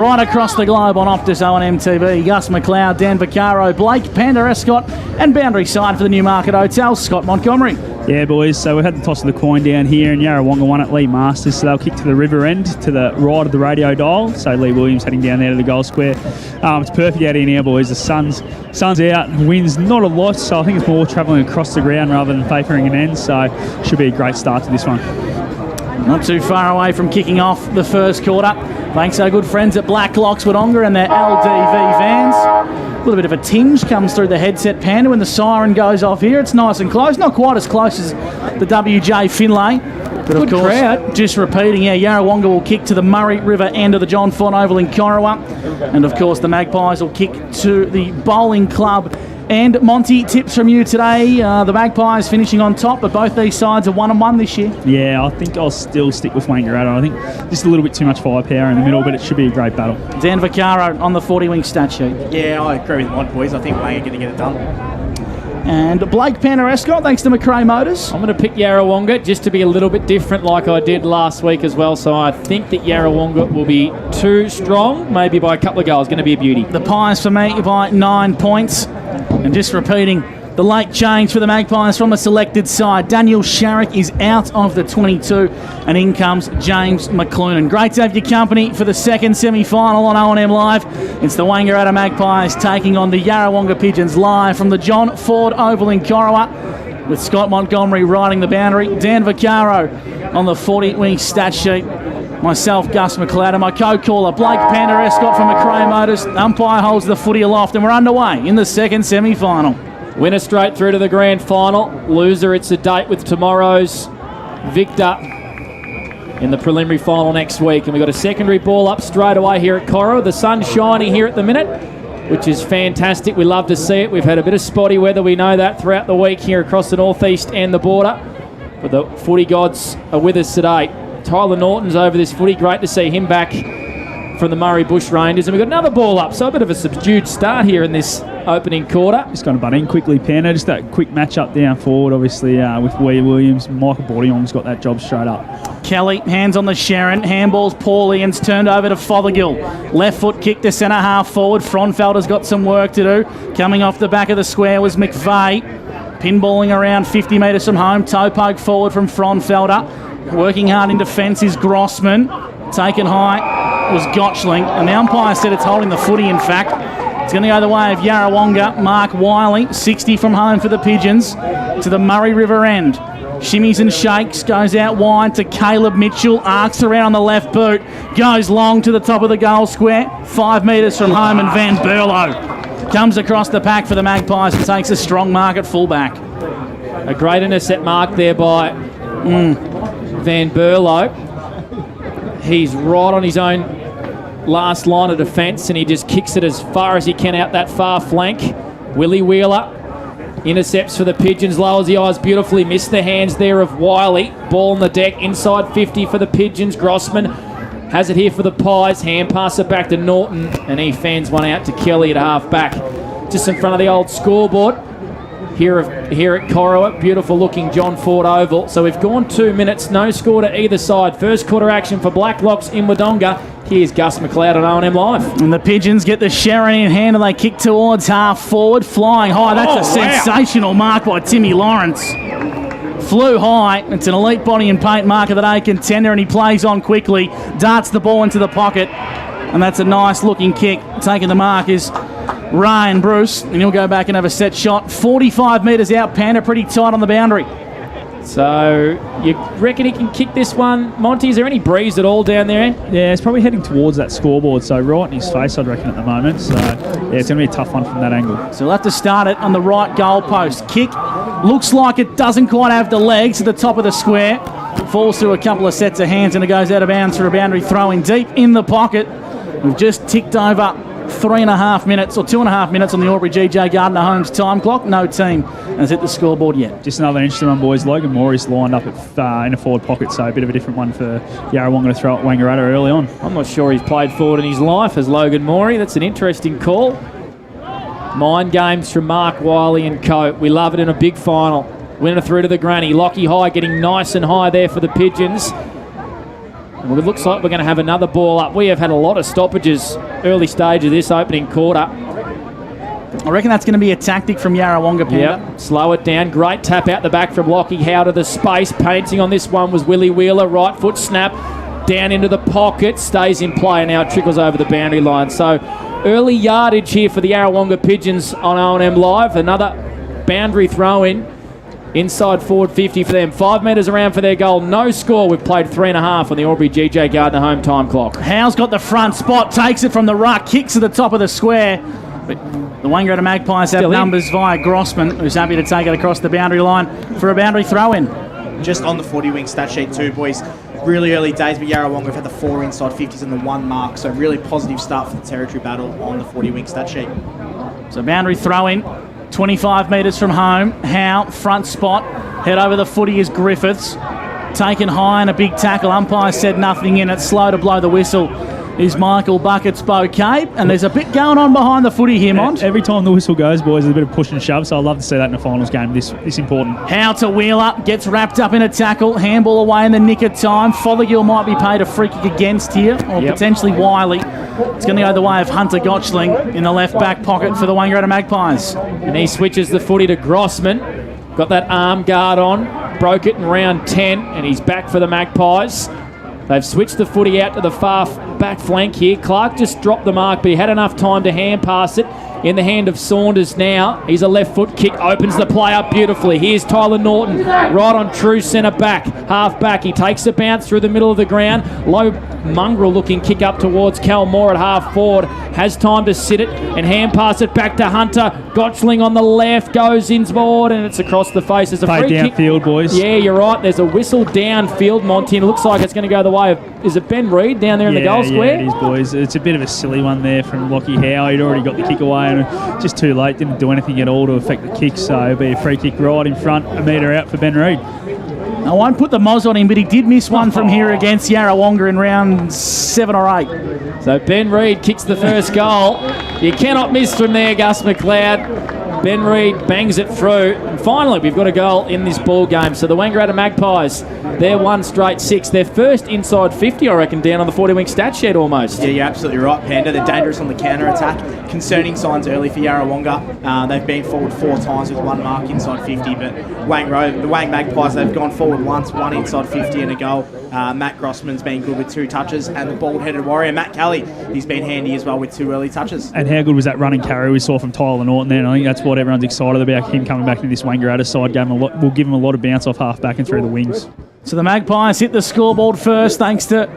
Right across the globe on Optus O&M TV, Gus McLeod, Dan Vaccaro, Blake, Panda Escott, and boundary side for the Newmarket Hotel, Scott Montgomery. Yeah, boys, so we had the toss of the coin down here, and Yarrawonga won at Lee Masters, so they'll kick to the river end to the right of the radio dial. So Lee Williams heading down there to the goal square. It's perfect out here now, boys. The sun's out, wind's not a lot, so I think it's more travelling across the ground rather than papering an end, so should be a great start to this one. Not too far away from kicking off the first quarter. Thanks our good friends at Black Locks Wodonga and their LDV vans. A little bit of a tinge comes through the headset, Panda, when the siren goes off here. It's nice and close. Not quite as close as the WJ Finlay. But of course, crowd. Just repeating, Yarrawonga will kick to the Murray River end of the John Font Oval in Corowa. And of course, the Magpies will kick to the Bowling Club. And Monty, tips from you today. The Magpies finishing on top, but both these sides are 1-1 this year. Yeah, I think I'll still stick with Wangaratta. I think just a little bit too much firepower in the middle, but it should be a great battle. Dan Vaccaro on the 40-wing stat sheet. Yeah, I agree with Mont, boys. I think Wang are going to get it done. And Blake, Panda Escott, thanks to McRae Motors. I'm going to pick Yarrawonga just to be a little bit different like I did last week as well. So I think that Yarrawonga will be too strong, maybe by a couple of goals. Going to be a beauty. The Pies for me by 9 points. And just repeating, the late change for the Magpies from a selected side. Daniel Sharrock is out of the 22, and in comes James McCloonan. Great to have your company for the second semi-final on O&M Live. It's the Wangaratta Magpies taking on the Yarrawonga Pigeons live from the John Ford Oval in Corowa, with Scott Montgomery riding the boundary. Dan Vaccaro on the 40-wing stat sheet. Myself, Gus McLeod, and my co-caller, Blake Panda Escott from McRae Motors. Umpire holds the footy aloft, and we're underway in the second semi-final. Winner straight through to the grand final. Loser, it's a date with tomorrow's victor in the preliminary final next week. And we've got a secondary ball up straight away here at Coro. The sun's shining here at the minute, which is fantastic. We love to see it. We've had a bit of spotty weather. We know that throughout the week here across the northeast and the border. But the footy gods are with us today. Tyler Norton's over this footy. Great to see him back from the Murray Bush Rangers. And we've got another ball up. So a bit of a subdued start here in this opening quarter. Just going to butt in quickly, Panda. Just that quick match up down forward, obviously, with Wee Williams. Michael Bordiong's got that job straight up. Kelly, hands on the Sharon. Handballs poorly and it's turned over to Fothergill. Left foot kick to centre half forward. Fronfelder's got some work to do. Coming off the back of the square was McVeigh. Pinballing around 50 metres from home. Toe poke forward from Fronfelder. Working hard in defence is Grossman. Taken high was Gottschling. And the umpire said it's holding the footy, in fact. It's going to go the way of Yarrawonga. Mark Wiley, 60 from home for the Pigeons, to the Murray River end. Shimmies and shakes, goes out wide to Caleb Mitchell, arcs around on the left boot, goes long to the top of the goal square, 5 metres from home, and Van Burlo comes across the pack for the Magpies and takes a strong mark at fullback. A great intercept mark there by Van Burlo. He's right on his own last line of defence and he just kicks it as far as he can out that far flank. Willie Wheeler intercepts for the Pigeons, lowers the eyes beautifully, missed the hands there of Wiley. Ball on the deck, inside 50 for the Pigeons. Grossman has it here for the Pies. Hand pass it back to Norton and he fans one out to Kelly at half back. Just in front of the old scoreboard here at Corowa. Beautiful looking John Ford Oval. So we've gone 2 minutes, no score to either side. First quarter action for Blacklocks in Wodonga. Here's Gus McLeod on O&M Live. And the Pigeons get the Sharon in hand and they kick towards half forward, flying high. That's a sensational mark by Timmy Lawrence. Flew high. It's an elite body and paint mark of the day contender and he plays on quickly, darts the ball into the pocket, and that's a nice looking kick. Taking the mark is Ryan Bruce, and he'll go back and have a set shot. 45 metres out, Panda, pretty tight on the boundary. So you reckon he can kick this one, Monty? Is there any breeze at all down there? Yeah, it's probably heading towards that scoreboard, so right in his face, I'd reckon, at the moment. So, yeah, it's going to be a tough one from that angle. So we'll have to start it on the right goal post. Kick looks like it doesn't quite have the legs at the top of the square. Falls through a couple of sets of hands and it goes out of bounds for a boundary throw in deep in the pocket. We've just ticked over 3.5 minutes or 2.5 minutes on the Aubrey GJ Gardner Homes time clock. No team has hit the scoreboard yet. Just another interesting one, boys. Logan Mori's lined up in a forward pocket, so a bit of a different one for Yarrawonga to throw at Wangaratta early on. I'm not sure he's played forward in his life as Logan Mori. That's an interesting call. Mind games from Mark Wiley and co. We love it in a big final. Winner through to the granny. Lockie High getting nice and high there for the Pigeons. Well, it looks like we're going to have another ball up. We have had a lot of stoppages early stage of this opening quarter. I reckon that's going to be a tactic from Yarrawonga, Panda. Yep, slow it down. Great tap out the back from Lockie Howe to the space. Painting on this one was Willie Wheeler. Right foot snap down into the pocket. Stays in play and now trickles over the boundary line. So early yardage here for the Yarrawonga Pigeons on O&M Live. Another boundary throw in. Inside forward 50 for them. 5 metres around for their goal. No score. We've played 3.5 on the Aubrey GJ Gardner home time clock. Howe's got the front spot. Takes it from the ruck. Kicks to the top of the square. But the Wangaratta Magpies have numbers via Grossman, who's happy to take it across the boundary line for a boundary throw-in. Just on the 40 wing stat sheet too, boys. Really early days, but Yarrawonga have had the 4 inside 50s and the 1 mark. So really positive start for the territory battle on the 40 wing stat sheet. So boundary throw-in. 25 metres from home. Howe, front spot. Head over the footy is Griffiths. Taken high and a big tackle. Umpire said nothing in it. Slow to blow the whistle is Michael Bucket's bouquet. And there's a bit going on behind the footy here, Mont. Every time the whistle goes, boys, there's a bit of push and shove, so I'd love to see that in a finals game this important. Howe to Wheeler. Gets wrapped up in a tackle. Handball away in the nick of time. Fothergill might be paid a free kick against here. Or potentially Wiley. It's going to go the way of Hunter Gotchling in the left back pocket for the Wangaratta Magpies. And he switches the footy to Grossman. Got that arm guard on. Broke it in round 10. And he's back for the Magpies. They've switched the footy out to the far back flank here. Clark just dropped the mark, but he had enough time to hand pass it. In the hand of Saunders now. He's a left foot kick. Opens the play up beautifully. Here's Tyler Norton. Right on true centre back. Half back. He takes a bounce through the middle of the ground. Low mongrel looking kick up towards Cal Moore at half forward. Has time to sit it and hand pass it back to Hunter. Gotchling on the left. Goes inboard and it's across the face. There's a free kick. Downfield, boys. Yeah, you're right. There's a whistle downfield, Monty. And it looks like it's going to go the way of... Is it Ben Reid down there in the goal square? Yeah, it is, boys. It's a bit of a silly one there from Lockie Howe. He'd already got the kick away and just too late. Didn't do anything at all to affect the kick. So it'll be a free kick right in front. A metre out for Ben Reid. I won't put the moz on him, but he did miss one from here against Yarrawonga in round 7 or 8. So Ben Reid kicks the first goal. You cannot miss from there, Gus McLeod. Ben Reid bangs it through. And finally, we've got a goal in this ball game. So the Wangaratta Magpies, they're 1 straight 6. Their first inside 50, I reckon, down on the 40-wing stat shed almost. Yeah, you're absolutely right, Panda. They're dangerous on the counter-attack. Concerning signs early for Yarrawonga. They've been forward 4 times with 1 mark inside 50, but the Wang Magpies, they've gone forward once, 1 inside 50 and a goal. Matt Grossman's been good with 2 touches, and the bald-headed warrior, Matt Kelly, he's been handy as well with 2 early touches. And how good was that running carry we saw from Tyler Norton there? And I think that's what everyone's excited about, him coming back into this Wangaratta side game. We'll give him a lot of bounce off half-back and through the wings. So the Magpies hit the scoreboard first thanks to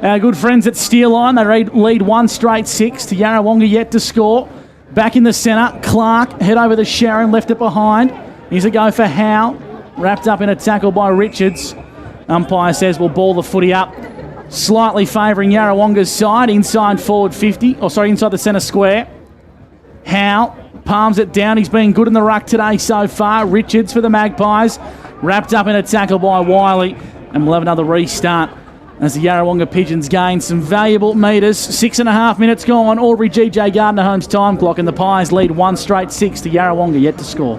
our good friends at Steel Line. They lead 1 straight 6 to Yarrawonga yet to score. Back in the centre, Clark, head over the Sharon, left it behind. Here's a go for Howe, wrapped up in a tackle by Richards. Umpire says we'll ball the footy up, slightly favouring Yarrawonga's side, inside forward 50, inside the centre square. Howe palms it down. He's been good in the ruck today so far. Richards for the Magpies, wrapped up in a tackle by Wiley, and we'll have another restart as the Yarrawonga Pigeons gain some valuable metres. 6.5 minutes gone. Aubrey GJ Gardner Home's time clock, and the Pies lead 1 straight 6 to Yarrawonga yet to score.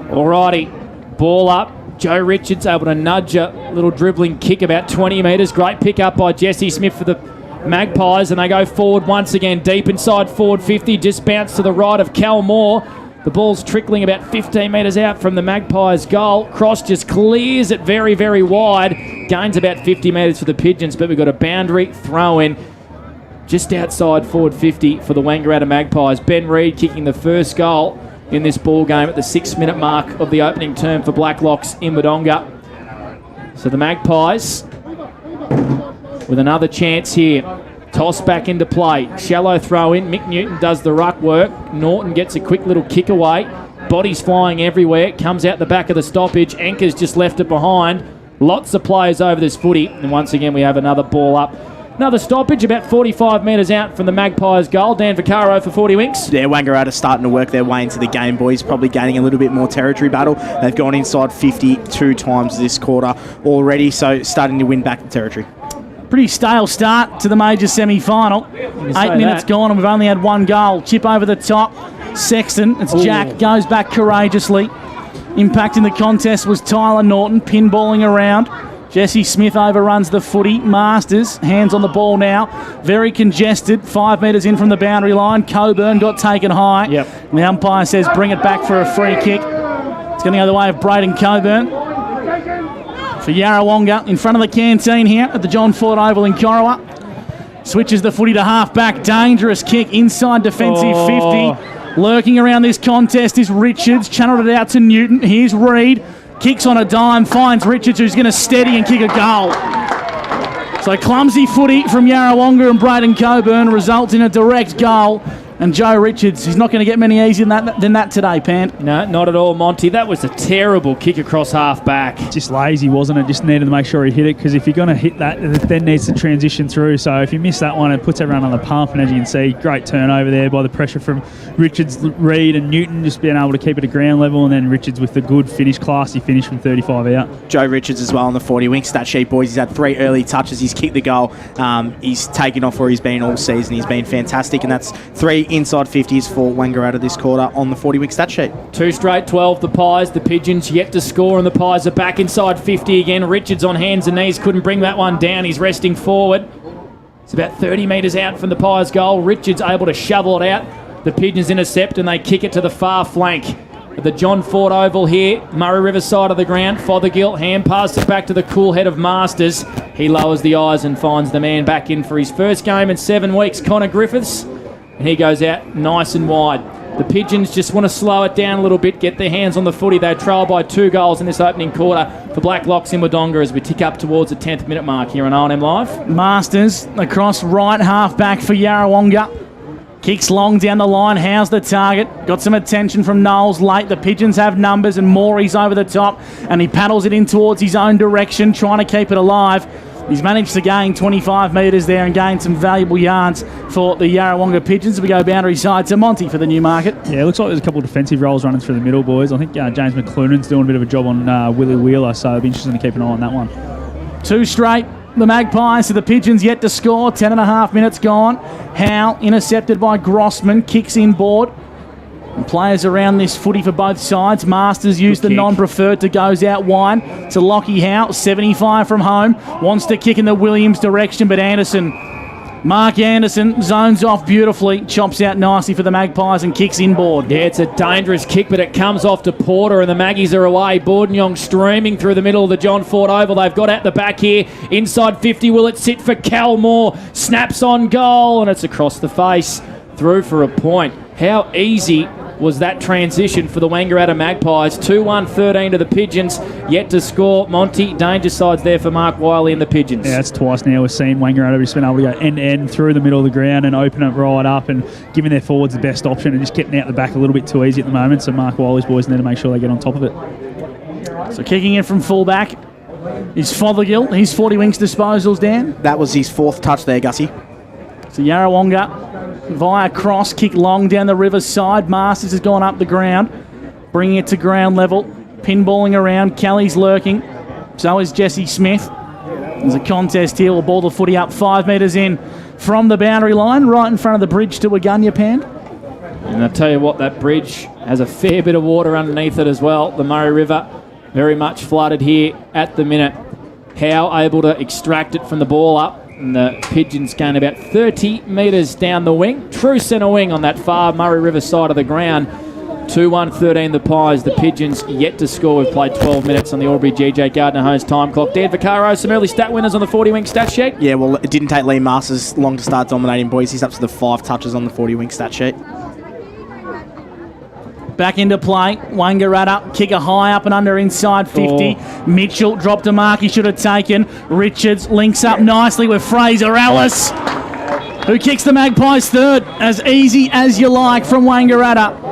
Alrighty, ball up. Joe Richards able to nudge a little dribbling kick about 20 metres. Great pick up by Jesse Smith for the Magpies, and they go forward once again, deep inside forward 50. Just bounce to the right of Cal Moore. The ball's trickling about 15 metres out from the Magpies' goal. Cross just clears it very, very wide. Gains about 50 metres for the Pigeons, but we've got a boundary throw-in just outside forward 50 for the Wangaratta Magpies. Ben Reid kicking the first goal in this ball game at the 6-minute mark of the opening term for Blacklocks in Wodonga. So the Magpies with another chance here. Toss back into play. Shallow throw in. Mick Newton does the ruck work. Norton gets a quick little kick away. Bodies flying everywhere. Comes out the back of the stoppage. Anchor's just left it behind. Lots of players over this footy. And once again, we have another ball up. Another stoppage about 45 metres out from the Magpies' goal. Dan Vaccaro for 40 Winks. Yeah, Wangaratta starting to work their way into the game, boys. Probably gaining a little bit more territory battle. They've gone inside 52 times this quarter already, so starting to win back the territory. Pretty stale start to the major semi-final. 8 minutes gone and we've only had 1 goal. Chip over the top. Sexton, it's Jack, goes back courageously. Impacting the contest was Tyler Norton, pinballing around. Jesse Smith overruns the footy. Masters, hands on the ball now. Very congested. 5 metres in from the boundary line. Coburn got taken high. Yep. And the umpire says bring it back for a free kick. It's going to go the way of Braden Coburn. For Yarrawonga, in front of the canteen here at the John Ford Oval in Corowa. Switches the footy to half-back. Dangerous kick inside defensive 50. Lurking around this contest is Richards. Channeled it out to Newton. Here's Reid. Kicks on a dime. Finds Richards, who's going to steady and kick a goal. So clumsy footy from Yarrawonga and Braden Coburn results in a direct goal. And Joe Richards, he's not going to get many easier than that today, Pant. No, not at all, Monty. That was a terrible kick across half-back. Just lazy, wasn't it? Just needed to make sure he hit it, because if you're going to hit that, it then needs to transition through. So if you miss that one, it puts everyone on the pump. And as you can see, great turnover there by the pressure from Richards, Reid and Newton, just being able to keep it at ground level. And then Richards with the good finish, classy finish from 35 out. Joe Richards as well on the 40 wing stat sheet, boys. He's had 3 early touches. He's kicked the goal. He's taken off where he's been all season. He's been fantastic. And that's 3 inside 50s for Wangaratta this quarter on the 40 wing stat sheet. 2 straight 12, the Pies. The Pigeons yet to score, and the Pies are back inside 50 again. Richards on hands and knees, couldn't bring that one down. He's resting forward. It's about 30 metres out from the Pies' goal. Richards able to shovel it out. The Pigeons intercept and they kick it to the far flank. At the John Ford Oval here, Murray River side of the ground. Fothergill hand passes it back to the cool head of Masters. He lowers the eyes and finds the man back in for his first game in 7 weeks, Connor Griffiths. And he goes out nice and wide. The Pigeons just want to slow it down a little bit, get their hands on the footy. They trail by 2 goals in this opening quarter for Black Locks in Wodonga as we tick up towards the 10th minute mark here on O&M Live. Masters across right half back for Yarrawonga. Kicks long down the line. How's the target? Got some attention from Knowles late. The Pigeons have numbers and Mori's over the top and he paddles it in towards his own direction, trying to keep it alive. He's managed to gain 25 metres there and gain some valuable yards for the Yarrawonga Pigeons. We go boundary side to Monty for the Newmarket. Yeah, it looks like there's a couple of defensive roles running through the middle, boys. I think James McClernand's doing a bit of a job on Willie Wheeler, so it'll be interesting to keep an eye on that one. 2 straight. The Magpies to the Pigeons yet to score. 10.5 minutes gone. Howe intercepted by Grossman. Kicks inboard. And players around this footy for both sides. Masters use the non-preferred to goes out wide to Lockie Howe. 75 from home. Wants to kick in the Williams direction, but Mark Anderson zones off beautifully. Chops out nicely for the Magpies and kicks inboard. Yeah, it's a dangerous kick, but it comes off to Porter and the Maggies are away. Bordenyong streaming through the middle of the John Ford Oval. They've got out the back here. Inside 50, will it sit for Cal Moore? Snaps on goal and it's across the face. Through for a point. How easy was that transition for the Wangaratta Magpies? 2-1-13 to the Pigeons, yet to score. Monty, danger sides there for Mark Wiley and the Pigeons. Yeah, that's twice now we've seen Wangaratta just been able to go end-to-end through the middle of the ground and open it right up and giving their forwards the best option and just getting out the back a little bit too easy at the moment. So Mark Wiley's boys need to make sure they get on top of it. So kicking in from fullback is Fothergill. His 40 wings disposals, Dan. That was his 4th touch there, Gussie. So Yarrawonga via cross, kick long down the river side. Masters has gone up the ground, bringing it to ground level. Pinballing around. Kelly's lurking. So is Jesse Smith. There's a contest here. We'll ball the footy up 5 metres in from the boundary line, right in front of the bridge to Waganya Pan. And I'll tell you what, that bridge has a fair bit of water underneath it as well. The Murray River very much flooded here at the minute. Howe able to extract it from the ball up. And the Pigeons gain about 30 metres down the wing. True centre wing on that far Murray River side of the ground. 2-1-13 the Pies. The Pigeons yet to score. We've played 12 minutes on the Albury GJ Gardner Holmes time clock. Dan Vaccaro, some early stat winners on the 40 wing stat sheet. Yeah, well, it didn't take Lee Masters long to start dominating, boys. He's up to the 5 touches on the 40 wing stat sheet. Back into play. Wangaratta kicker high up and under inside 50. Mitchell dropped a mark he should have taken. Richards links up nicely with Fraser Ellis, who kicks the Magpies third. As easy as you like from Wangaratta.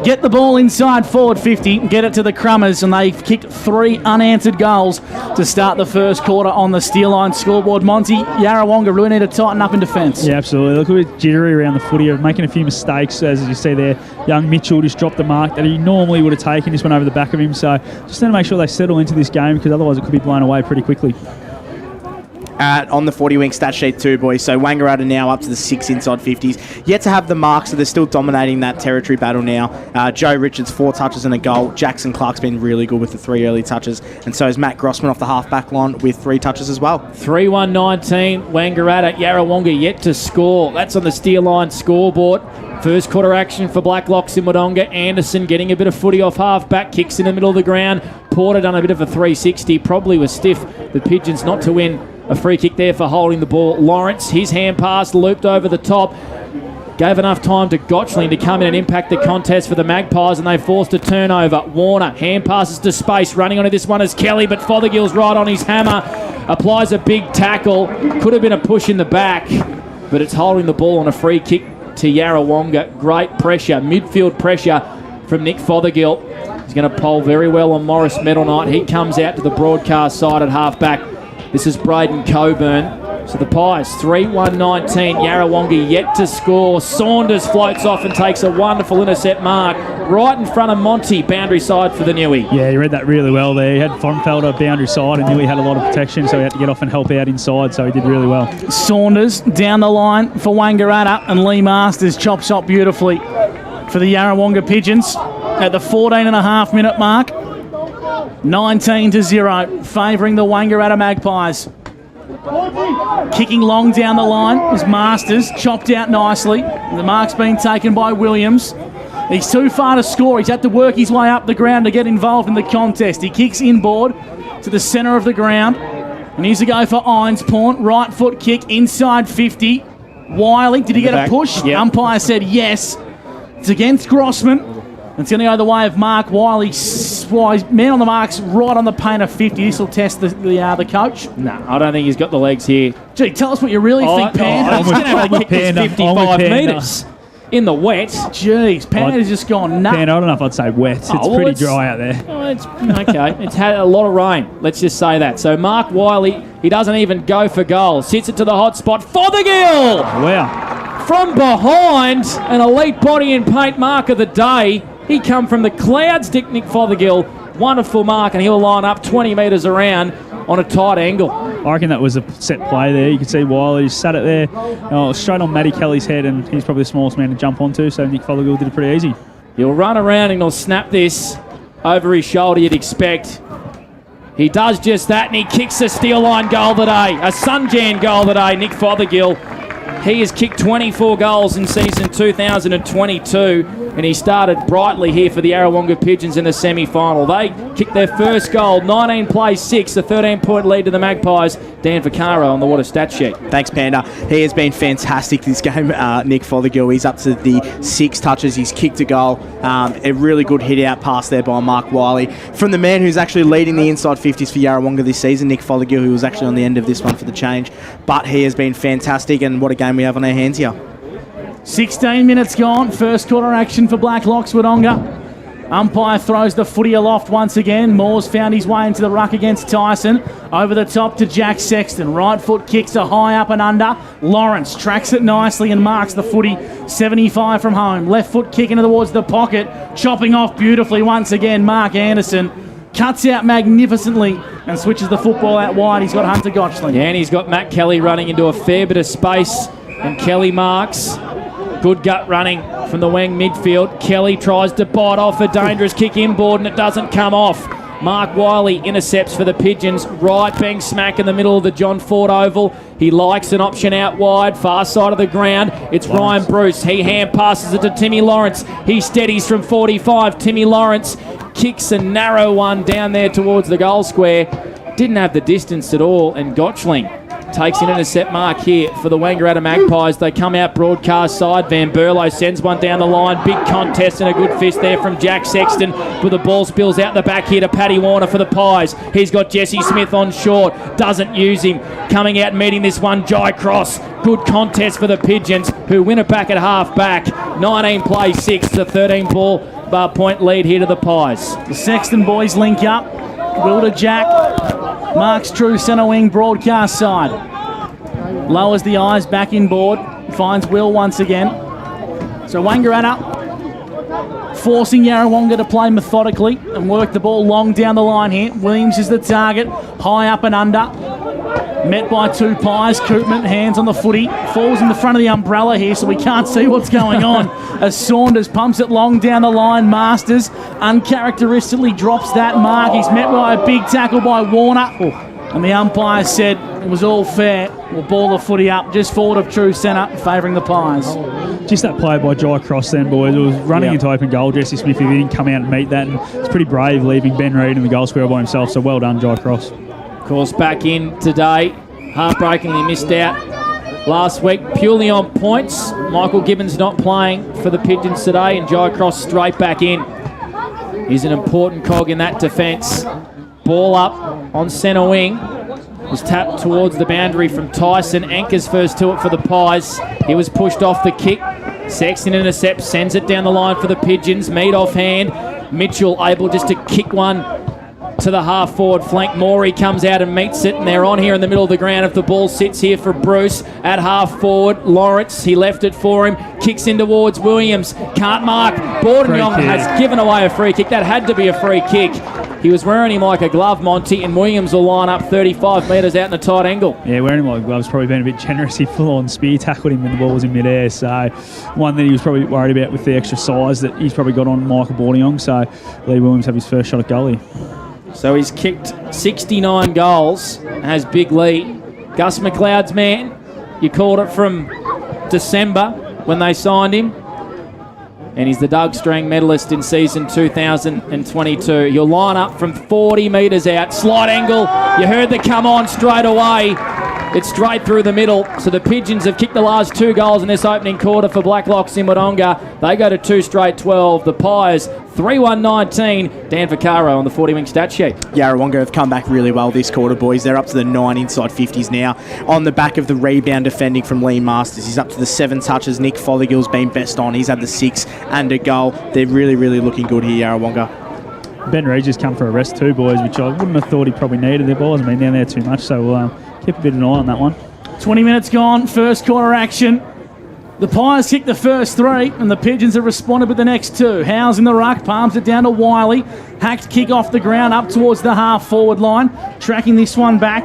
Get the ball inside forward 50, get it to the Crummers, and they've kicked 3 unanswered goals to start the first quarter on the Steel Line scoreboard. Monty, Yarrawonga really need to tighten up in defence. Yeah, absolutely. Look a bit jittery around the footy, making a few mistakes, as you see there. Young Mitchell just dropped the mark that he normally would have taken, just went over the back of him. So just need to make sure they settle into this game, because otherwise it could be blown away pretty quickly. on the 40-wing stat sheet too, boys. So Wangaratta now up to the 6 inside 50s. Yet to have the mark, so they're still dominating that territory battle now. Joe Richards, 4 touches and a goal. Jackson Clark's been really good with the 3 early touches. And so is Matt Grossman off the half-back line with 3 touches as well. 3-1-19, Wangaratta. Yarrawonga yet to score. That's on the Steer Line scoreboard. First quarter action for Blacklocks in Wodonga. Anderson getting a bit of footy off half-back. Kicks in the middle of the ground. Porter done a bit of a 360. Probably was stiff. The Pigeons not to win. A free kick there for holding the ball. Lawrence, his hand pass looped over the top. Gave enough time to Gotchling to come in and impact the contest for the Magpies, and they forced a turnover. Warner, hand passes to space. Running onto this one is Kelly, but Fothergill's right on his hammer. Applies a big tackle. Could have been a push in the back, but it's holding the ball on a free kick to Yarrawonga. Great pressure, midfield pressure from Nick Fothergill. He's going to poll very well on Morris Metal Knight. He comes out to the broadcast side at half-back. This is Braden Coburn. So the Pies, 3-1-19. Yarrawonga yet to score. Saunders floats off and takes a wonderful intercept mark right in front of Monty, boundary side for the Newey. Yeah, he read that really well there. He had Fonfelder boundary side and Newey had a lot of protection, so he had to get off and help out inside, so he did really well. Saunders down the line for Wangaratta, and Lee Masters chops up beautifully for the Yarrawonga Pigeons at the 14.5-minute mark. 19-0, favouring the Wangaratta Magpies. Kicking long down the line is Masters, chopped out nicely. The mark's been taken by Williams. He's too far to score. He's had to work his way up the ground to get involved in the contest. He kicks inboard to the centre of the ground. And here's a go for Einspawn. Right foot kick inside 50. Wiley, did he get a push? Yep. Umpire said yes. It's against Grossman. It's going to go the way of Mark Wiley. Man on the mark's right on the paint of 50. This will test the coach. No, I don't think he's got the legs here. Gee, tell us what you really think, Panda. He's going to have to kick this 55 metres in the wet. Jeez, Panda's just gone nuts. Panda, I don't know if I'd say wet. It's pretty dry out there. Oh, it's okay. It's had a lot of rain. Let's just say that. So Mark Wiley, he doesn't even go for goal. Sits it to the hot spot. Fothergill! Wow. From behind, an elite body and paint mark of the day. He come from the clouds, Nick Fothergill. Wonderful mark, and he'll line up 20 metres around on a tight angle. I reckon that was a set play there. You could see Wiley sat it there, straight on Matty Kelly's head, and he's probably the smallest man to jump onto, so Nick Fothergill did it pretty easy. He'll run around and he'll snap this over his shoulder, you'd expect. He does just that, and he kicks a steel line goal today, a Sunjan goal today, Nick Fothergill. He has kicked 24 goals in season 2022, and he started brightly here for the Yarrawonga Pigeons in the semi-final. They kicked their first goal, 19 plays 6, a 13-point lead to the Magpies. Dan Vaccaro on the water stat sheet. Thanks, Panda. He has been fantastic this game, Nick Fothergill. He's up to the 6 touches. He's kicked a goal. A really good hit-out pass there by Mark Wiley. From the man who's actually leading the inside 50s for Yarrawonga this season, Nick Fothergill, who was actually on the end of this one for the change. But he has been fantastic, and what a game we have on our hands here. 16 minutes gone. First quarter action for Blacklocks Wodonga. Umpire throws the footy aloft once again. Moore's found his way into the ruck against Tyson. Over the top to Jack Sexton. Right foot kicks a high up and under. Lawrence tracks it nicely and marks the footy 75 from home. Left foot kicking towards the pocket. Chopping off beautifully once again. Mark Anderson cuts out magnificently and switches the football out wide. He's got Hunter Gotchling. Yeah, and he's got Matt Kelly running into a fair bit of space. And Kelly marks. Good gut running from the wing midfield. Kelly tries to bite off a dangerous kick inboard and it doesn't come off. Mark Wiley intercepts for the Pigeons. Right bang smack in the middle of the John Ford Oval. He likes an option out wide, far side of the ground. It's Ryan Bruce. He hand passes it to Timmy Lawrence. He steadies from 45. Timmy Lawrence kicks a narrow one down there towards the goal square. Didn't have the distance at all, and Gotchling takes an intercept mark here for the Wangaratta Magpies. They come out broadcast side. Van Burlo sends one down the line. Big contest and a good fist there from Jack Sexton. But the ball spills out the back here to Paddy Warner for the Pies. He's got Jesse Smith on short. Doesn't use him. Coming out and meeting this one, Jai Cross. Good contest for the Pigeons, who win it back at half back. 19 plays 6, the 13 point lead here to the Pies. The Sexton boys link up. Will to Jack. Marks true centre wing broadcast side. Lowers the eyes back inboard. Finds Will once again. So Wangaratta forcing Yarrawonga to play methodically and work the ball long down the line here. Williams is the target. High up and under. Met by two Pies. Koopman, hands on the footy, falls in the front of the umbrella here, so we can't see what's going on. As Saunders pumps it long down the line, Masters uncharacteristically drops that mark. He's met by a big tackle by Warner. And the umpire said it was all fair. We'll ball the footy up just forward of true centre, favouring the Pies. Just that play by Jai Cross then, boys. It was running into open goal. Jesse Smith, if he didn't come out and meet that, and it's pretty brave leaving Ben Reid in the goal square by himself, so well done, Jai Cross. Of course, back in today. Heartbreakingly missed out last week, purely on points. Michael Gibbons not playing for the Pigeons today, and Jai Cross straight back in. He's an important cog in that defence. Ball up on centre wing. Was tapped towards the boundary from Tyson. Anchors first to it for the Pies. He was pushed off the kick. Sexton intercepts, sends it down the line for the Pigeons. Mead off hand. Mitchell able just to kick one to the half-forward flank. Mori comes out and meets it, and they're on here in the middle of the ground. If the ball sits here for Bruce at half-forward, Lawrence, he left it for him, kicks in towards Williams, can't mark. Bordenjong has given away a free kick. That had to be a free kick. He was wearing him like a glove, Monty, and Williams will line up 35 metres out in a tight angle. Yeah, wearing him like a glove's probably been a bit generous. He full-on spear tackled him when the ball was in mid-air, so one that he was probably worried about with the extra size that he's probably got on Michael Bordenjong, so Lee Williams have his first shot at goalie. So he's kicked 69 goals, has big lead. Gus McLeod's man, you called it from December when they signed him. And he's the Doug Strang medalist in season 2022. He'll line up from 40 metres out. Slight angle. You heard the come on straight away. It's straight through the middle. So the Pigeons have kicked the last 2 goals in this opening quarter for Blacklocks in Wodonga. They go to 2 straight 12. The Pies 3-1-19. Dan Vaccaro on the 40-wing stat sheet. Yarrawonga have come back really well this quarter, boys. They're up to the 9 inside 50s now. On the back of the rebound defending from Lee Masters. He's up to the 7 touches. Nick Fothergill's been best on. He's had the 6 and a goal. They're really, really looking good here, Yarrawonga. Ben Regis come for a rest too, boys, which I wouldn't have thought he probably needed. Their ball hasn't been down there too much, so we'll keep a bit of an eye on that one. 20 minutes gone, first quarter action. The Pies kicked the first 3, and the Pigeons have responded with the next 2. Howes in the ruck, palms it down to Wiley. Hacked kick off the ground up towards the half-forward line. Tracking this one back.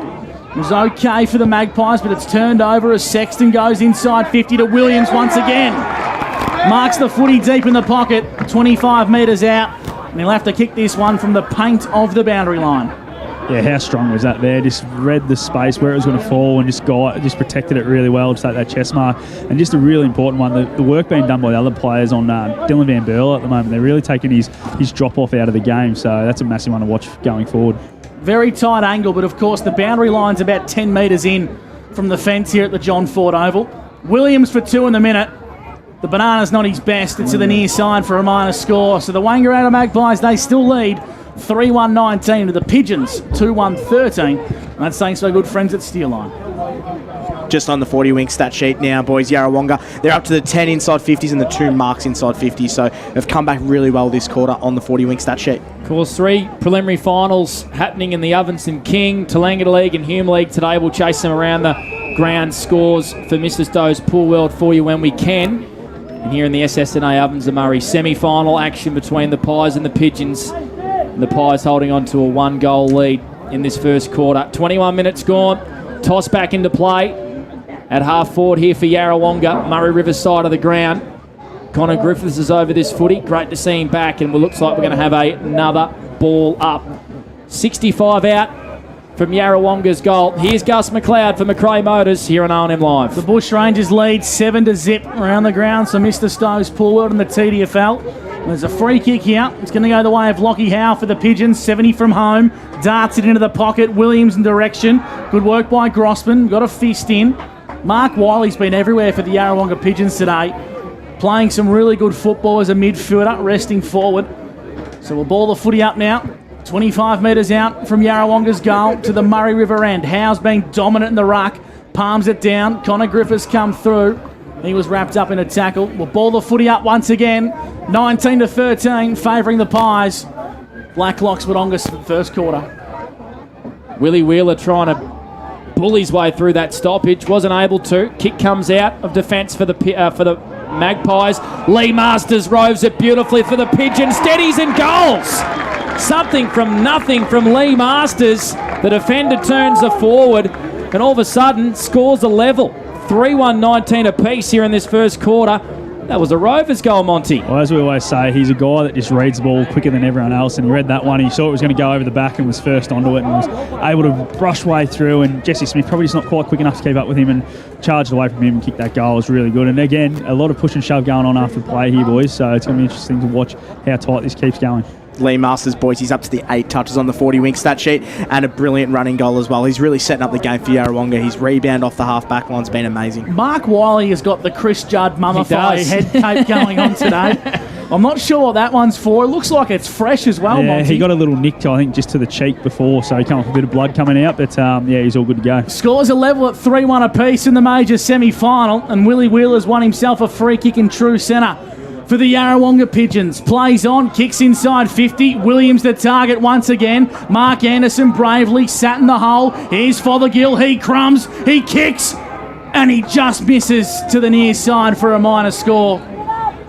It was okay for the Magpies, but it's turned over as Sexton goes inside 50 to Williams once again. Marks the footy deep in the pocket, 25 metres out. And he'll have to kick this one from the paint of the boundary line. Yeah, how strong was that there? Just read the space where it was going to fall and just protected it really well to take that chest mark. And just a really important one, the work being done by the other players on Dylan Van Burl at the moment. They're really taking his drop-off out of the game, so that's a massive one to watch going forward. Very tight angle, but of course the boundary line's about 10 metres in from the fence here at the John Ford Oval. Williams for 2 in the minute. The banana's not his best. It's to the near side for a minor score. So the Wangaratta Magpies, they still lead 3-1-19 to the Pigeons 2-1-13. And that's thanks to our good friends at Steelline. Just on the 40-wing stat sheet now, boys, Yarrawonga, they're up to the 10 inside 50s and the 2 marks inside 50s. So they've come back really well this quarter on the 40-wing stat sheet. Of course, 3 preliminary finals happening in the Ovenston King, Tallangatta League and Hume League today. We'll chase them around the ground scores for Mr. Stowe's Pool World for you when we can. And here in the SS&A Ovens of Murray, semi-final action between the Pies and the Pigeons. And the Pies holding on to a 1-goal lead in this first quarter. 21 minutes gone. Toss back into play at half forward here for Yarrawonga, Murray River side of the ground. Connor Griffiths is over this footy. Great to see him back, and it looks like we're going to have another ball up. 65 out from Yarrawonga's goal. Here's Gus McLeod for McRae Motors here on O&M Live. The Bush Rangers lead 7-0 around the ground, so Mr. Stowe's Pool World in the TDFL. There's a free kick here. It's going to go the way of Lockie Howe for the Pigeons. 70 from home. Darts it into the pocket. Williams in direction. Good work by Grossman. Got a fist in. Mark Wiley's been everywhere for the Yarrawonga Pigeons today. Playing some really good football as a midfielder, resting forward. So we'll ball the footy up now. 25 metres out from Yarrawonga's goal to the Murray River end. Howe's being dominant in the ruck. Palms it down. Connor Griffiths come through. He was wrapped up in a tackle. We'll ball the footy up once again. 19-13, favouring the Pies. Blacklocks Wodonga's first quarter. Willie Wheeler trying to bull his way through that stoppage. Wasn't able to. Kick comes out of defence for the Magpies. Lee Masters roves it beautifully for the Pigeons. Steadies and goals. Something from nothing from Lee Masters. The defender turns the forward. and all of a sudden scores a level. 3-1-19 apiece here in this first quarter. That was a Rovers goal, Monty. Well, as we always say, he's a guy that just reads the ball quicker than everyone else, and he read that one. He saw it was going to go over the back and was first onto it and was able to brush way through, and Jesse Smith probably just not quite quick enough to keep up with him and charged away from him and kicked that goal. It was really good. And again, a lot of push and shove going on after the play here, boys, so it's going to be interesting to watch how tight this keeps going. Lee Masters, boys, he's up to the 8 touches on the 40-wing stat sheet and a brilliant running goal as well. He's really setting up the game for Yarrawonga. His rebound off the half-back line's been amazing. Mark Wiley has got the Chris Judd mummified head tape going on today. I'm not sure what that one's for. It looks like it's fresh as well, Yeah, Monty. he got a little nick, I think, just to the cheek before, so he came off a bit of blood coming out, but yeah, he's all good to go. Scores a level at 3-1 apiece in the major semi-final, and Willie Wheeler's won himself a free kick in true centre. For the Yarrawonga Pigeons, plays on, kicks inside 50. Williams the target once again. Mark Anderson bravely sat in the hole. Here's Fothergill, he crumbs, he kicks, and he just misses to the near side for a minor score.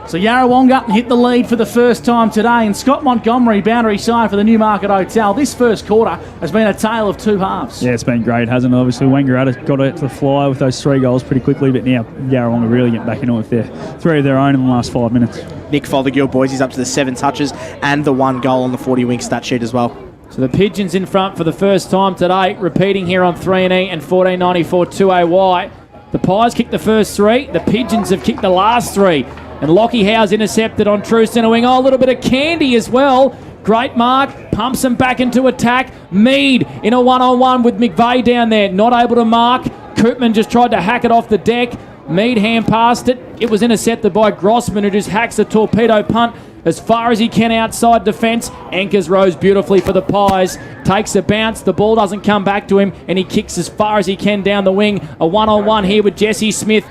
So Yarrawonga hit the lead for the first time today, and Scott Montgomery, boundary side for the Newmarket Hotel. This first quarter has been a tale of two halves. Yeah, it's been great, hasn't it? Obviously, Wangaratta got out to the fly with those 3 goals pretty quickly, but now Yarrawonga really getting back into it with their 3 of their own in the last 5 minutes. Nick Fothergill, boys, he's up to the 7 touches and the 1 goal on the 40-wing stat sheet as well. So the Pigeons in front for the first time today, repeating here on 3&E and 1494 2AY. The Pies kicked the first 3, the Pigeons have kicked the last 3. And Lockie Howe's intercepted on true centre wing. Oh, a little bit of candy as well. Great mark. Pumps him back into attack. Mead in a one-on-one with McVeigh down there. Not able to mark. Koopman just tried to hack it off the deck. Mead hand passed it. It was intercepted by Grossman, who just hacks a torpedo punt as far as he can outside defence. Anchors rose beautifully for the Pies. Takes a bounce. The ball doesn't come back to him, and he kicks as far as he can down the wing. A one-on-one here with Jesse Smith.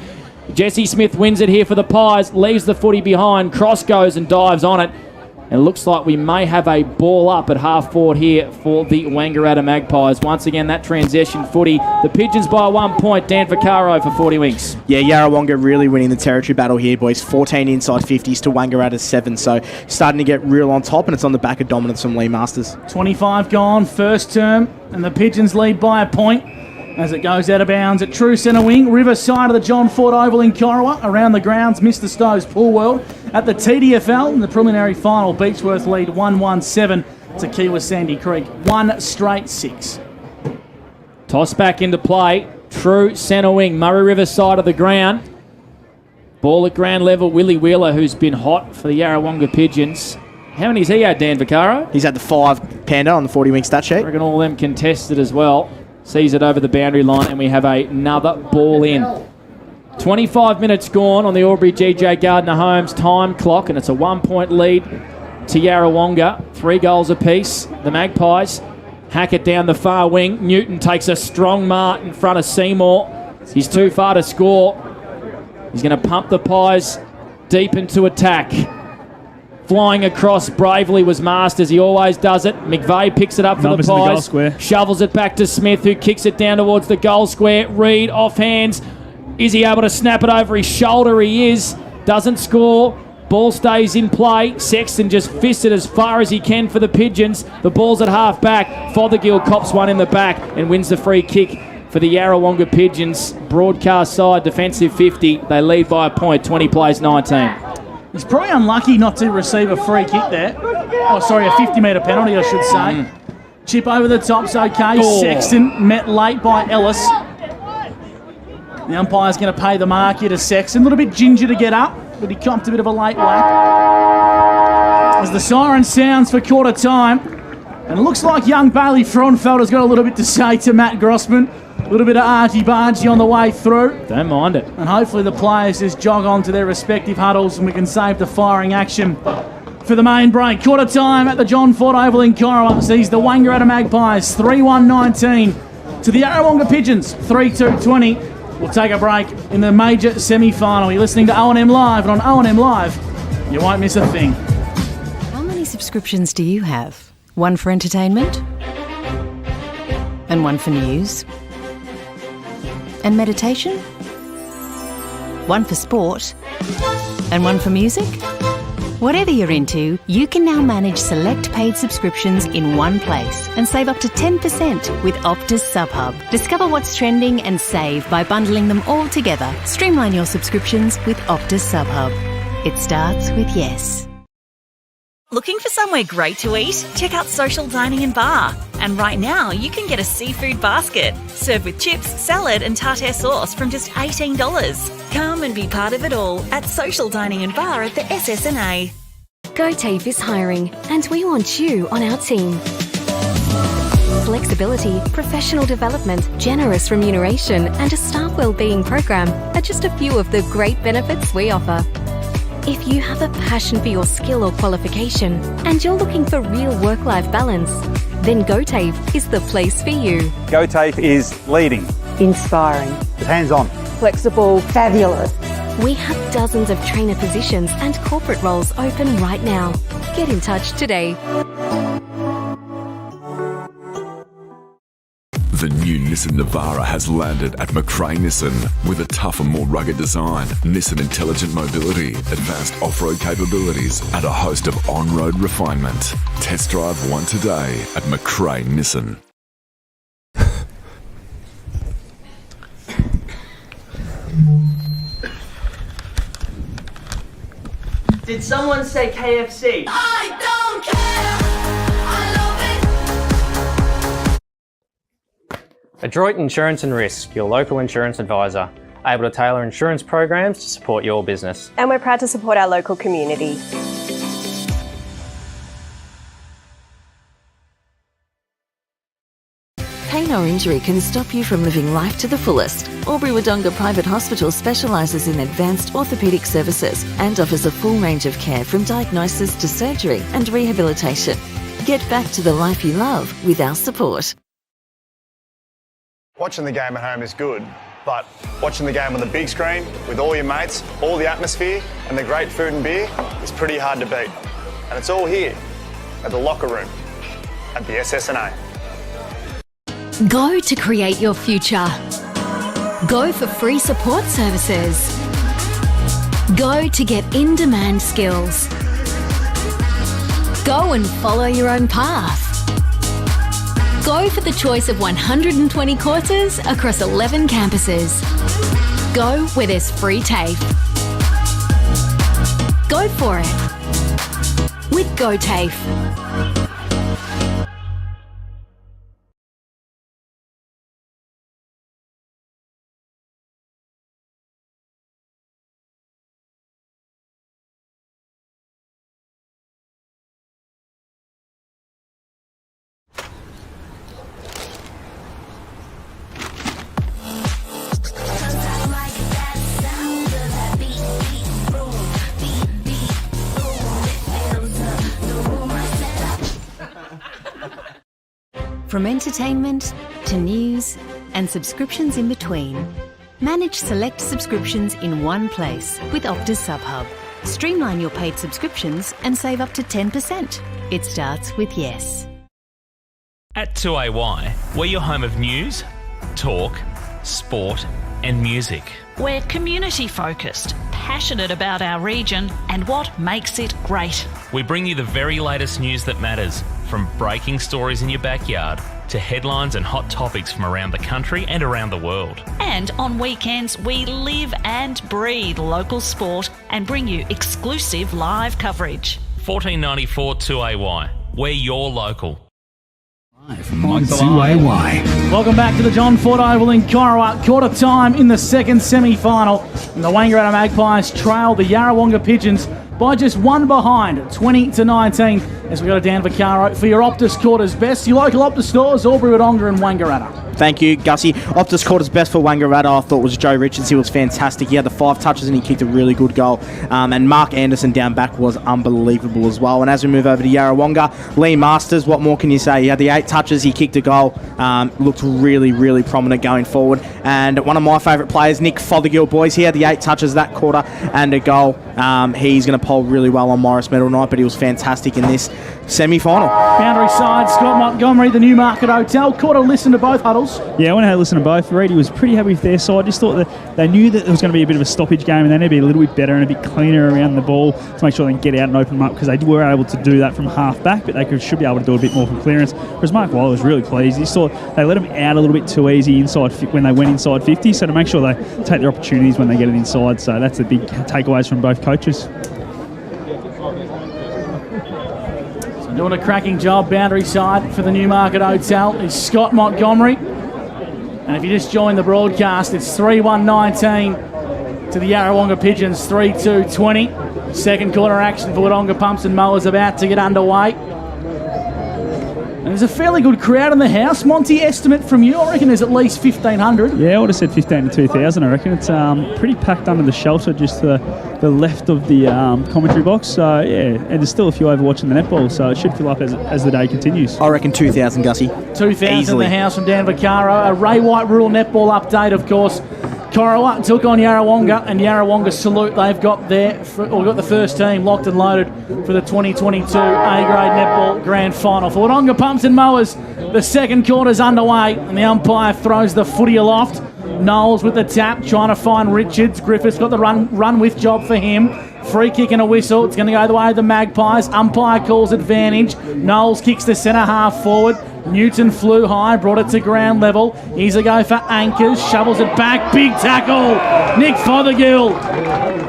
Jesse Smith wins it here for the Pies, leaves the footy behind, cross goes and dives on it. And it looks like we may have a ball up at half forward here for the Wangaratta Magpies. Once again, that transition footy. The Pigeons by 1 point. Dan Vaccaro for 40 Winks. Yeah, Yarrawonga really winning the territory battle here, boys. 14 inside 50s to Wangaratta's 7, so starting to get real on top, and it's on the back of dominance from Lee Masters. 25 gone, first term, and the Pigeons lead by a point as it goes out of bounds at true centre wing. Riverside of the John Ford Oval in Corowa. Around the grounds, Mr. Stowe's Pool World. At the TDFL in the preliminary final, Beechworth lead 1-1-7 to Kiwa Sandy Creek. 1 straight 6. Toss back into play. True centre wing. Murray River side of the ground. Ball at ground level. Willie Wheeler, who's been hot for the Yarrawonga Pigeons. How many's he had, Dan Vaccaro? He's had the 5 Panda on the 40-wing stat sheet. I reckon all of them contested as well. Sees it over the boundary line, and we have another ball in. 25 minutes gone on the Albury GJ Gardner Homes time clock, and it's a 1 point lead to Yarrawonga. 3 goals apiece. The Magpies hack it down the far wing. Newton takes a strong mark in front of Seymour. He's too far to score. He's going to pump the Pies deep into attack. Flying across bravely was Masters. He always does it. McVeigh picks it up for the Pies. Shovels it back to Smith, who kicks it down towards the goal square. Reed off hands. Is he able to snap it over his shoulder? He is. Doesn't score. Ball stays in play. Sexton just fists it as far as he can for the Pigeons. The ball's at half back. Fothergill cops one in the back and wins the free kick for the Yarrawonga Pigeons. Broadcast side, defensive 50. They lead by a point, 20 plays 19. He's probably unlucky not to receive a free kick there. Oh, sorry, a 50-metre penalty, I should say. Chip over the top's okay. Oh. Sexton met late by Ellis. The umpire's going to pay the mark here to Sexton. A little bit ginger to get up, but he copped a bit of a late whack. As the siren sounds for quarter time, and it looks like young Bailey Frauenfelder's got a little bit to say to Matt Grossman. A little bit of argy-bargy on the way through. Don't mind it. And hopefully the players just jog on to their respective huddles and we can save the firing action for the main break. Quarter time at the John Ford Oval in Corowa sees the Wangaratta Magpies 3-1-19 to the Yarrawonga Pigeons 3-2-20. We'll take a break in the major semi-final. You're listening to O&M Live, and on O&M Live, you won't miss a thing. How many subscriptions do you have? One for entertainment? And one for news? And meditation? One for sport? And one for music? Whatever you're into, you can now manage select paid subscriptions in one place and save up to 10% with Optus SubHub. Discover what's trending and save by bundling them all together. Streamline your subscriptions with Optus SubHub. It starts with yes. Looking for somewhere great to eat? Check out Social Dining and Bar. And right now, you can get a seafood basket served with chips, salad and tartare sauce from just $18. Come and be part of it all at Social Dining and Bar at the SS&A. GoTafe is hiring, and we want you on our team. Flexibility, professional development, generous remuneration, and a staff wellbeing program are just a few of the great benefits we offer. If you have a passion for your skill or qualification and you're looking for real work-life balance, then GoTafe is the place for you. GoTafe is leading, inspiring, hands-on, flexible, fabulous. We have dozens of trainer positions and corporate roles open right now. Get in touch today. The new Nissan Navara has landed at McRae Nissan with a tougher, more rugged design, Nissan intelligent mobility, advanced off-road capabilities, and a host of on-road refinement. Test drive one today at McRae Nissan. Did someone say KFC? I don't care. Adroit Insurance and Risk, your local insurance advisor, able to tailor insurance programs to support your business. And we're proud to support our local community. Pain or injury can stop you from living life to the fullest. Albury-Wodonga Private Hospital specialises in advanced orthopaedic services and offers a full range of care from diagnosis to surgery and rehabilitation. Get back to the life you love with our support. Watching the game at home is good, but watching the game on the big screen with all your mates, all the atmosphere and the great food and beer is pretty hard to beat. And it's all here at the locker room at the SS&A. Go to create your future. Go for free support services. Go to get in-demand skills. Go and follow your own path. Go for the choice of 120 courses across 11 campuses. Go where there's free TAFE. Go for it with GoTafe. From entertainment to news and subscriptions in between, manage select subscriptions in one place with Optus SubHub. Streamline your paid subscriptions and save up to 10%. It starts with yes. At 2AY, we're your home of news, talk, sport and music. We're community focused, passionate about our region and what makes it great. We bring you the very latest news that matters, from breaking stories in your backyard to headlines and hot topics from around the country and around the world. And on weekends, we live and breathe local sport and bring you exclusive live coverage. 1494 2AY. We're your local. On 2AY. Welcome back to the John Ford Oval in Corowa. Quarter time in the second semi-final. And the Wangaratta Magpies trail the Yarrawonga Pigeons by just one behind, 20-19, as we go to Dan Vaccaro for your Optus Quarters Best. Your local Optus stores, Albury-Wodonga and Wangaratta. Thank you, Gussie. Optus Quarters Best for Wangaratta, I thought, was Joe Richards. He was fantastic. He had the 5 touches and he kicked a really good goal. And Mark Anderson down back was unbelievable as well. And as we move over to Yarrawonga, Lee Masters, what more can you say? He had the 8 touches, he kicked a goal. Looked really, really prominent going forward. And one of my favourite players, Nick Fothergill, boys, he had the 8 touches that quarter and a goal. He's going to poll really well on Morris Medal night, but he was fantastic in this. semi-final. Boundary side, Scott Montgomery, the Newmarket Hotel. Caught a listen to both huddles. Yeah, I went and had a listen to both. Reedy was pretty happy with their side. Just thought that they knew that there was going to be a bit of a stoppage game and they need to be a little bit better and a bit cleaner around the ball to make sure they can get out and open them up, because they were able to do that from half back, but they should be able to do a bit more from clearance. Whereas Mark Waller was really pleased. He saw they let him out a little bit too easy inside when they went inside 50, so to make sure they take their opportunities when they get it inside. So that's the big takeaways from both coaches. Doing a cracking job, boundary side for the Newmarket Hotel is Scott Montgomery. And if you just joined the broadcast, it's 3-1-19 to the Yarrawonga Pigeons, 3-2-20. Second quarter action for Wodonga Pumps and Mowers about to get underway. And there's a fairly good crowd in the house. Monty, estimate from you, I reckon there's at least 1,500. Yeah, I would have said 15 to 2,000, I reckon. It's pretty packed under the shelter, just to the left of the commentary box. So, yeah, and there's still a few over watching the netball, so it should fill up as the day continues. I reckon 2,000, Gussie. 2,000 in the house from Dan Vaccaro. A Ray White rural netball update, of course. Corowa took on Yarrawonga, and Yarrawonga salute. They've got got the first team locked and loaded for the 2022 A-grade netball grand final. For Wodonga Pumps and Mowers, the second quarter's underway, and the umpire throws the footy aloft. Knowles with the tap, trying to find Richards. Griffith's got the run with job for him. Free kick and a whistle. It's going to go the way of the Magpies. Umpire calls advantage. Knowles kicks the centre half forward. Newton flew high, brought it to ground level. Here's a go for Anchors, shovels it back. Big tackle. Nick Fothergill.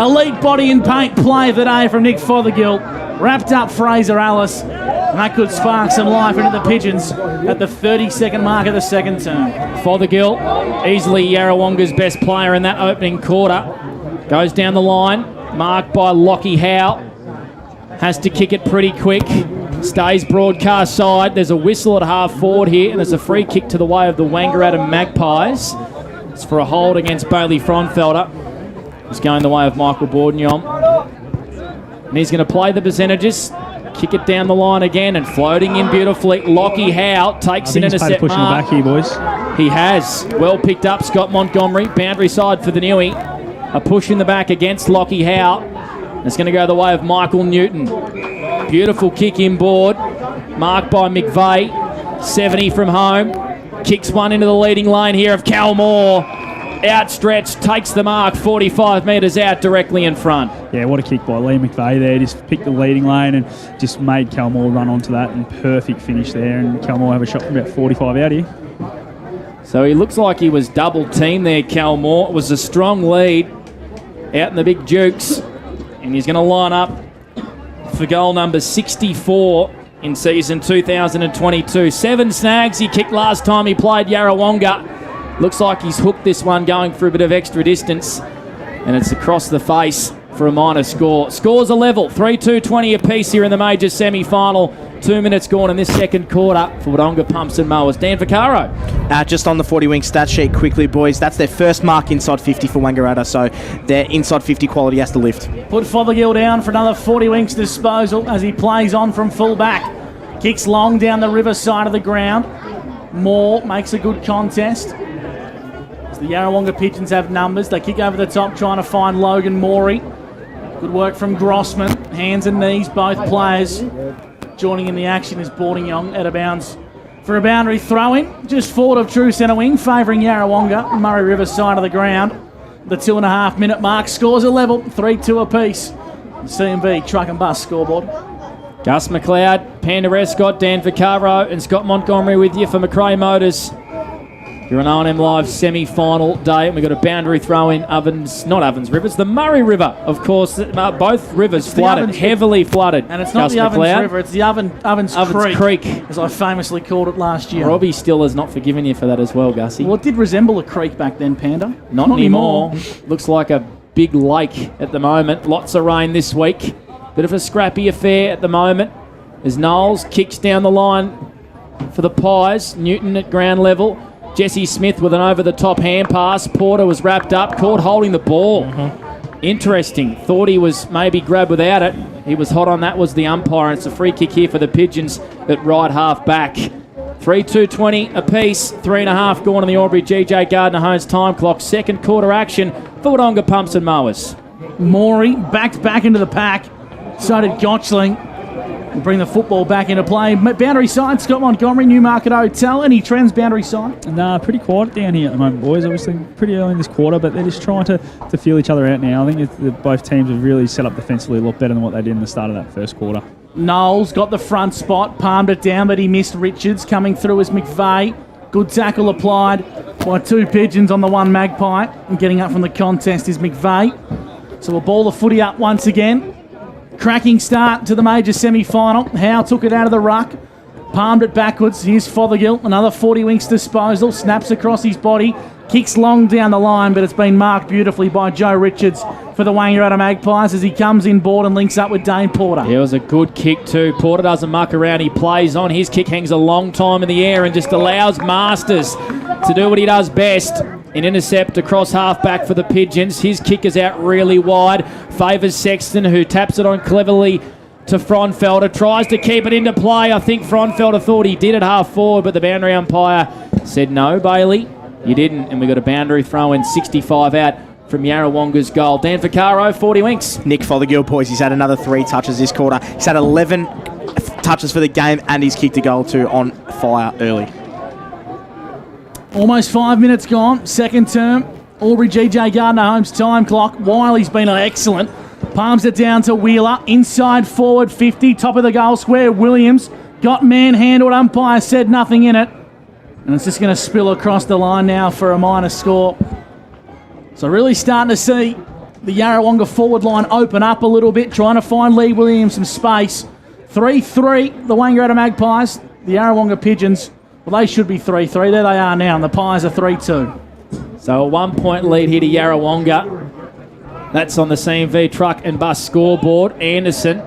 Elite body and paint play of the day from Nick Fothergill. Wrapped up Fraser Ellis. And that could spark some life into the Pigeons at the 32nd mark of the second term. Fothergill, easily Yarrawonga's best player in that opening quarter. Goes down the line, marked by Lockie Howe. Has to kick it pretty quick. Stays broadcast side. There's a whistle at half forward here, and there's a free kick to the way of the Wangaratta Magpies. It's for a hold against Bailey Fronfelder. It's going the way of Michael Bordignon. And he's going to play the percentages. Kick it down the line again and floating in beautifully. Lockie Howe takes an intercept push mark. in the back here, boys. He has. Well picked up, Scott Montgomery. Boundary side for the Newie. A push in the back against Lockie Howe. It's going to go the way of Michael Newton. Beautiful kick inboard. Marked by McVeigh. 70 from home. Kicks one into the leading lane here of Cal Moore. Outstretched, takes the mark, 45 metres out directly in front. Yeah, what a kick by Lee McVeigh there. Just picked the leading lane and just made Calmore run onto that, and perfect finish there. And Calmore have a shot from about 45 out here. So he looks like he was double teamed there, Calmore. It was a strong lead out in the big Dukes. And he's going to line up for goal number 64 in season 2022. 7 snags he kicked last time he played Yarrawonga. Looks like he's hooked this one, going for a bit of extra distance. And it's across the face for a minor score. Scores are level, 3-2-20 apiece here in the major semi-final. 2 minutes gone in this second quarter for Wodonga Pumps and Mowers. Dan Vaccaro. Just on the 40 Wing stat sheet quickly, boys. That's their first mark inside 50 for Wangaratta, so their inside 50 quality has to lift. Put Fothergill down for another 40 Winks disposal as he plays on from full back. Kicks long down the river side of the ground. Moore makes a good contest. The Yarrawonga Pigeons have numbers. They kick over the top trying to find Logan Mori. Good work from Grossman. Hands and knees, both players. Joining in the action is Bordignon out of bounds for a boundary throw-in. Just forward of true centre wing, favouring Yarrawonga. Murray River side of the ground. The 2.5 minute mark. Scores are level, 3-2 apiece. CMV truck and bus scoreboard. Gus McLeod, Panda Escott, Dan Vaccaro and Scott Montgomery with you for McRae Motors. You're on O&M Live semi-final day, and we've got a boundary throw in not Ovens River, it's the Murray River, of course. Both rivers flooded, heavily flooded. And it's not the Ovens River, it's the Ovens Creek, as I famously called it last year. Robbie still has not forgiven you for that as well, Gussie. Well, it did resemble a creek back then, Panda. Not anymore. Looks like a big lake at the moment. Lots of rain this week. Bit of a scrappy affair at the moment as Knowles kicks down the line for the Pies. Newton at ground level. Jesse Smith with an over-the-top hand pass. Porter was wrapped up, caught holding the ball. Interesting. Thought he was maybe grabbed without it. He was hot on that, was the umpire, and it's a free kick here for the Pigeons at right half back. 3-2-20 apiece. 3.5 gone on the Albury GJ Gardner Homes time clock. Second quarter action for Wodonga Pumps and Mowers. Maury backed back into the pack. So did Gotchling. We'll bring the football back into play. Boundary side, Scott Montgomery, Newmarket Hotel. Any trends boundary side? Nah, pretty quiet down here at the moment, boys. Obviously pretty early in this quarter, but they're just trying to feel each other out now. I think both teams have really set up defensively a lot better than what they did in the start of that first quarter. Knowles got the front spot, palmed it down, but he missed Richards. Coming through as McVeigh. Good tackle applied by two Pigeons on the one Magpie. And getting up from the contest is McVeigh. So we'll ball the footy up once again. Cracking start to the major semi-final. Howe took it out of the ruck. Palmed it backwards. Here's Fothergill. Another 40 winks disposal. Snaps across his body. Kicks long down the line, but it's been marked beautifully by Joe Richards for the Wangaratta Magpies as he comes in board and links up with Dane Porter. Yeah, it was a good kick too. Porter doesn't muck around. He plays on. His kick hangs a long time in the air and just allows Masters to do what he does best. An intercept across half-back for the Pigeons. His kick is out really wide. Favours Sexton, who taps it on cleverly to Fronfelder. Tries to keep it into play. I think Fronfelder thought he did it half-forward, but the boundary umpire said, no, Bailey, you didn't. And we got a boundary throw in 65 out from Yarrawonga's goal. Dan Vaccaro, 40 winks. Nick Fothergill, boys, he's had another 3 touches this quarter. He's had 11 touches for the game, and he's kicked a goal too on fire early. Almost 5 minutes gone. Second term. Albury GJ Gardner Home's time clock. Wiley's been excellent. Palms it down to Wheeler. Inside forward 50. Top of the goal square. Williams got manhandled. Umpire said nothing in it. And it's just going to spill across the line now for a minor score. So really starting to see the Yarrawonga forward line open up a little bit. Trying to find Lee Williams some space. 3-3 the Wangaratta Magpies. The Yarrawonga Pigeons, well, they should be 3-3. There they are now, and the Pies are 3-2. So a 1 point lead here to Yarrawonga. That's on the CMV truck and bus scoreboard. Anderson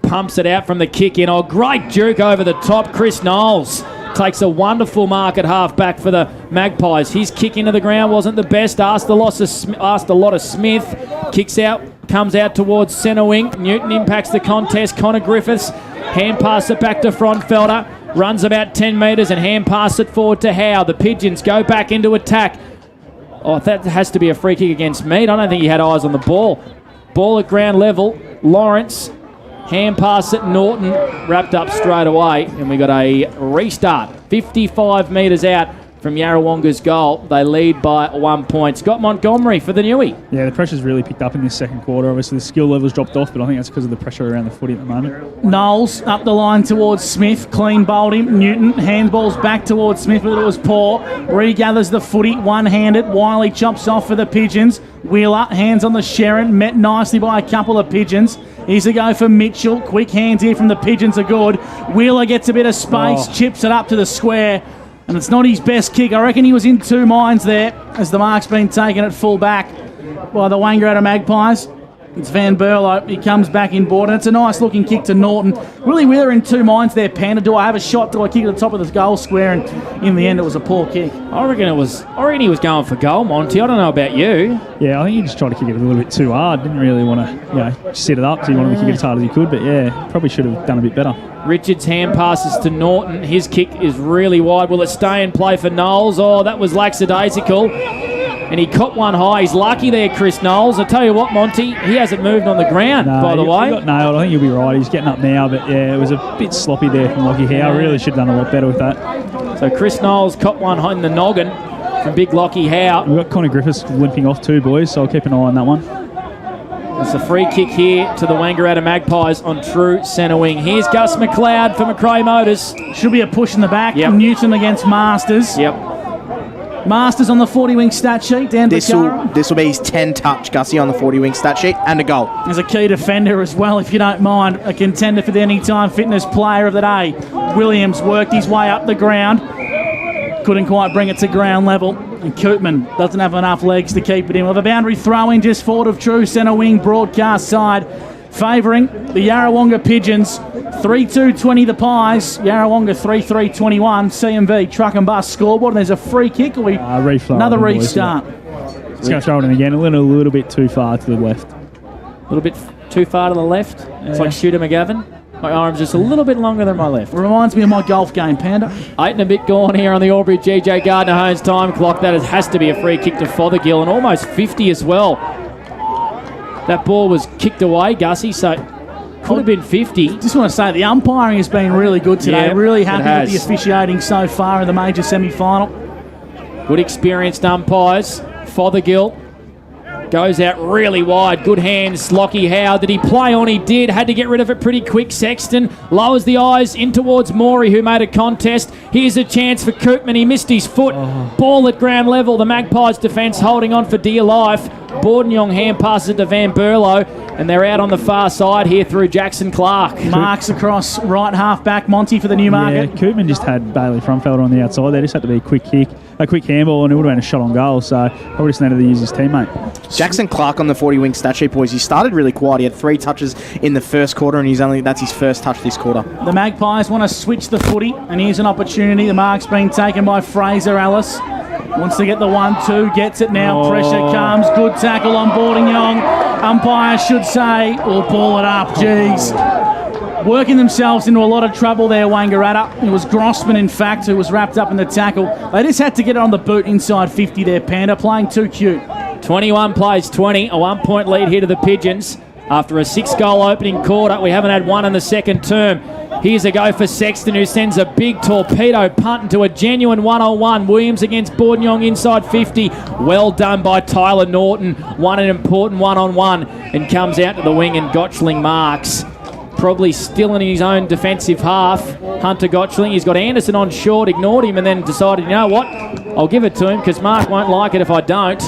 pumps it out from the kick in. Oh, great juke over the top. Chris Knowles takes a wonderful mark at half-back for the Magpies. His kick into the ground wasn't the best. Asked a lot of Smith. Kicks out, comes out towards centre wing. Newton impacts the contest. Connor Griffiths hand pass it back to Frontfelder. Runs about 10 metres and hand pass it forward to Howe. The Pigeons go back into attack. Oh, that has to be a free kick against Mead. I don't think he had eyes on the ball. Ball at ground level. Lawrence, hand pass at Norton. Wrapped up straight away. And we got a restart. 55 metres out from Yarrawonga's goal. They lead by 1 point. Scott Montgomery for the Newey. Yeah, the pressure's really picked up in this second quarter. Obviously, the skill level's dropped off, but I think that's because of the pressure around the footy at the moment. Knowles up the line towards Smith. Clean bowled him. Newton handballs back towards Smith, but it was poor. Regathers the footy, one-handed. Wiley chops off for the Pigeons. Wheeler, hands on the Sharon. Met nicely by a couple of Pigeons. Here's a go for Mitchell. Quick hands here from the Pigeons are good. Wheeler gets a bit of space, chips it up to the square. And it's not his best kick. I reckon he was in two minds there as the mark's been taken at full back by the Wangaratta Magpies. It's Van Burlo. He comes back in board, and it's a nice looking kick to Norton. Willie Wheeler in two minds there. Panda, do I have a shot? Do I kick at the top of the goal square? And in the end, it was a poor kick. I reckon he was going for goal, Monty. I don't know about you. Yeah, I think he just tried to kick it a little bit too hard. Didn't really want to, set it up. So he wanted to kick it as hard as he could. But yeah, probably should have done a bit better. Richards hand passes to Norton. His kick is really wide. Will it stay in play for Knowles? Oh, that was lackadaisical. And he caught one high. He's lucky there, Chris Knowles. I tell you what, Monty, he hasn't moved on the ground, by the way. He got nailed. I think you'll be right. He's getting up now. But yeah, it was a bit sloppy there from Lockie Howe. Really should have done a lot better with that. So Chris Knowles caught one in the noggin from big Lockie Howe. We've got Connor Griffiths limping off too, boys. So I'll keep an eye on that one. It's a free kick here to the Wangaratta Magpies on true centre wing. Here's Gus McLeod for McRae Motors. Should be a push in the back. Yep. Newton against Masters. Yep. Masters on the 40-wing stat sheet. Dan This will be his 10-touch, Gussie, on the 40-wing stat sheet, and a goal. There's a key defender as well, if you don't mind. A contender for the Anytime Fitness Player of the Day. Williams worked his way up the ground. Couldn't quite bring it to ground level. And Koopman doesn't have enough legs to keep it in. With a boundary throw-in just forward of true centre wing broadcast side. Favouring the Yarrawonga Pigeons. 3-2-20 the Pies. Yarrawonga 3-3-21. CMV truck and bus scoreboard. And there's a free kick. Or another restart. It's going to throw it in again. A little bit too far to the left. A little bit too far to the left. It's like Shooter McGavin. My arm's just a little bit longer than my left. Reminds me of my golf game, Panda. 8 and a bit gone here on the Albury GJ Gardner Homes time clock. That has to be a free kick to Fothergill, and almost 50 as well. That ball was kicked away, Gussie, so Could have been 50. Just want to say the umpiring has been really good today. Yeah, really happy it with the has. officiating so far in the major semi-final. Good experienced umpires. Fothergill goes out really wide. Good hands, Lockie Howe. Did he play on? He did. Had to get rid of it pretty quick. Sexton lowers the eyes in towards Mori, who made a contest. Here's a chance for Koopman. He missed his foot. Ball at ground level. The Magpies defence holding on for dear life. Bordenyong hand passes it to Van Burlo, and they're out on the far side here through Jackson Clark. Marks across right half back. Monty for the Newmarket. Yeah, Koopman just had Bailey Fromfelder on the outside. There just had to be a quick kick, a quick handball, and it would have been a shot on goal. So probably just needed to use his teammate. Jackson Clark on the 40-wing stat sheet, boys. He started really quiet. He had 3 touches in the first quarter, and that's his first touch this quarter. The Magpies want to switch the footy, and here's an opportunity. The mark's been taken by Fraser Ellis. Wants to get the 1-2, gets it now. Pressure comes. Good tackle on Bordenyong. Umpire should say, or ball it up. Jeez. Working themselves into a lot of trouble there, Wangaratta. It was Grossman, in fact, who was wrapped up in the tackle. They just had to get it on the boot inside 50 there, Panda. Playing too cute. 21 plays 20. A 1-point lead here to the Pigeons. After a 6-goal opening quarter, we haven't had one in the second term. Here's a go for Sexton, who sends a big torpedo punt into a genuine 1-on-1. Williams against Bordenyong inside 50. Well done by Tyler Norton. Won an important 1-on-1 and comes out to the wing, and Gotchling marks. Probably still in his own defensive half. Hunter Gotchling. He's got Anderson on short, ignored him, and then decided, you know what? I'll give it to him because Mark won't like it if I don't.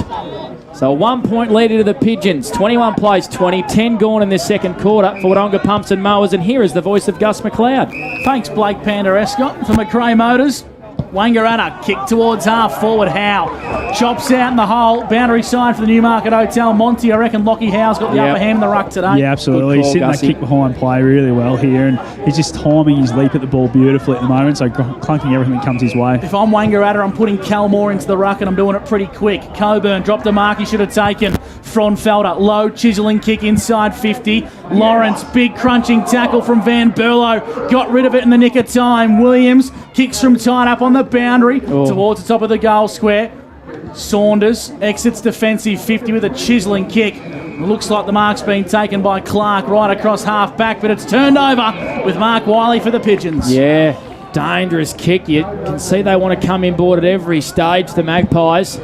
So a 1-point lead to the Pigeons. 21 plays 20, 10 gone in this second quarter for Wodonga Pumps and Mowers. And here is the voice of Gus McLeod. Thanks, Blake Panda Escott for McRae Motors. Wangaratta kick towards half forward. Howe chops out in the hole. Boundary side for the Newmarket Hotel. Monty, I reckon Lockie Howe's got the upper hand in the ruck today. Yeah, absolutely. He's sitting that kick behind play really well here, and he's just timing his leap at the ball beautifully at the moment, so clunking everything that comes his way. If I'm Wangaratta, I'm putting Cal Moore into the ruck, and I'm doing it pretty quick. Coburn dropped a mark he should have taken. Fronfelder, low chiseling kick inside 50. Lawrence, big crunching tackle from Van Burlo. Got rid of it in the nick of time. Williams kicks from tight up on the boundary towards the top of the goal square. Saunders exits defensive 50 with a chiseling kick. It looks like the mark's been taken by Clark right across half back, but it's turned over with Mark Wiley for the Pigeons. Yeah, dangerous kick. You can see they want to come inboard at every stage, the Magpies.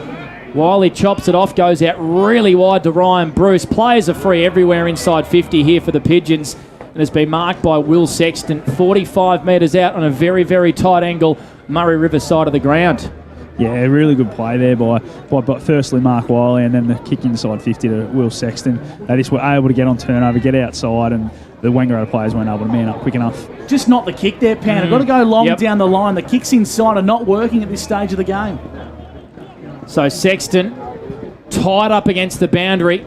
Wiley chops it off, goes out really wide to Ryan Bruce. Players are free everywhere inside 50 here for the Pigeons, and has been marked by Will Sexton 45 metres out on a very, very tight angle, Murray River side of the ground. Yeah, really good play there by firstly Mark Wiley, and then the kick inside 50 to Will Sexton. They just were able to get on turnover, get outside, and the Wangaratta players weren't able to man up quick enough. Just not the kick there, Pan. Got to go long down the line. The kicks inside are not working at this stage of the game. So Sexton tied up against the boundary.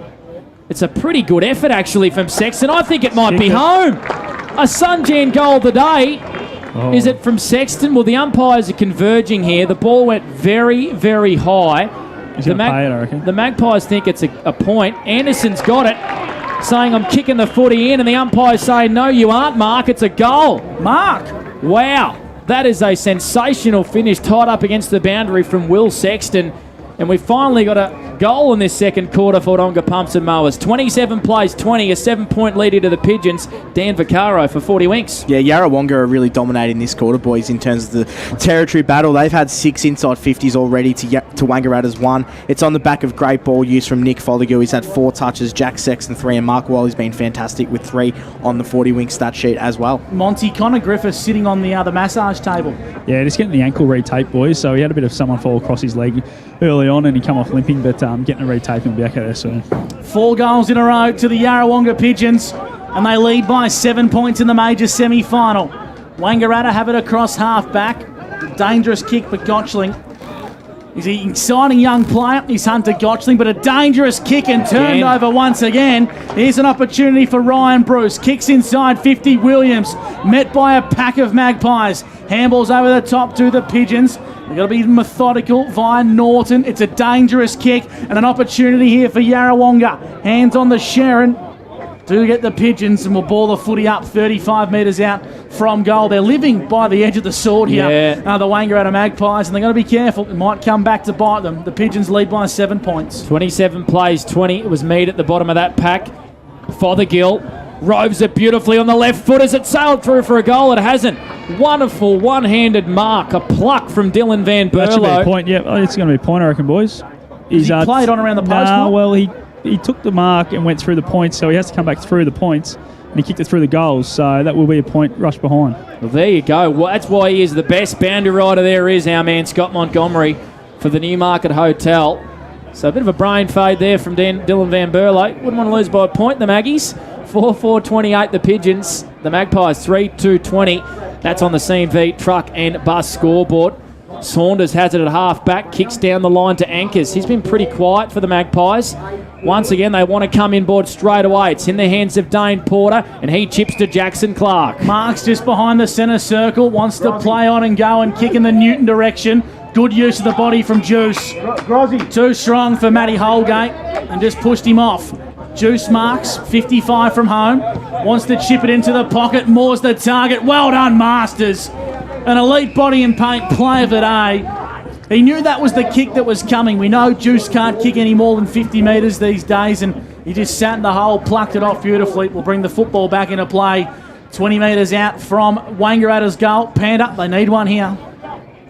It's a pretty good effort actually from Sexton. I think it might be home. A Sunjan goal of the day. Is it from Sexton? Well, the umpires are converging here. The ball went very, very high. The Magpies think it's a point. Anderson's got it, saying I'm kicking the footy in, and the umpire's saying, no, you aren't, Mark. It's a goal. Mark! Wow. That is a sensational finish, tied up against the boundary from Will Sexton. And we finally got a goal in this second quarter for Wodonga Pumps and Mowers. 27 plays 20, a 7-point lead to the Pigeons. Dan Vaccaro for 40 winks. Yeah, Yarrawonga are really dominating this quarter, boys, in terms of the territory battle. They've had 6 inside 50s already to Wangaratta's 1. It's on the back of great ball use from Nick Fothergill. He's had 4 touches, Jack Sexton 3, and Mark Wiley's been fantastic with 3 on the 40-wing stat sheet as well. Monty, Connor Griffiths sitting on the massage table. Yeah, just getting the ankle retaped, boys. So he had a bit of someone fall across his leg early on, and he come off limping, but getting a retape and be back at there soon. 4 goals in a row to the Yarrawonga Pigeons, and they lead by 7 points in the major semi-final. Wangaratta have it across half back. Dangerous kick for Gotchling. He's an exciting young player. He's Hunter Gotchling, but a dangerous kick and turned over once again. Here's an opportunity for Ryan Bruce. Kicks inside 50. Williams met by a pack of Magpies. Handballs over the top to the Pigeons. They've got to be methodical via Norton. It's a dangerous kick and an opportunity here for Yarrawonga. Hands on the Sharon. Do get the Pigeons and will ball the footy up 35 metres out from goal. They're living by the edge of the sword here, the Wangaratta Magpies, and they've got to be careful. It might come back to bite them. The Pigeons lead by 7 points. 27 plays 20. It was Mead at the bottom of that pack. Fothergill Roves it beautifully on the left foot as it sailed through for a goal. It hasn't. Wonderful one-handed mark. A pluck from Dylan Van Burlo. That should be a point. Yeah, it's going to be a point, I reckon, boys. He played on around the post? Well, he took the mark and went through the points, so he has to come back through the points, and he kicked it through the goals, so that will be a point rush behind. Well, there you go. Well, that's why he is the best boundary rider there is, our man Scott Montgomery for the Newmarket Hotel. So a bit of a brain fade there from Dylan Van Burlo. Wouldn't want to lose by a point, the Maggies. 4-4-28, the Pigeons. The Magpies, 3-2-20. That's on the CMV truck and bus scoreboard. Saunders has it at half back, kicks down the line to Anchors. He's been pretty quiet for the Magpies. Once again, they want to come inboard straight away. It's in the hands of Dane Porter, and he chips to Jackson Clark. Mark's just behind the centre circle, wants to play on and go and kick in the Newton direction. Good use of the body from Juice. Too strong for Matty Holgate, and just pushed him off. Juice marks, 55 from home. Wants to chip it into the pocket. Moore's the target. Well done, Masters. An elite body and paint play of the day. He knew that was the kick that was coming. We know Juice can't kick any more than 50 metres these days, and he just sat in the hole, plucked it off beautifully. We'll bring the football back into play. 20 metres out from Wangarata's goal. Panda, they need one here.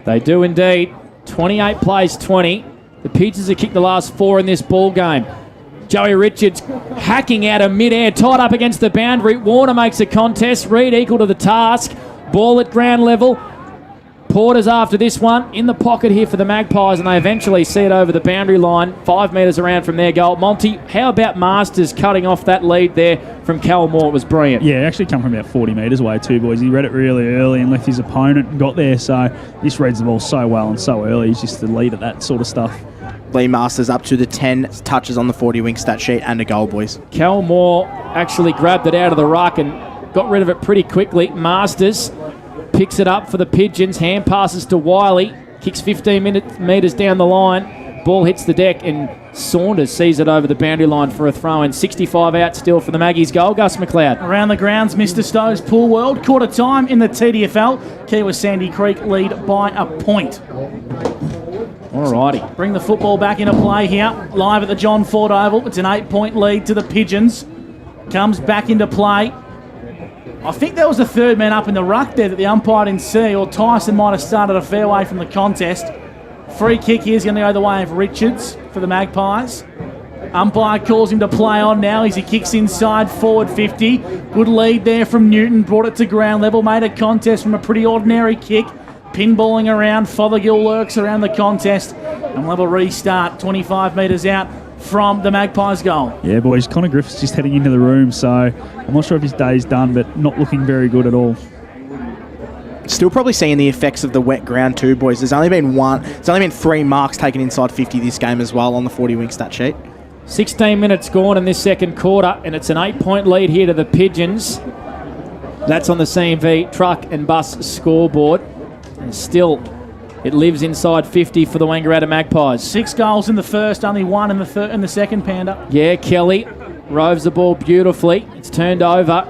They do indeed. 28 plays 20. The Pigeons have kicked the last 4 in this ball game. Joey Richards hacking out of mid-air, tied up against the boundary. Warner makes a contest. Reed equal to the task. Ball at ground level. Porter's after this one. In the pocket here for the Magpies, and they eventually see it over the boundary line. 5 metres around from their goal. Monty, how about Masters cutting off that lead there from Cal Moore? It was brilliant. Yeah, it actually come from about 40 metres away too, boys. He read it really early and left his opponent and got there. So this reads the ball so well and so early. He's just the lead at that sort of stuff. Lee Masters up to the 10 touches on the 40-wing stat sheet and a goal, boys. Cal Moore actually grabbed it out of the ruck and got rid of it pretty quickly. Masters picks it up for the Pigeons. Hand passes to Wiley. Kicks 15 metres down the line. Ball hits the deck and Saunders sees it over the boundary line for a throw in. 65 out still for the Maggies goal. Gus McLeod. Around the grounds, Mr. Stowe's Pool World. Quarter time in the TDFL. Kiewa Sandy Creek lead by a point. Alrighty. Bring the football back into play here. Live at the John Ford Oval. It's an 8-point lead to the Pigeons. Comes back into play. I think there was a third man up in the ruck there that the umpire didn't see, or Tyson might have started a fair way from the contest. Free kick here is going to go the way of Richards for the Magpies. Umpire calls him to play on now as he kicks inside forward 50. Good lead there from Newton. Brought it to ground level. Made a contest from a pretty ordinary kick. Pinballing around. Fothergill lurks around the contest. And we'll have a restart 25 metres out from the Magpies goal. Yeah, boys, Connor Griffith's just heading into the room, so I'm not sure if his day's done, but not looking very good at all. Still probably seeing the effects of the wet ground too, boys. There's only been 3 marks taken inside 50 this game as well on the 40-wing stat sheet. 16 minutes gone in this second quarter, and it's an 8-point lead here to the Pigeons. That's on the CMV truck and bus scoreboard. And still, it lives inside 50 for the Wangaratta Magpies. 6 goals in the first, only 1 in the second, Panda. Yeah, Kelly roves the ball beautifully. It's turned over.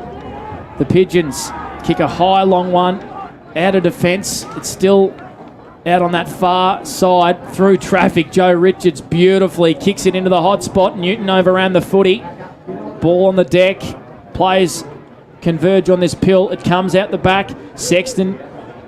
The Pigeons kick a high, long one out of defence. It's still out on that far side through traffic. Joe Richards beautifully kicks it into the hot spot. Newton overran the footy. Ball on the deck. Players converge on this pill. It comes out the back. Sexton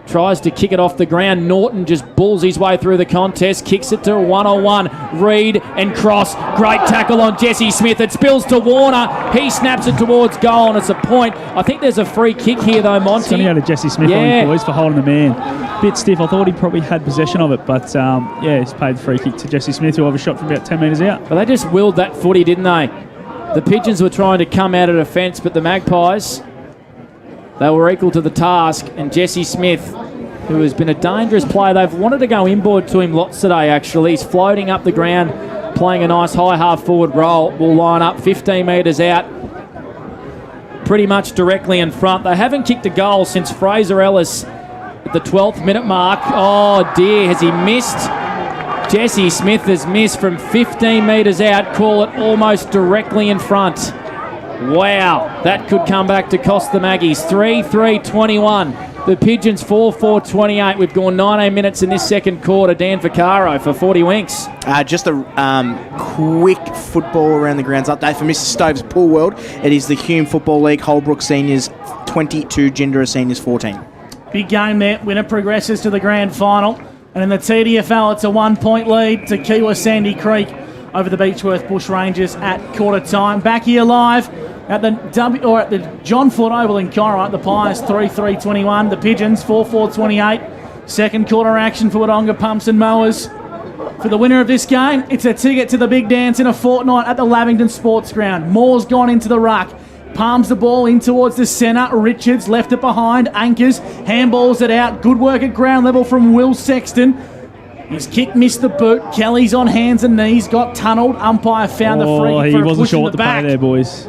tries to kick it off the ground. Norton just bulls his way through the contest. Kicks it to a 1-on-1. Reed and Cross. Great tackle on Jesse Smith. It spills to Warner. He snaps it towards goal, and it's a point. I think there's a free kick here, though, Monty. It's only out of Jesse Smith on his boys for holding the man. Bit stiff. I thought he probably had possession of it, but he's paid the free kick to Jesse Smith, who overshot from about 10 metres out. But they just willed that footy, didn't they? The Pigeons were trying to come out of defence, but the Magpies, they were equal to the task, and Jesse Smith, who has been a dangerous player, they've wanted to go inboard to him lots today, actually. He's floating up the ground, playing a nice high half-forward role. Will line up 15 metres out, pretty much directly in front. They haven't kicked a goal since Fraser Ellis at the 12th minute mark. Oh, dear, has he missed? Jesse Smith has missed from 15 metres out, call it almost directly in front. Wow, that could come back to cost the Maggies. 3-3-21. The Pigeons 4-4-28. We've gone 19 minutes in this second quarter. Dan Vaccaro for 40 winks. Just a quick football around the grounds update for Mr. Stove's Pool World. It is the Hume Football League, Holbrook Seniors 22, Gindera Seniors 14. Big game there. Winner progresses to the grand final. And in the TDFL, it's a 1-point lead to Kiwa Sandy Creek over the Beechworth Bush Rangers at quarter time. Back here live at the John Ford Oval in Corowa. The Pies 3-3-21. The Pigeons 4-4-28. Second quarter action for Wodonga Pumps and Mowers. For the winner of this game, it's a ticket to the big dance in a fortnight at the Lavington Sports Ground. Moore's gone into the ruck. Palms the ball in towards the centre. Richards left it behind. Anchors. Handballs it out. Good work at ground level from Will Sexton. His kick missed the boot. Kelly's on hands and knees. Got tunnelled. Umpire found the free kick for a push in the back. He wasn't sure what to play there, boys.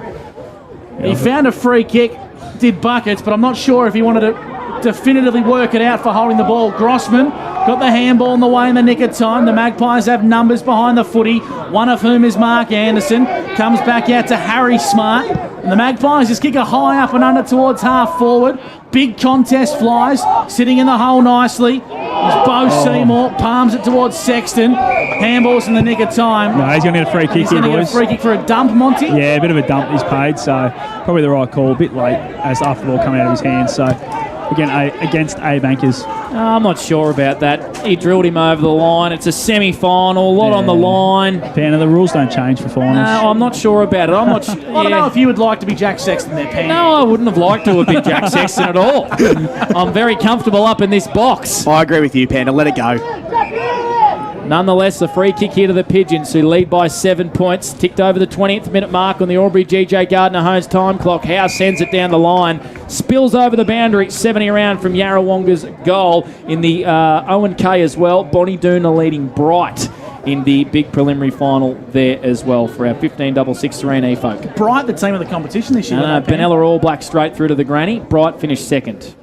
He found a free kick. Did buckets, but I'm not sure if he wanted to definitively work it out for holding the ball. Grossman got the handball in the way in the nick of time. The Magpies have numbers behind the footy, one of whom is Mark Anderson. Comes back out to Harry Smart. And the Magpies just kick a high up and under towards half forward. Big contest flies, sitting in the hole nicely. There's Bo Seymour, palms it towards Sexton. Handballs in the nick of time. No, he's going to get a free kick here, boys. He's going to get a free kick for a dump, Monty? Yeah, a bit of a dump he's paid, so probably the right call. A bit late as after the ball coming out of his hands, so again, against Abe Anchors. I'm not sure about that. He drilled him over the line. It's a semi-final, a lot on the line. Panda, the rules don't change for finals. No, I'm not sure about it. I'm not. I don't know if you would like to be Jack Sexton there, Panda. No, I wouldn't have liked to have been Jack Sexton at all. I'm very comfortable up in this box. I agree with you, Panda. Let it go. Nonetheless, a free kick here to the Pigeons, who lead by 7 points. Ticked over the 20th minute mark on the Albury GJ Gardner-Holmes time clock. Howe sends it down the line. Spills over the boundary. 70 around from Yarrawonga's goal in the O&K as well. Bonnie Doona leading Bright in the big preliminary final there as well for our 15-6-3 folk. Bright, the team of the competition this year. Benella All Black straight through to the granny. Bright finished second.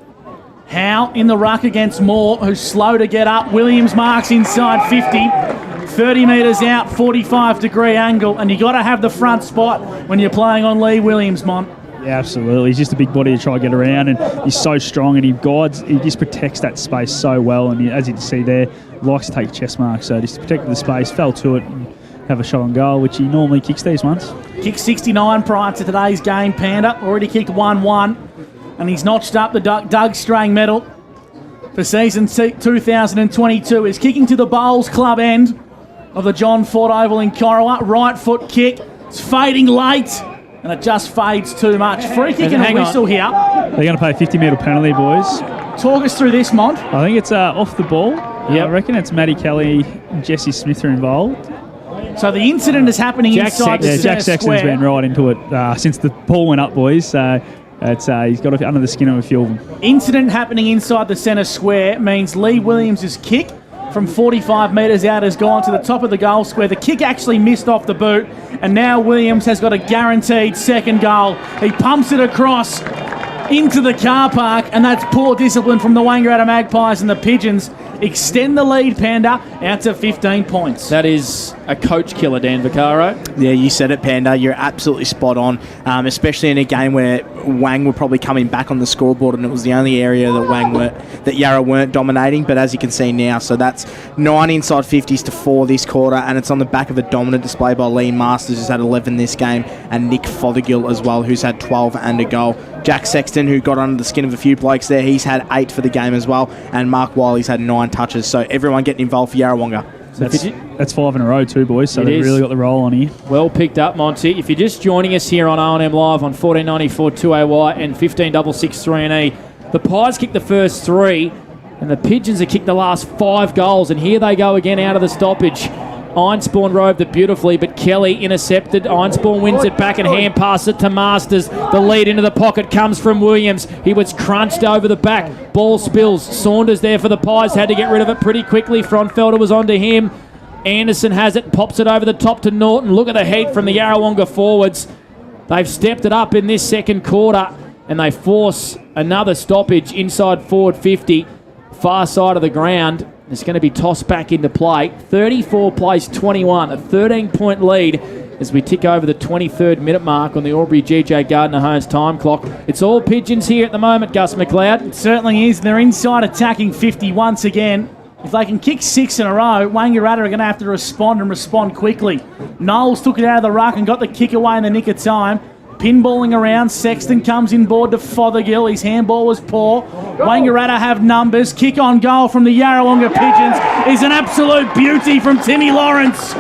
Howe in the ruck against Moore, who's slow to get up. Williams marks inside 50. 30 metres out, 45-degree angle, and you got to have the front spot when you're playing on Lee Williams, Mont. Yeah, absolutely. He's just a big body to try to get around, and he's so strong, and he just protects that space so well. And as you can see there, likes to take chest marks, so just protected the space, fell to it, and have a shot on goal, which he normally kicks these ones. Kicked 69 prior to today's game, Panda. Already kicked 1-1. And he's notched up the Doug Strang medal for season 2022. He's kicking to the Bowls Club end of the John Ford Oval in Corowa. Right foot kick. It's fading late, and it just fades too much. Free kick and a whistle here. They're going to play a 50-metre penalty, boys. Talk us through this, Mont. I think it's off the ball. Yeah, I reckon it's Matty Kelly and Jesse Smith are involved. So the incident is happening inside the Jack Sexton's been right into it since the ball went up, boys. So he's got under the skin of a few of them. Incident happening inside the centre square means Lee Williams' kick from 45 metres out has gone to the top of the goal square. The kick actually missed off the boot, and now Williams has got a guaranteed second goal. He pumps it across into the car park, and that's poor discipline from the Wangaratta Magpies, and the Pigeons extend the lead, Panda, out to 15 points. That is a coach killer, Dan Vaccaro. Yeah, you said it, Panda. You're absolutely spot on, especially in a game where Wang were probably coming back on the scoreboard, and it was the only area that Yarra weren't dominating. But as you can see now, so that's 9 inside 50s to 4 this quarter, and it's on the back of a dominant display by Lee Masters, who's had 11 this game, and Nick Fothergill as well, who's had 12 and a goal. Jack Sexton, who got under the skin of a few blokes there, he's had 8 for the game as well, and Mark Wiley's had 9 touches. So everyone getting involved for Yarrawonga. That's 5 in a row too, boys, so they've really got the roll on here. Well picked up, Monty. If you're just joining us here on O&M Live on 1494 2AY and 15-6-3E, the Pies kicked the first 3, and the Pigeons have kicked the last 5 goals, and here they go again out of the stoppage. Einspawn roved it beautifully, but Kelly intercepted. Einspawn wins it back and hand passes it to Masters. The lead into the pocket comes from Williams. He was crunched over the back. Ball spills. Saunders there for the Pies. Had to get rid of it pretty quickly. Frontfelder was onto him. Anderson has it. Pops it over the top to Norton. Look at the heat from the Yarrawonga forwards. They've stepped it up in this second quarter, and they force another stoppage inside forward 50. Far side of the ground. It's going to be tossed back into play. 34 plays 21, a 13-point lead as we tick over the 23rd minute mark on the Albury GJ Gardner Holmes time clock. It's all Pigeons here at the moment, Gus McLeod. It certainly is. They're inside attacking 50 once again. If they can kick 6 in a row, Wangaratta are going to have to respond quickly. Knowles took it out of the ruck and got the kick away in the nick of time. Pinballing around, Sexton comes in board to Fothergill. His handball was poor. Wangaratta have numbers. Kick on goal from the Yarrawonga Pigeons is an absolute beauty from Timmy Lawrence.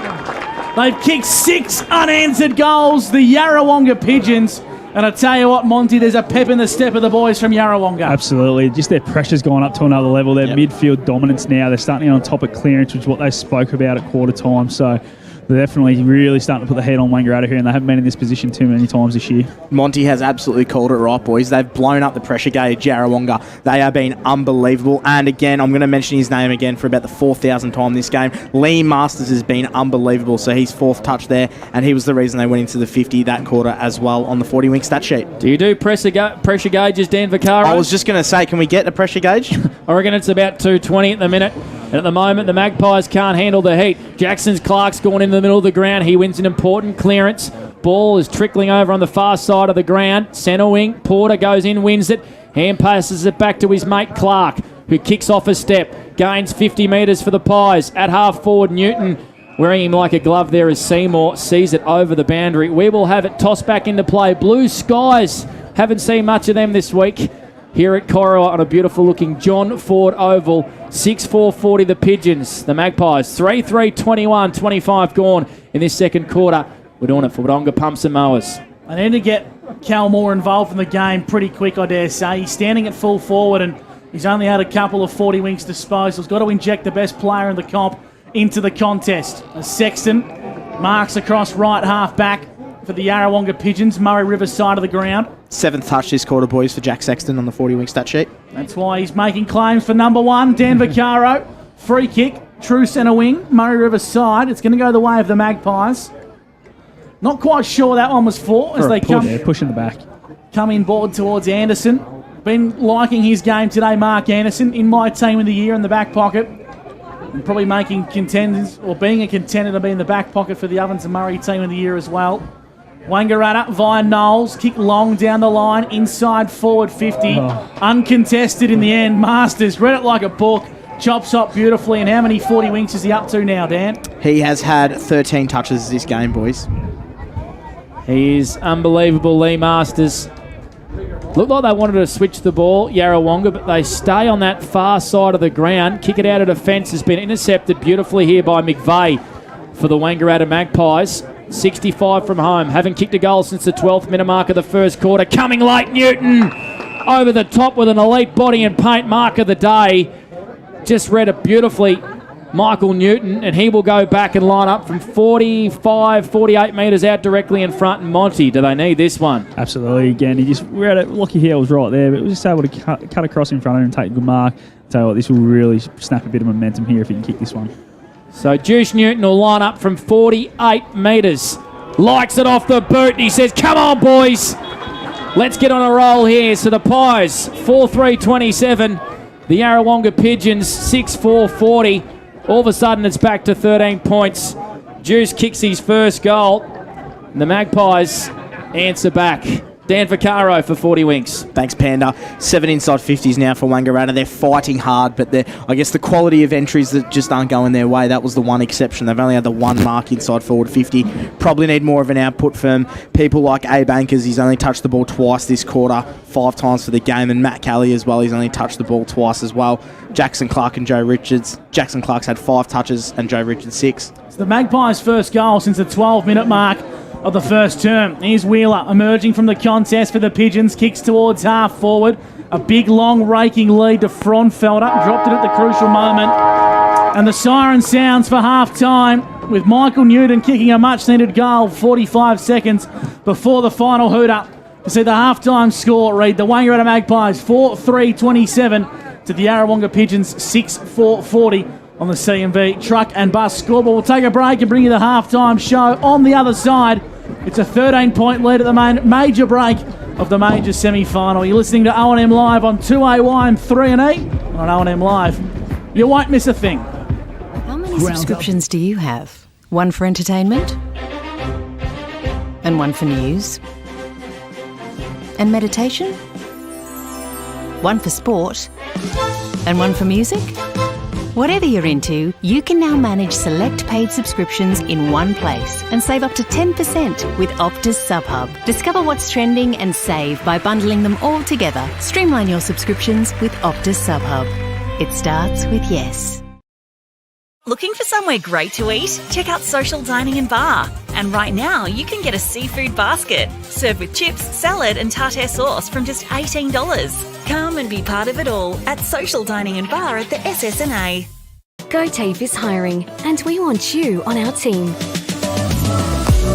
They've kicked 6 unanswered goals, the Yarrawonga Pigeons. And I tell you what, Monty, there's a pep in the step of the boys from Yarrawonga. Absolutely. Just their pressure's gone up to another level. Their midfield dominance now. They're starting on top of clearance, which is what they spoke about at quarter time. So they're definitely really starting to put the heat on Wangaratta here, and they haven't been in this position too many times this year. Monty has absolutely called it right, boys. They've blown up the pressure gauge, Yarrawonga. They have been unbelievable. And again, I'm going to mention his name again for about the 4,000th time this game. Lee Masters has been unbelievable. So he's 4th touch there, and he was the reason they went into the 50 that quarter as well on the 40-wing stat sheet. Do you do pressure gauges, Dan Vaccaro? I was just going to say, can we get a pressure gauge? I reckon it's about 220 at the minute. And at the moment, the Magpies can't handle the heat. Clark's gone into the middle of the ground. He wins an important clearance. Ball is trickling over on the far side of the ground. Centre wing. Porter goes in, wins it. Hand passes it back to his mate Clark, who kicks off a step. Gains 50 metres for the Pies. At half forward, Newton, wearing him like a glove there as Seymour sees it over the boundary. We will have it tossed back into play. Blue skies. Haven't seen much of them this week. Here at Corowa on a beautiful-looking John Ford Oval. 6-4-40 the Pigeons. The Magpies 3-3-21, 25 gone in this second quarter. We're doing it for Wodonga Pumps and Mowers. I need to get Cal Moore involved in the game pretty quick, I dare say. He's standing at full forward and he's only had a couple of 40 wings disposals. Got to inject the best player in the comp into the contest. As Sexton marks across right half back for the Yarrawonga Pigeons, Murray River side of the ground. 7th touch this quarter, boys, for Jack Sexton on the 40-wing stat sheet. That's why he's making claims for number 1, Dan Vaccaro. Free kick, true centre wing, Murray River side. It's going to go the way of the Magpies. Not quite sure that one was for as they pushing the back. Come in board towards Anderson. Been liking his game today, Mark Anderson, in my team of the year in the back pocket. And probably making contenders, or being a contender to be in the back pocket for the Ovens and Murray team of the year as well. Wangaratta via Knowles, kick long down the line, inside forward 50. Uncontested in the end. Masters read it like a book, chops up beautifully. And how many 40 wings is he up to now, Dan? He has had 13 touches this game, boys. He is unbelievable, Lee Masters. Looked like they wanted to switch the ball, Yarrawonga, but they stay on that far side of the ground. Kick it out of defence has been intercepted beautifully here by McVeigh for the Wangaratta Magpies. 65 from home. Haven't kicked a goal since the 12th minute mark of the first quarter. Coming late, Newton over the top with an elite body and paint mark of the day. Just read it beautifully, Michael Newton, and he will go back and line up from 45, 48 metres out directly in front. And Monty, do they need this one? Absolutely. Again, he just read it. Lucky Hill was right there, but was just able to cut across in front of him and take a good mark. Tell you what, this will really snap a bit of momentum here if he can kick this one. So Juice Newton will line up from 48 metres. Likes it off the boot and he says, come on, boys. Let's get on a roll here. So the Pies, 4-3-27. The Yarrawonga Pigeons, 6-4-40. All of a sudden it's back to 13 points. Juice kicks his first goal. And the Magpies answer back. Dan Vaccaro for 40 wings. Thanks, Panda. 7 inside 50s now for Wangaratta. They're fighting hard, but I guess the quality of entries that just aren't going their way, that was the one exception. They've only had the one mark inside forward 50. Probably need more of an output from people like Abe Ankers. He's only touched the ball twice this quarter, 5 times for the game, and Matt Kelly as well. He's only touched the ball twice as well. Jackson Clark and Joe Richards. Jackson Clark's had 5 touches and Joe Richards 6. It's the Magpies' first goal since the 12-minute mark of the first term. Here's Wheeler emerging from the contest for the Pigeons. Kicks towards half forward. A big, long, raking lead to Fronfelder. Dropped it at the crucial moment. And the siren sounds for half-time with Michael Newton kicking a much-needed goal 45 seconds before the final hoot-up to see the half-time score read. The Wangaratta Magpies 4-3-27 to the Yarrawonga Pigeons 6-4-40 on the CMV Truck and Bus scoreboard. We'll take a break and bring you the half-time show. On the other side, it's a 13-point lead at the major break of the major semi-final. You're listening to O&M Live on 2AY and 3&E on O&M Live. You won't miss a thing. How many subscriptions do you have? One for entertainment? And one for news. And meditation. One for sport. And one for music. Whatever you're into, you can now manage select paid subscriptions in one place and save up to 10% with Optus SubHub. Discover what's trending and save by bundling them all together. Streamline your subscriptions with Optus SubHub. It starts with yes. Looking for somewhere great to eat? Check out Social Dining and Bar. And right now, you can get a seafood basket served with chips, salad and tartare sauce from just $18. Come and be part of it all at Social Dining and Bar at the SS&A. GoTafe is hiring, and we want you on our team.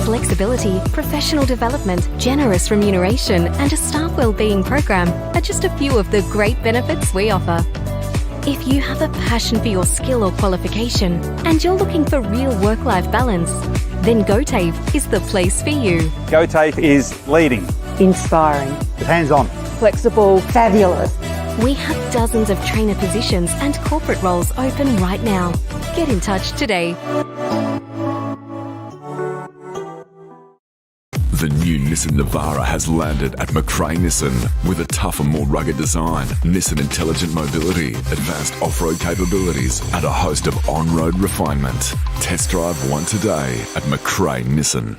Flexibility, professional development, generous remuneration, and a staff wellbeing program are just a few of the great benefits we offer. If you have a passion for your skill or qualification and you're looking for real work-life balance, then GoTafe is the place for you. GoTafe is leading, inspiring, hands-on, flexible, fabulous. We have dozens of trainer positions and corporate roles open right now. Get in touch today. The new Nissan Navara has landed at Macrae Nissan with a tougher, more rugged design, Nissan intelligent mobility, advanced off-road capabilities, and a host of on-road refinement. Test drive one today at Macrae Nissan.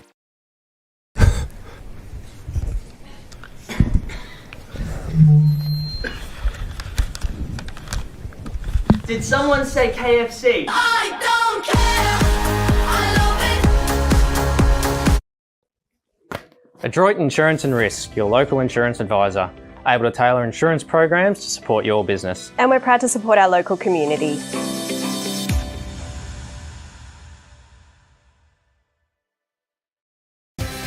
Did someone say KFC? I don't care. Adroit Insurance and Risk, your local insurance advisor, able to tailor insurance programs to support your business. And we're proud to support our local community.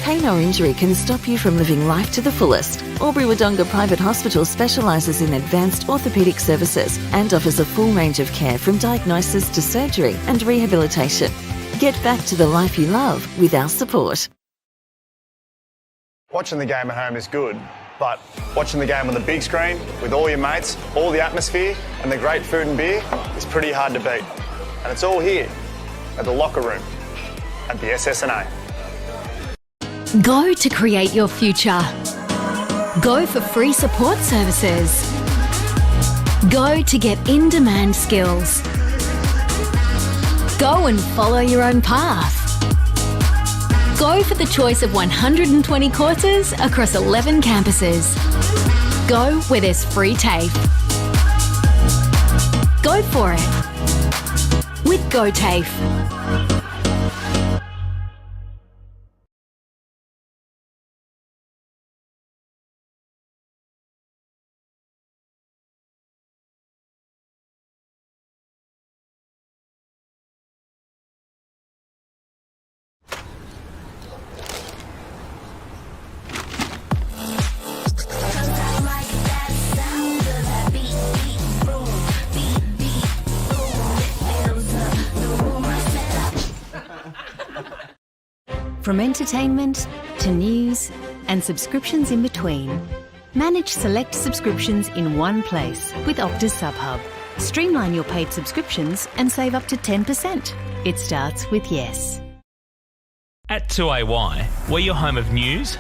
Pain or injury can stop you from living life to the fullest. Wodonga Private Hospital specialises in advanced orthopaedic services and offers a full range of care from diagnosis to surgery and rehabilitation. Get back to the life you love with our support. Watching the game at home is good, but watching the game on the big screen with all your mates, all the atmosphere and the great food and beer is pretty hard to beat. And it's all here at the locker room at the SS&A. Go to create your future. Go for free support services. Go to get in-demand skills. Go and follow your own path. Go for the choice of 120 courses across 11 campuses. Go where there's free TAFE. Go for it with GoTAFE. From entertainment to news and subscriptions in between. Manage select subscriptions in one place with Optus SubHub. Streamline your paid subscriptions and save up to 10%. It starts with yes. At 2AY, we're your home of news,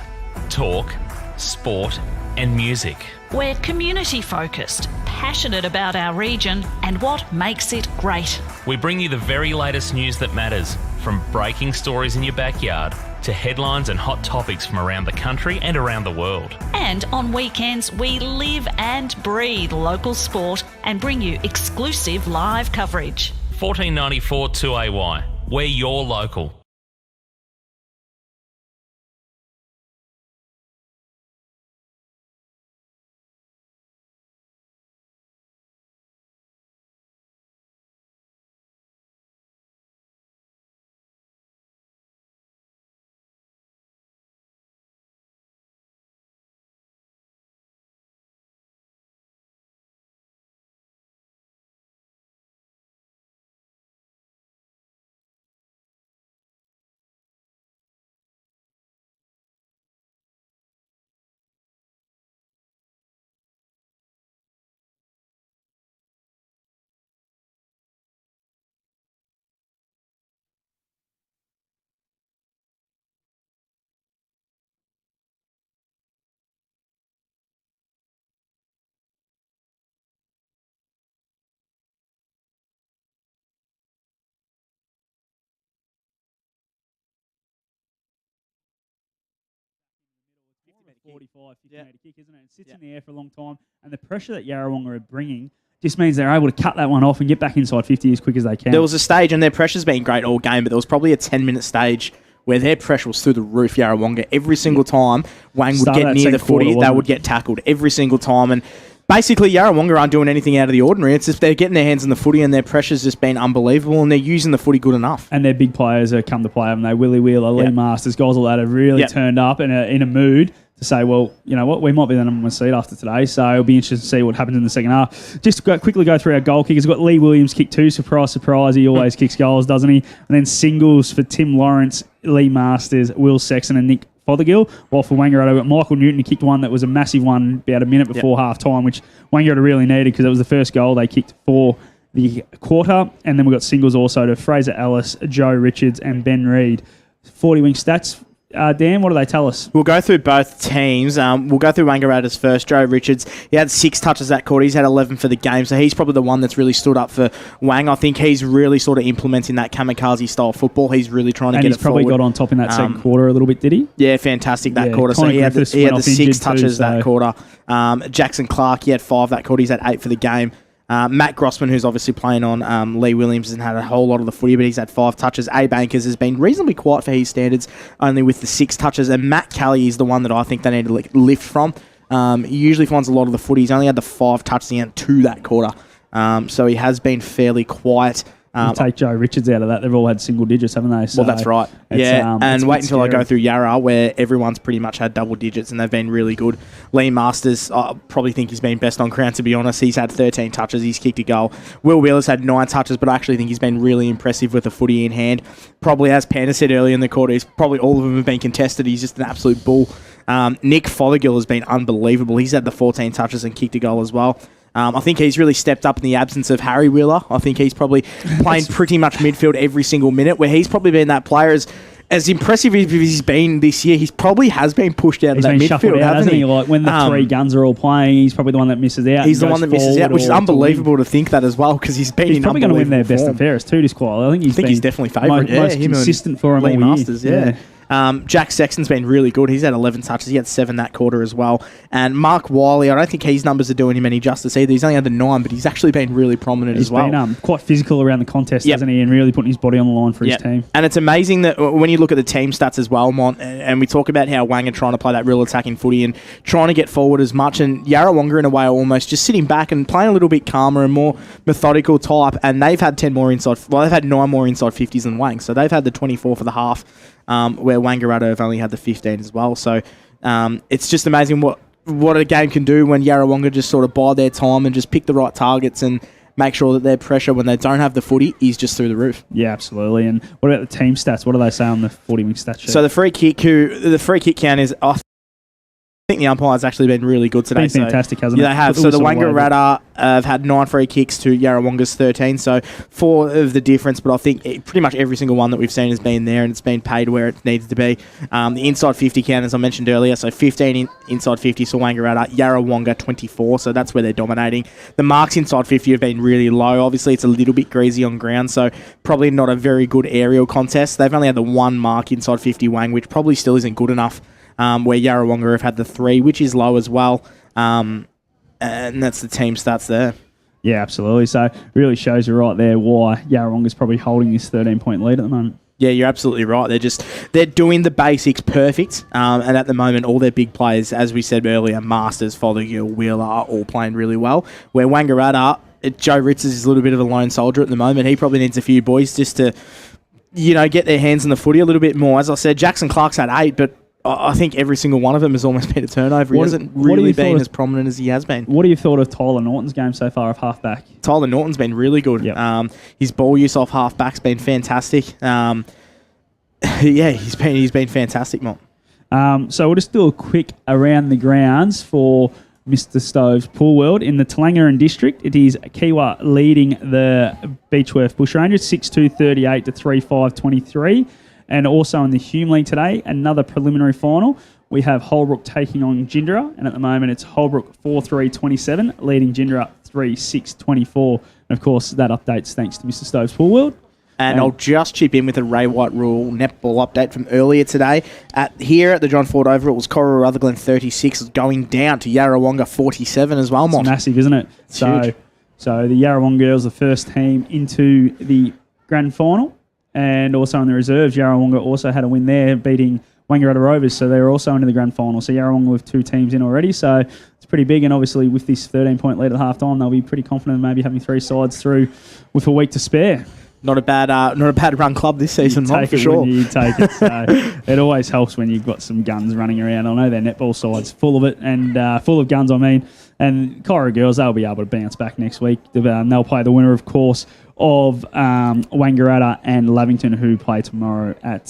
talk, sport and music. We're community focused, passionate about our region and what makes it great. We bring you the very latest news that matters, from breaking stories in your backyard to headlines and hot topics from around the country and around the world. And on weekends, we live and breathe local sport and bring you exclusive live coverage. 1494 2AY. We're your local. 45, 50 metre kick, isn't it? It sits in the air for a long time, and the pressure that Yarrawonga are bringing just means they're able to cut that one off and get back inside 50 as quick as they can. There was a stage, and their pressure's been great all game, but there was probably a 10-minute stage where their pressure was through the roof, Yarrawonga. Every single time Wang would get near the footy, they would get tackled every single time. And basically, Yarrawonga aren't doing anything out of the ordinary. It's just they're getting their hands on the footy, and their pressure's just been unbelievable, and they're using the footy good enough. And their big players have come to play, haven't they? Willie Wheeler, Lee Masters, guys like that have really turned up in a mood to say, well, you know what, we might be the number one seed after today, so it'll be interesting to see what happens in the second half. Just to quickly go through our goal kickers. We've got Lee Williams kick 2, surprise, surprise. He always kicks goals, doesn't he? And then singles for Tim Lawrence, Lee Masters, Will Sexton and Nick Fothergill. While for Wangaratta, we've got Michael Newton, who kicked one that was a massive one about a minute before half-time, which Wangaratta really needed because it was the first goal they kicked for the quarter. And then we've got singles also to Fraser Ellis, Joe Richards and Ben Reid. 40 wing stats. Dan, what do they tell us? We'll go through both teams. We'll go through Wangaratta's first. Joe Richards, he had 6 touches that quarter. He's had 11 for the game, so he's probably the one that's really stood up for Wang. I think he's really sort of implementing that kamikaze-style football. He's really trying to get it forward. And he's probably got on top in that second quarter a little bit, did he? Yeah, fantastic that quarter. So he had the 6 touches that quarter. Jackson Clark, he had 5 that quarter. He's had 8 for the game. Matt Grossman, who's obviously playing on Lee Williams, hasn't had a whole lot of the footy, but he's had 5 touches. Abe Bankers has been reasonably quiet for his standards, only with the 6 touches. And Matt Kelly is the one that I think they need to lift from. He usually finds a lot of the footy. He's only had the 5 touches, he had 2 that quarter. So he has been fairly quiet. You take Joe Richards out of that, they've all had single digits, haven't they? So well, that's right. Yeah, and wait until I go through Yarra, where everyone's pretty much had double digits, and they've been really good. Lee Masters, I probably think he's been best on ground, to be honest. He's had 13 touches, he's kicked a goal. Will Wheeler's had 9 touches, but I actually think he's been really impressive with the footy in hand. Probably, as Panda said earlier in the quarter, probably all of them have been contested. He's just an absolute bull. Nick Fothergill has been unbelievable. He's had the 14 touches and kicked a goal as well. I think he's really stepped up in the absence of Harry Wheeler. I think he's probably playing pretty much midfield every single minute, where he's probably been that player as impressive as he's been this year. He probably has been pushed out of that midfield, hasn't he? Like when the 3 guns are all playing, he's probably the one that misses out. He's the one that misses out, which is unbelievable to think that as well, because he's been in probably going to win their best and fairest too this quarter. I think he's definitely favourite. Most consistent for him all year. Masters, Jack Sexton's been really good. He's had 11 touches. He had 7 that quarter as well. And Mark Wiley, I don't think his numbers are doing him any justice either. He's only had the 9, but he's actually been really prominent as well. He's been quite physical around the contest, hasn't he? And really putting his body on the line for his team. And it's amazing that when you look at the team stats as well, Mont, and we talk about how Wang are trying to play that real attacking footy and trying to get forward as much, and Yarrawonga in a way are almost just sitting back and playing a little bit calmer and more methodical type, and they've had 10 more inside. Well, they've had 9 more inside 50s than Wang, so they've had the 24 for the half. Where Wangaratta have only had the 15 as well. So it's just amazing what a game can do when Yarrawonga just sort of bide their time and just pick the right targets and make sure that their pressure when they don't have the footy is just through the roof. Yeah, absolutely. And what about the team stats? What do they say on the 40-wing stat sheet? So the free kick count is... I think the umpire's actually been really good today. It's been fantastic, hasn't it? Yeah, they have. So the Wangaratta have had 9 free kicks to Yarrawonga's 13, so 4 of the difference, but I think pretty much every single one that we've seen has been there, and it's been paid where it needs to be. The inside 50 count, as I mentioned earlier, so 15 inside 50 for Wangaratta, Yarrawonga 24, so that's where they're dominating. The marks inside 50 have been really low. Obviously, it's a little bit greasy on ground, so probably not a very good aerial contest. They've only had the 1 mark inside 50 Wang, which probably still isn't good enough. Where Yarrawonga have had the 3, which is low as well. And that's the team stats there. Yeah, absolutely. So really shows you right there why Yarrawonga's probably holding this 13-point lead at the moment. Yeah, you're absolutely right. They're doing the basics perfect. And at the moment, all their big players, as we said earlier, Masters, Fothergill, Wheeler, are all playing really well. Where Wangaratta, Joe Richards is a little bit of a lone soldier at the moment. He probably needs a few boys just to, get their hands on the footy a little bit more. As I said, Jackson Clark's had 8, but I think every single one of them has almost been a turnover. He hasn't really been as prominent as he has been. What do you thought of Tyler Norton's game so far of halfback? Tyler Norton's been really good. Yep. His ball use off halfback's been fantastic. He's been fantastic, Mont. So we'll just do a quick around the grounds for Mr. Stove's Pool World. In the Talangaran district, it is Kiwa leading the Beechworth Bushrangers 6-2-38 to 3-5-23. And also in the Hume League today, another preliminary final. We have Holbrook taking on Gindera, and at the moment it's Holbrook 4-3-27, leading Gindera 3-6-24. And of course, that updates thanks to Mr. Stove's Pool World. And I'll just chip in with a Ray White Rule netball update from earlier today. Here at the John Ford Oval, it was Cora Rutherglen 36, going down to Yarrawonga 47 as well, Mont. It's massive, isn't it? It's huge. So the Yarrawonga girls, the first team into the grand final, and also in the reserves, Yarrawonga also had a win there, beating Wangaratta Rovers, so they're also into the grand final. So Yarrawonga with 2 teams in already, so it's pretty big. And obviously with this 13-point lead at half-time, they'll be pretty confident in maybe having 3 sides through with a week to spare. Not a bad run club this season, Mont, for sure. You take it. So it always helps when you've got some guns running around. I know their netball side's full of it, and full of guns, I mean. And Cora girls, they'll be able to bounce back next week. They'll play the winner, of course, of Wangaratta and Lavington, who play tomorrow at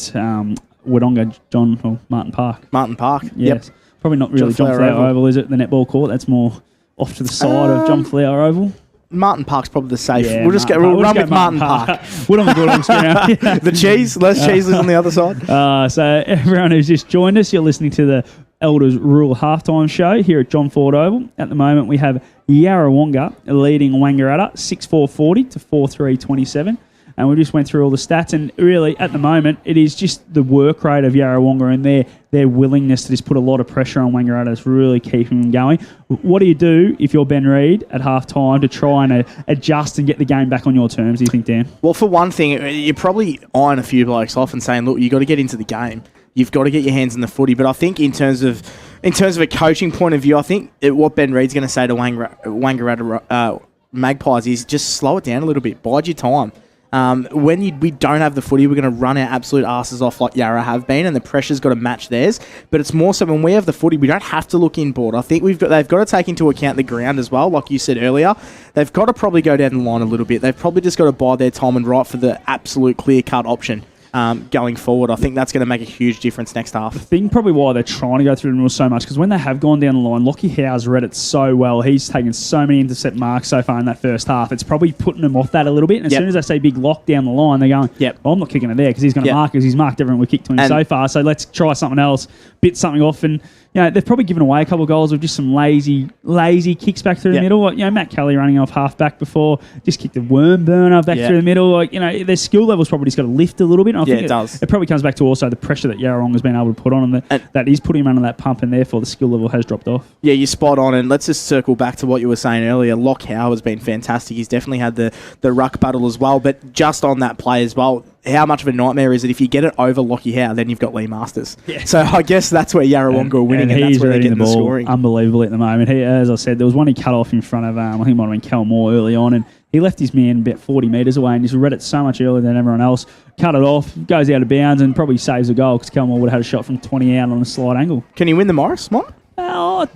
Wodonga, Martin Park. Martin Park, yes. Yep. Probably not really John Flower Oval, is it? The netball court. That's more off to the side of John Flower Oval. Martin Park's probably the safe. Yeah, We'll run with Martin Park. The cheese, less cheese is on the other side. So everyone who's just joined us, you're listening to the Elders Rural Halftime Show here at John Ford Oval. At the moment, we have Yarrawonga leading Wangaratta 6-4-40 to 4-3-27. And we just went through all the stats, and really, at the moment, it is just the work rate of Yarrawonga and their willingness to just put a lot of pressure on Wangaratta that's really keeping them going. What do you do if you're Ben Reid at half-time to try and adjust and get the game back on your terms, do you think, Dan? Well, for one thing, you're probably eyeing a few blokes off and saying, look, you've got to get into the game. You've got to get your hands in the footy. But I think in terms of a coaching point of view, I think what Ben Reid's going to say to Wangaratta Magpies is just slow it down a little bit. Bide your time. When we don't have the footy, we're going to run our absolute asses off like Yarra have been, and the pressure's got to match theirs. But it's more so when we have the footy, we don't have to look inboard. I think they've got to take into account the ground as well, like you said earlier. They've got to probably go down the line a little bit. They've probably just got to bide their time and write for the absolute clear-cut option. Going forward, I think that's going to make a huge difference next half. The thing probably why they're trying to go through the rules so much, because when they have gone down the line, Lockie Howe's read it so well. He's taken so many intercept marks so far in that first half. It's probably putting them off that a little bit. And as soon as they say big lock down the line, they're going, I'm not kicking it there because he's going to mark us. He's marked everyone we've kicked to him so far. So let's try something else, bit something off. And they've probably given away a couple of goals with just some lazy kicks back through the middle. Like, Matt Kelly running off half back before, just kicked a worm burner back through the middle. Like, their skill level's probably just got to lift a little bit. And I think it does. It probably comes back to also the pressure that Yarrawonga has been able to put on them, that is putting him under that pump, and therefore the skill level has dropped off. Yeah, you're spot on. And let's just circle back to what you were saying earlier. Locke Howe has been fantastic. He's definitely had the ruck battle as well. But just on that play as well, how much of a nightmare is it if you get it over Lockie Howe, then you've got Lee Masters. Yeah. So I guess that's where Yarrawonga are winning, and that's where they're getting the scoring. Unbelievably at the moment. He, as I said, there was one he cut off in front of, I think it might have been Cal Moore early on, and he left his man about 40 metres away and just read it so much earlier than everyone else. Cut it off, goes out of bounds, and probably saves a goal because Cal Moore would have had a shot from 20 out on a slight angle. Can he win the Morris, Mont? I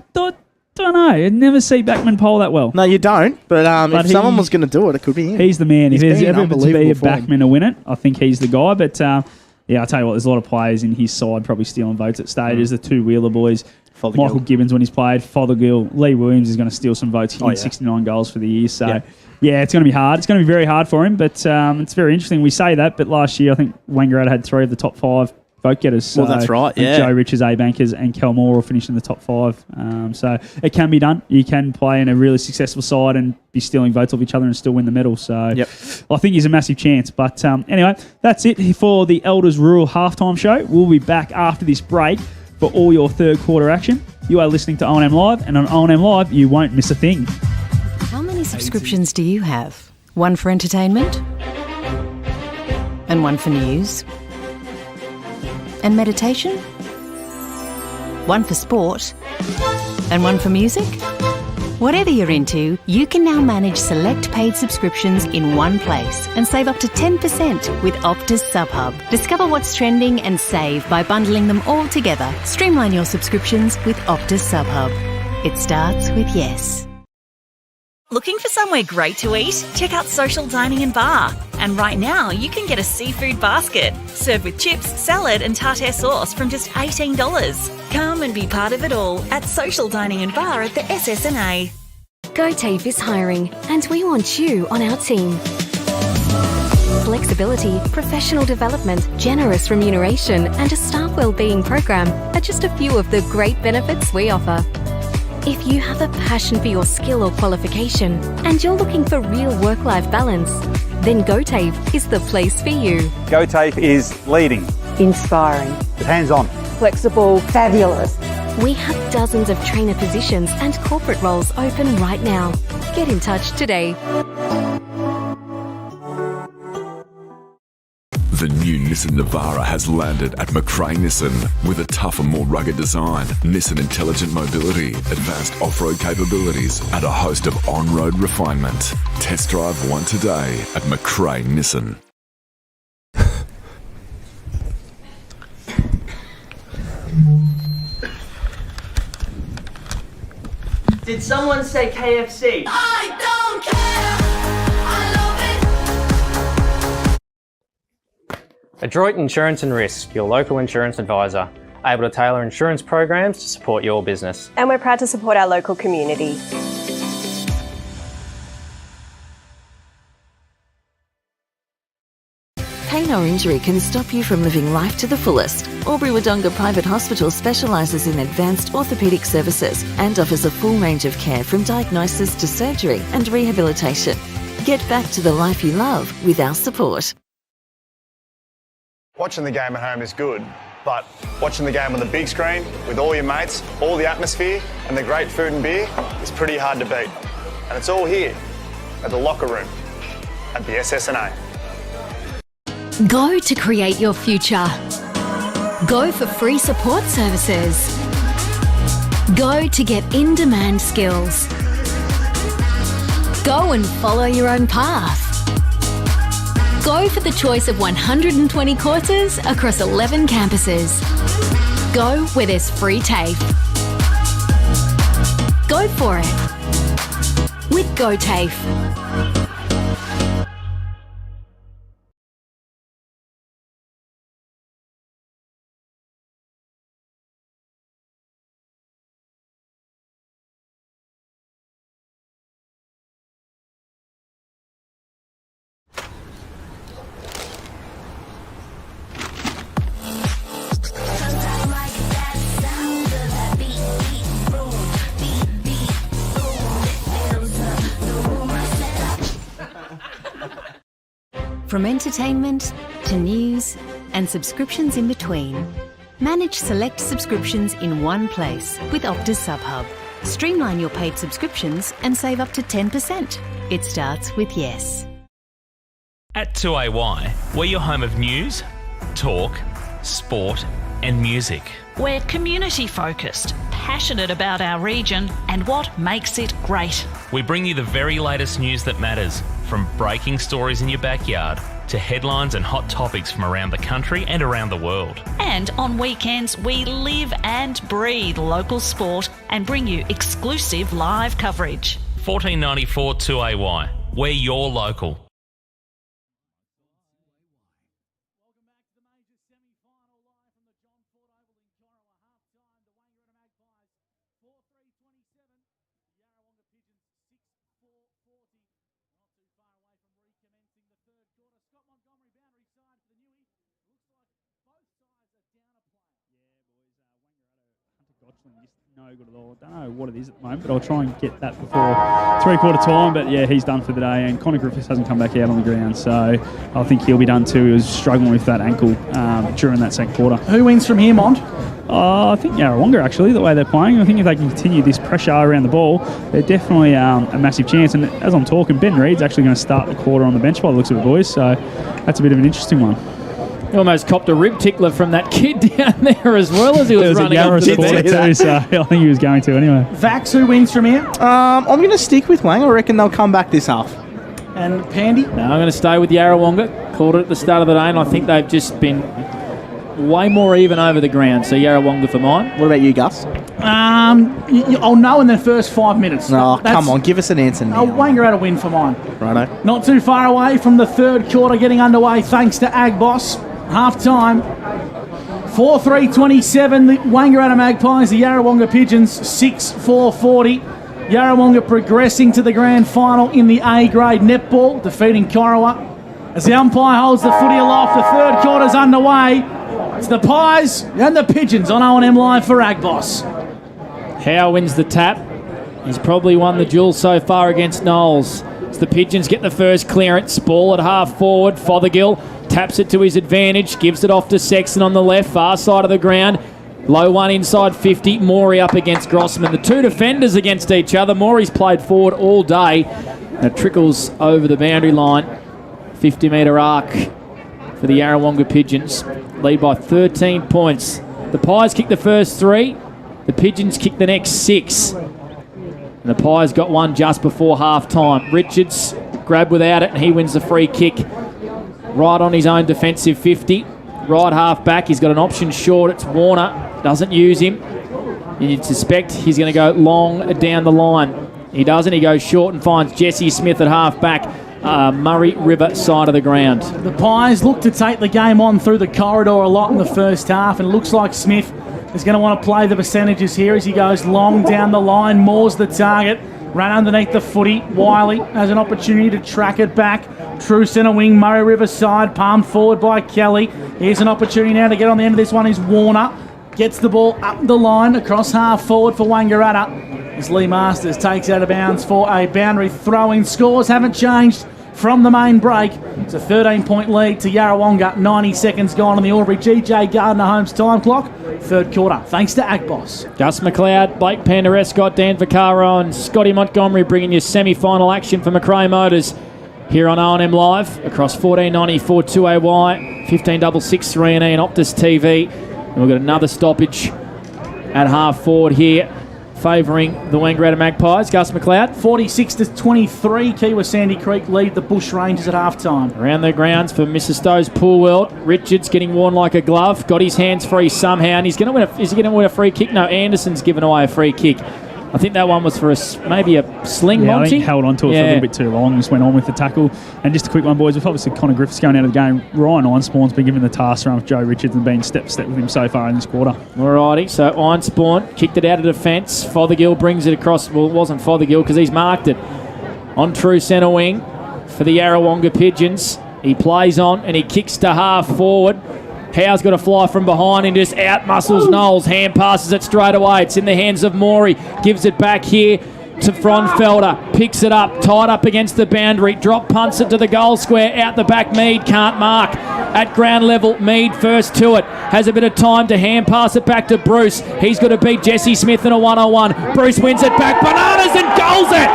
don't know. I never see backman pole that well. No, you don't. But if someone was going to do it, it could be him. He's the man. If there's ever to be a backman to win it, I think he's the guy. But I'll tell you what, there's a lot of players in his side probably stealing votes at stages. The two Wheeler boys, Michael Gibbons when he's played, Fothergill, Lee Williams is going to steal some votes. He hit 69 goals for the year. So, it's going to be hard. It's going to be very hard for him. But it's very interesting. We say that, but last year I think Wangaratta had 3 of the top 5 vote getters. So that's right, yeah. Joe Richards, A-Bankers and Kel Moore will finish in the top 5. So it can be done. You can play in a really successful side and be stealing votes off each other and still win the medal. So I think he's a massive chance. But anyway, that's it for the Elders Rural Halftime Show. We'll be back after this break for all your third quarter action. You are listening to O&M Live, and on O&M Live, you won't miss a thing. How many subscriptions do you have? One for entertainment? And one for news? And meditation? One for sport? And one for music? Whatever you're into, you can now manage select paid subscriptions in one place and save up to 10% with Optus SubHub. Discover what's trending and save by bundling them all together. Streamline your subscriptions with Optus SubHub. It starts with yes. Looking for somewhere great to eat? Check out Social Dining and Bar. And right now, you can get a seafood basket, served with chips, salad and tartare sauce from just $18. Come and be part of it all at Social Dining and Bar at the SS&A. GoTafe is hiring, and we want you on our team. Flexibility, professional development, generous remuneration, and a staff wellbeing program are just a few of the great benefits we offer. If you have a passion for your skill or qualification and you're looking for real work-life balance, then GoTafe is the place for you. GoTafe is leading, Inspiring. hands-on, Flexible. Fabulous. We have dozens of trainer positions and corporate roles open right now. Get in touch today. The new Nissan Navara has landed at McRae Nissan with a tougher, more rugged design, Nissan intelligent mobility, advanced off-road capabilities, and a host of on-road refinement. Test drive one today at McRae Nissan. Did someone say KFC? I don't care. I love it. Adroit Insurance and Risk, your local insurance advisor, able to tailor insurance programs to support your business. And we're proud to support our local community. Pain or injury can stop you from living life to the fullest. Albury-Wodonga Private Hospital specialises in advanced orthopaedic services and offers a full range of care from diagnosis to surgery and rehabilitation. Get back to the life you love with our support. Watching the game at home is good, but watching the game on the big screen with all your mates, all the atmosphere and the great food and beer is pretty hard to beat. And it's all here at the locker room at the SS&A. Go to create your future. Go for free support services. Go to get in-demand skills. Go and follow your own path. Go for the choice of 120 courses across 11 campuses. Go where there's free TAFE. Go for it with GoTafe. From entertainment to news and subscriptions in between. Manage select subscriptions in one place with Optus SubHub. Streamline your paid subscriptions and save up to 10%. It starts with yes. At 2AY, we're your home of news, talk, sport and music. We're community focused, passionate about our region and what makes it great. We bring you the very latest news that matters, from breaking stories in your backyard to headlines and hot topics from around the country and around the world. And on weekends, we live and breathe local sport and bring you exclusive live coverage. 1494 2AY, we're your local. No good at all. I don't know what it is at the moment, but I'll try and get that before three-quarter time. But yeah, he's done for the day, and Connor Griffiths hasn't come back out on the ground, so I think he'll be done too. He was struggling with that ankle during that second quarter. Who wins from here, Mont? I think Yarrawonga, actually, the way they're playing. I think if they can continue this pressure around the ball, they're definitely a massive chance. And as I'm talking, Ben Reed's actually going to start the quarter on the bench by the looks of it, boys, so that's a bit of an interesting one. He almost copped a rib tickler from that kid down there as well as he was running up to the bench. Too, so I think he was going to anyway. Vax, who wins from here? I'm going to stick with Wang. I reckon they'll come back this half. And Pandy? No, I'm going to stay with Yarrawonga. Called it at the start of the day, and I think they've just been way more even over the ground. So Yarrawonga for mine. What about you, Gus? I'll know in the first 5 minutes. No, come on, give us an answer now. Wanger had a win for mine. Righto. Not too far away from the third quarter getting underway thanks to Ag Boss. Half time. 4-3-27. The Wangaratta Magpies, the Yarrawonga Pigeons 6-4-40. Yarrawonga progressing to the grand final in the A grade netball, defeating Corowa. As the umpire holds the footy aloft, the third quarter's underway. It's the Pies and the Pigeons on O&M Live for Ag Boss. Howe wins the tap. He's probably won the duel so far against Knowles. It's the Pigeons get the first clearance. Ball at half forward. Fothergill taps it to his advantage. Gives it off to Sexton on the left, far side of the ground. Low one inside 50. Mori up against Grossman. The two defenders against each other. Mori's played forward all day. It trickles over the boundary line. 50-metre arc for the Yarrawonga Pigeons. Lead by 13 points. The Pies kick the first 3. The Pigeons kick the next 6. And the Pies got one just before half-time. Richards grabbed without it, and he wins the free kick right on his own defensive 50. Right half back, he's got an option short. It's Warner. Doesn't use him. You'd suspect he's going to go long down the line. He doesn't. He goes short and finds Jesse Smith at half back. Murray River side of the ground. The Pies look to take the game on through the corridor a lot in the first half, and it looks like Smith is going to want to play the percentages here as he goes long down the line. Moore's the target. Run underneath the footy. Wiley has an opportunity to track it back. True centre wing, Murray River side, palmed forward by Kelly. Here's an opportunity now to get on the end of this one is Warner. Gets the ball up the line, across half forward for Wangaratta. As Lee Masters takes out of bounds for a boundary throw-in. Scores haven't changed from the main break. It's a 13-point lead to Yarrawonga. 90 seconds gone on the Albury GJ Gardner Holmes time clock. Third quarter, thanks to Agboss. Gus McLeod, Blake Penderescott, Dan Vaccaro and Scotty Montgomery bringing you semi-final action for McRae Motors here on O&M Live across 1494 2AY, 1566 3E and Optus TV. And we've got another stoppage at half forward here, favouring the Wangaratta Magpies. Gus McLeod. 46-23, Kiwa Sandy Creek lead the Bush Rangers at half-time. Around the grounds for Mrs. Stowe's Pool World. Richards getting worn like a glove. Got his hands free somehow, and he's going to win. Is he going to win a free kick? No, Anderson's given away a free kick. I think that one was for maybe a sling, yeah, Monty. I think he held on to it for a little bit too long, just went on with the tackle. And just a quick one, boys, with obviously Connor Griffiths going out of the game, Ryan Einspawn's been given the task around with Joe Richards and been step with him so far in this quarter. Alrighty, so Einspawn kicked it out of defence. Fothergill brings it across. Well, it wasn't Fothergill because he's marked it. On true centre wing for the Yarrawonga Pigeons. He plays on and he kicks to half forward. Howe's got to fly from behind and just out-muscles Knowles. Hand passes it straight away. It's in the hands of Maury. Gives it back here to Fronfelder. Picks it up, tied up against the boundary. Drop punts it to the goal square. Out the back, Mead can't mark. At ground level, Mead first to it. Has a bit of time to hand pass it back to Bruce. He's got to beat Jesse Smith in a one-on-one. Bruce wins it back. Bananas and goals it!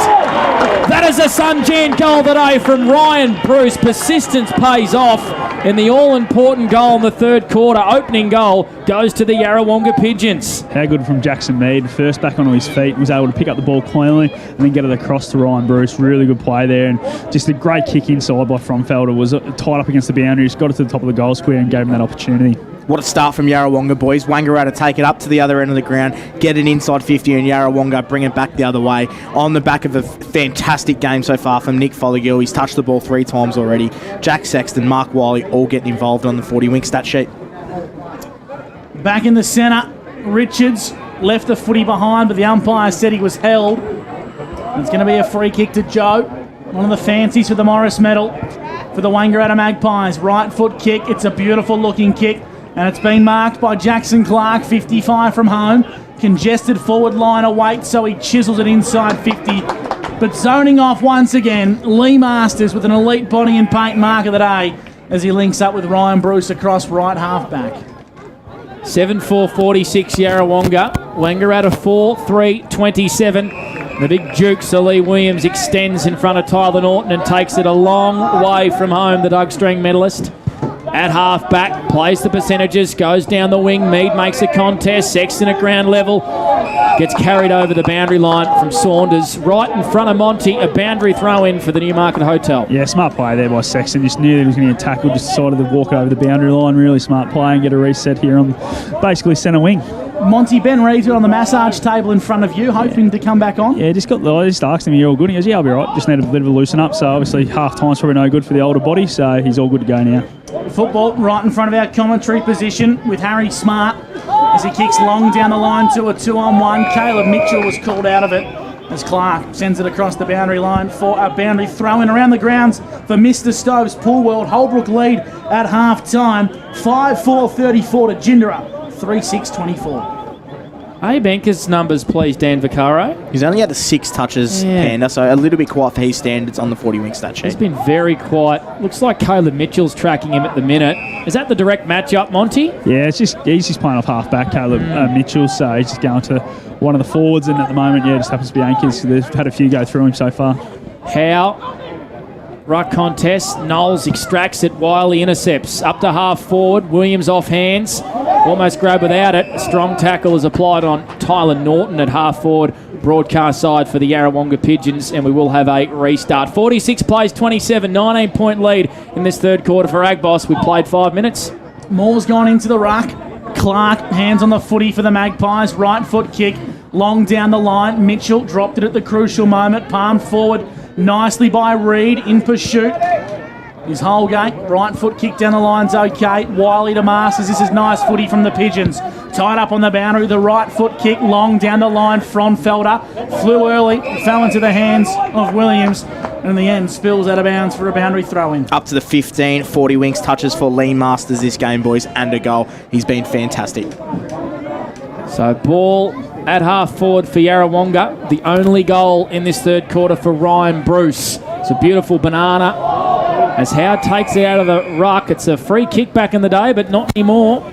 That is a Sunjan goal today from Ryan Bruce. Persistence pays off. And the all-important goal in the third quarter, opening goal, goes to the Yarrawonga Pigeons. How good from Jackson Mead. First back onto his feet, was able to pick up the ball cleanly and then get it across to Ryan Bruce. Really good play there. And just a great kick inside by Fromfelder. Was tied up against the boundaries, got it to the top of the goal square and gave him that opportunity. What a start from Yarrawonga, boys. Wangaratta take it up to the other end of the ground, get it inside 50, and Yarrawonga bring it back the other way. On the back of a fantastic game so far from Nick Fothergill. He's touched the ball 3 times already. Jack Sexton, Mark Wiley all getting involved on the 40-wing stat sheet. Back in the centre, Richards left the footy behind, but the umpire said he was held. It's going to be a free kick to Joe. One of the fancies for the Morris medal for the Wangaratta Magpies. Right foot kick. It's a beautiful looking kick. And it's been marked by Jackson Clark, 55 from home. Congested forward line awaits, so he chisels it inside 50. But zoning off once again, Lee Masters with an elite body and paint mark of the day as he links up with Ryan Bruce across right half back. 7-4-46 Yarrawonga. Wangaratta 4-3-27. The big Duke, Sir Lee Williams, extends in front of Tyler Norton and takes it a long way from home, the Doug Strang medalist. At half back, plays the percentages, goes down the wing. Mead makes a contest. Sexton at ground level. Gets carried over the boundary line from Saunders. Right in front of Monty, a boundary throw in for the Newmarket Hotel. Yeah, smart play there by Sexton. Just knew that he was going to get tackled. Just decided to walk over the boundary line. Really smart play and get a reset here on basically centre wing. Monty, Ben Reed's on the massage table in front of you, hoping to come back on. Yeah, I just asked him, you're all good? He goes, yeah, I'll be right. Just need a bit of a loosen up. So obviously half time's probably no good for the older body, so he's all good to go now. Football right in front of our commentary position with Harry Smart as he kicks long down the line to a 2-on-1. Caleb Mitchell was called out of it as Clark sends it across the boundary line for a boundary throw-in around the grounds for Mr. Stove's Pool World. Holbrook lead at half-time, 5-4-34 to Jindera, 3-6-24. Abe Anker's numbers, please, Dan Vaccaro. He's only had the 6 touches, Panda, so a little bit quiet for his standards on the 40 wing stat sheet. He's been very quiet. Looks like Caleb Mitchell's tracking him at the minute. Is that the direct matchup, Monty? Yeah, he's just playing off half-back, Caleb Mitchell, so he's just going to one of the forwards, and at the moment, just happens to be Ankers. They've had a few go through him so far. Howe. Ruck contest. Knowles extracts it. Wiley intercepts. Up to half forward. Williams off hands. Almost grabbed without it. A strong tackle is applied on Tyler Norton at half forward. Broadcast side for the Yarrawonga Pigeons, and we will have a restart. 46 plays 27, 19-point lead in this third quarter for Agboss. We played 5 minutes. Moore's gone into the ruck. Clark, hands on the footy for the Magpies. Right foot kick, long down the line. Mitchell dropped it at the crucial moment. Palmed forward nicely by Reed in pursuit. Is Holgate. Right foot kick down the line's okay. Wiley to Masters. This is nice footy from the Pigeons. Tied up on the boundary. The right foot kick long down the line. Fronfelder flew early. Fell into the hands of Williams. And in the end, spills out of bounds for a boundary throw-in. Up to the 15, 40 wings touches for Lee Masters this game, boys, and a goal. He's been fantastic. So ball at half forward for Yarrawonga. The only goal in this third quarter for Ryan Bruce. It's a beautiful banana. As Howard takes it out of the ruck, it's a free kick back in the day, but not anymore.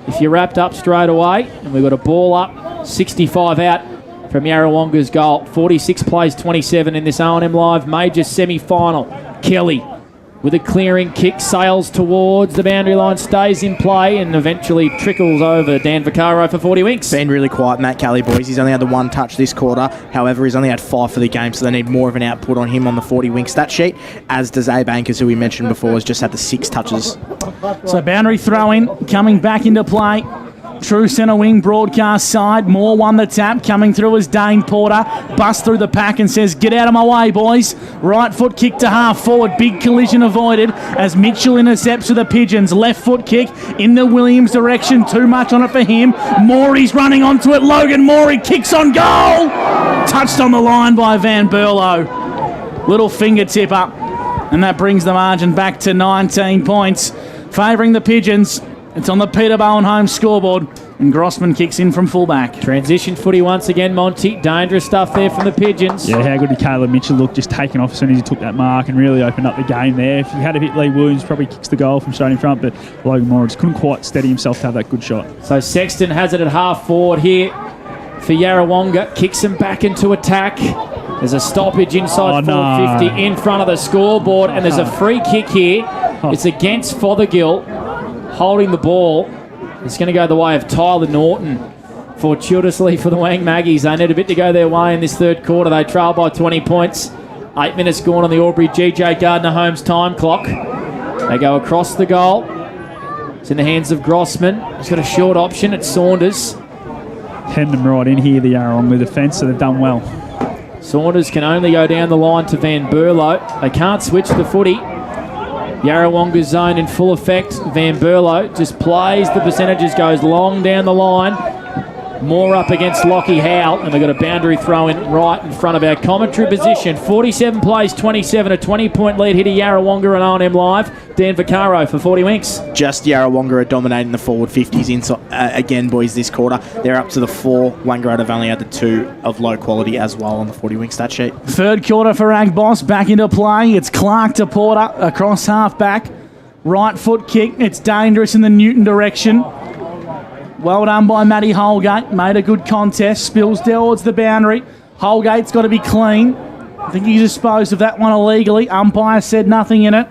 If you're wrapped up straight away, and we've got a ball up, 65 out from Yarrawonga's goal. 46 plays 27 in this O&M Live major semi-final. Kelly with a clearing kick, sails towards the boundary line, stays in play, and eventually trickles over Dan Vaccaro for 40 winks. Been really quiet, Matt Kelly, boys. He's only had the 1 touch this quarter. However, he's only had 5 for the game, so they need more of an output on him on the 40 wing stat sheet, as does Abe Ankers, who we mentioned before, has just had the 6 touches. So boundary throw-in coming back into play. True centre wing broadcast side. Moore won the tap. Coming through as Dane Porter. Busts through the pack and says, "Get out of my way, boys." Right foot kick to half forward. Big collision avoided as Mitchell intercepts with the Pigeons. Left foot kick in the Williams direction. Too much on it for him. Mori's running onto it. Logan Mori kicks on goal. Touched on the line by Van Burlo. Little fingertip up. And that brings the margin back to 19 points. Favouring the Pigeons. It's on the Peter Bowen home scoreboard, and Grossman kicks in from fullback. Transition footy once again, Monty. Dangerous stuff there from the Pigeons. Yeah, how good did Caleb Mitchell look, just taking off as soon as he took that mark and really opened up the game there. If he had hit Lee Williams, probably kicks the goal from straight in front, but Logan Mori just couldn't quite steady himself to have that good shot. So Sexton has it at half forward here for Yarrawonga. Kicks him back into attack. There's a stoppage inside 450 in front of the scoreboard, and there's a free kick here. It's against Fothergill. Holding the ball. It's going to go the way of Tyler Norton. Fortuitously for the Wang Maggies, they need a bit to go their way in this third quarter. They trail by 20 points. 8 minutes gone on the Albury GJ Gardner Holmes time clock. They go across the goal. It's in the hands of Grossman. He's got a short option. It's Saunders. Hemmed them right in here, the Yarrawonga defence, so they've done well. Saunders can only go down the line to Van Burlo. They can't switch the footy. Yarrawonga's zone in full effect. Van Burlo just plays the percentages, goes long down the line. More up against Lockie Howell, and we've got a boundary throw in right in front of our commentary position. 47 plays 27, a 20-point lead here to Yarrawonga and O&M Live. Dan Vaccaro for 40 winks. Just Yarrawonga are dominating the forward 50s inside, again, boys, this quarter. They're up to the 4. Wangara have only had the 2 of low quality as well on the 40 wing stat sheet. Third quarter for Agboss, back into play. It's Clark to Porter across half back. Right foot kick. It's dangerous in the Newton direction. Well done by Matty Holgate. Made a good contest. Spills towards the boundary. Holgate's got to be clean. I think he disposed of that one illegally. Umpire said nothing in it.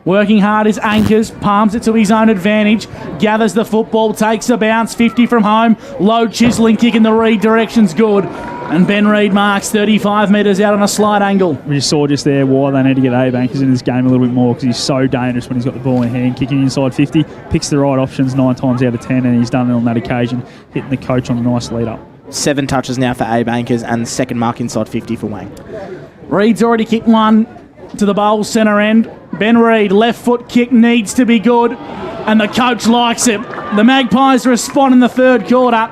Working hard is Ankers. Palms it to his own advantage. Gathers the football. Takes a bounce. 50 from home. Low chiselling kick in the Reed direction's good. And Ben Reed marks 35 metres out on a slight angle. We just saw just there why they need to get Abe Ankers in this game a little bit more, because he's so dangerous when he's got the ball in hand, kicking inside 50, picks the right options 9 times out of 10, and he's done it on that occasion, hitting the coach on a nice lead up. 7 touches now for Abe Ankers and second mark inside 50 for Wang. Reed's already kicked one to the bowl centre end. Ben Reed, left foot kick needs to be good, and the coach likes it. The Magpies respond in the third quarter.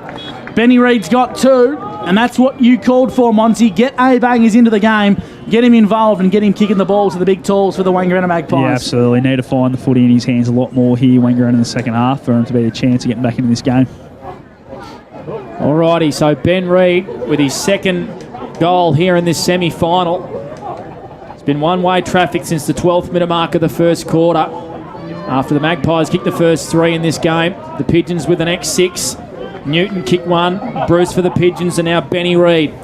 Benny Reed's got 2, and that's what you called for, Monty. Get Abe Ankers into the game, get him involved, and get him kicking the ball to the big tools for the Wangara Magpies. Yeah, absolutely. Need to find the footy in his hands a lot more here, Wangara, in the second half, for him to be a chance of getting back into this game. Alrighty, so Ben Reid with his second goal here in this semi-final. It's been one-way traffic since the 12th minute mark of the first quarter. After the Magpies kicked the first 3 in this game, the Pigeons with the next 6. Newton kicked 1, Bruce for the Pigeons, and now Benny Reid.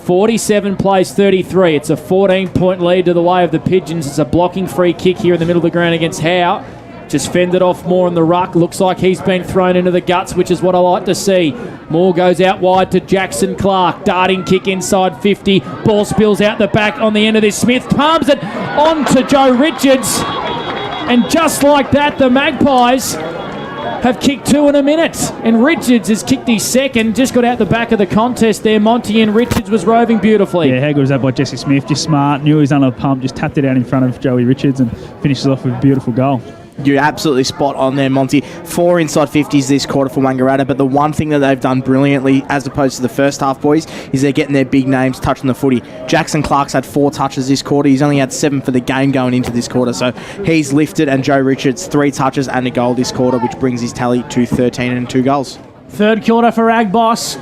47 plays 33. It's a 14-point lead to the way of the Pigeons. It's a blocking free kick here in the middle of the ground against Howe. Just fended off Moore in the ruck. Looks like he's been thrown into the guts, which is what I like to see. Moore goes out wide to Jackson Clark. Darting kick inside 50. Ball spills out the back on the end of this. Smith palms it on to Joe Richards. And just like that, the Magpies have kicked 2 in a minute. And Richards has kicked his second. Just got out the back of the contest there, Monty, and Richards was roving beautifully. Yeah, how good was that by Jesse Smith? Just smart. Knew he was under the pump. Just tapped it out in front of Joey Richards and finishes off with a beautiful goal. You're absolutely spot on there, Monty. 4 inside 50s this quarter for Wangaratta, but the one thing that they've done brilliantly, as opposed to the first half, boys, is they're getting their big names touching the footy. Jackson Clark's had 4 touches this quarter. He's only had 7 for the game going into this quarter, so he's lifted, and Joe Richards 3 touches and a goal this quarter, which brings his tally to 13 and 2 goals. Third quarter for Agboss.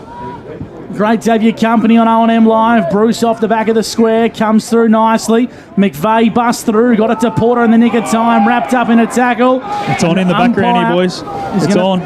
Great to have your company on O&M Live. Bruce off the back of the square, comes through nicely. McVeigh busts through, got it to Porter in the nick of time, wrapped up in a tackle. It's on in the background here, boys. It's on.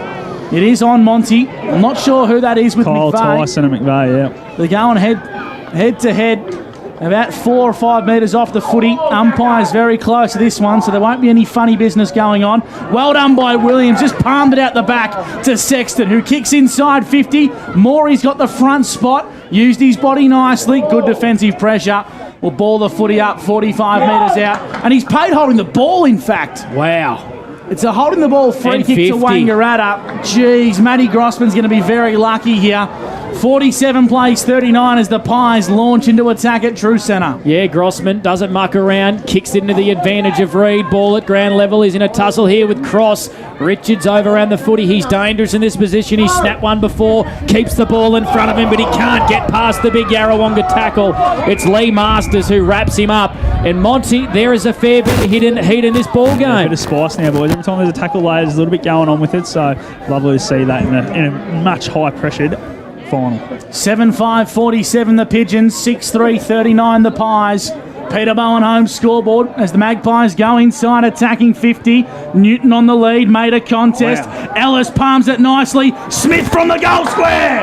It is on, Monty. I'm not sure who that is with Kyle McVeigh. Tyson and McVeigh, yeah. They're going head to head. About 4 or 5 metres off the footy. Umpire's very close to this one, so there won't be any funny business going on. Well done by Williams. Just palmed it out the back to Sexton, who kicks inside 50. Maury's got the front spot. Used his body nicely. Good defensive pressure. Will ball the footy up 45 metres out. And he's paid holding the ball, in fact. Wow. It's a holding the ball free kick to Wangaratta. Jeez, Matty Grossman's going to be very lucky here. 47 plays 39 as the Pies launch into attack at True Centre. Yeah, Grossman doesn't muck around, kicks into the advantage of Reid. Ball at ground level. He's in a tussle here with Cross. Richards over around the footy. He's dangerous in this position. He's snapped one before, keeps the ball in front of him, but he can't get past the big Yarrawonga tackle. It's Lee Masters who wraps him up. And Monty, there is a fair bit of heat in this ball game. A bit of spice now, boys. Every time there's a tackle layer, there's a little bit going on with it, so lovely to see that in a much high-pressured final. 7-5-47 the Pigeons, 6-3-39 the Pies. Peter Bowen home scoreboard as the Magpies go inside attacking 50. Newton on the lead, made a contest. Wow. Ellis palms it nicely. Smith from the goal square.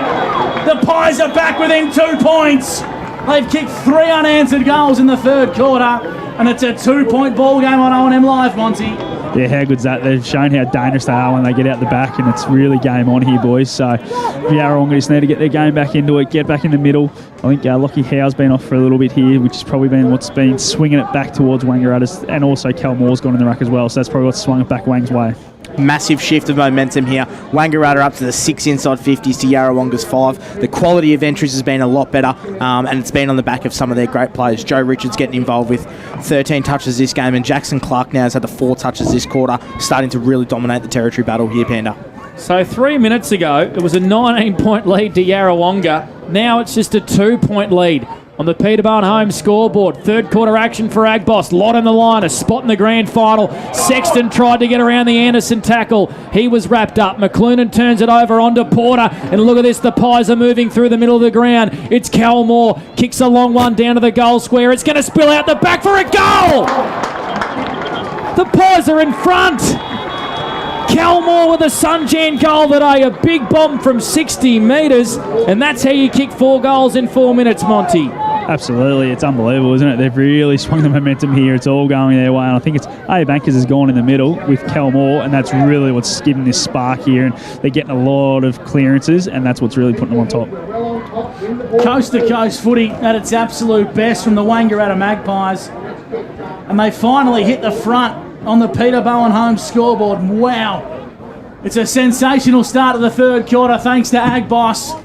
The Pies are back within 2 points. They've kicked 3 unanswered goals in the third quarter, and it's a 2-point ball game on O&M Live, Monty. Yeah, how good's that? They've shown how dangerous they are when they get out the back, and it's really game on here, boys. So Yarrawonga just need to get their game back into it, get back in the middle. I think Lockie Howe's been off for a little bit here, which has probably been what's been swinging it back towards Wangaratta's, and also Cal Moore's gone in the ruck as well, so that's probably what's swung it back Wang's way. Massive shift of momentum here. Wangaratta up to the 6 inside 50s to Yarrawonga's 5. The quality of entries has been a lot better, and it's been on the back of some of their great players. Joe Richards getting involved with 13 touches this game, and Jackson Clark now has had the 4 touches this quarter, starting to really dominate the territory battle here, Panda. So 3 minutes ago, it was a 19-point lead to Yarrawonga. Now it's just a 2-point lead on the Peterborough home scoreboard. Third quarter action for Agboss. Lot on the line, a spot in the grand final. Sexton tried to get around the Anderson tackle. He was wrapped up. McLuhan turns it over onto Porter. And look at this, the Pies are moving through the middle of the ground. It's Cal Moore. Kicks a long one down to the goal square. It's going to spill out the back for a goal! The Pies are in front. Cal Moore with a Sunjan goal today. A big bomb from 60 metres. And that's how you kick 4 goals in 4 minutes, Monty. Absolutely, it's unbelievable, isn't it? They've really swung the momentum here. It's all going their way, and I think it's A. Bankers has gone in the middle with Cal Moore, and that's really what's giving this spark here, and they're getting a lot of clearances, and that's what's really putting them on top. Coast-to-coast footy at its absolute best from the Wangaratta Magpies, and they finally hit the front on the Peter Bowen home scoreboard. Wow, it's a sensational start of the third quarter thanks to Agboss.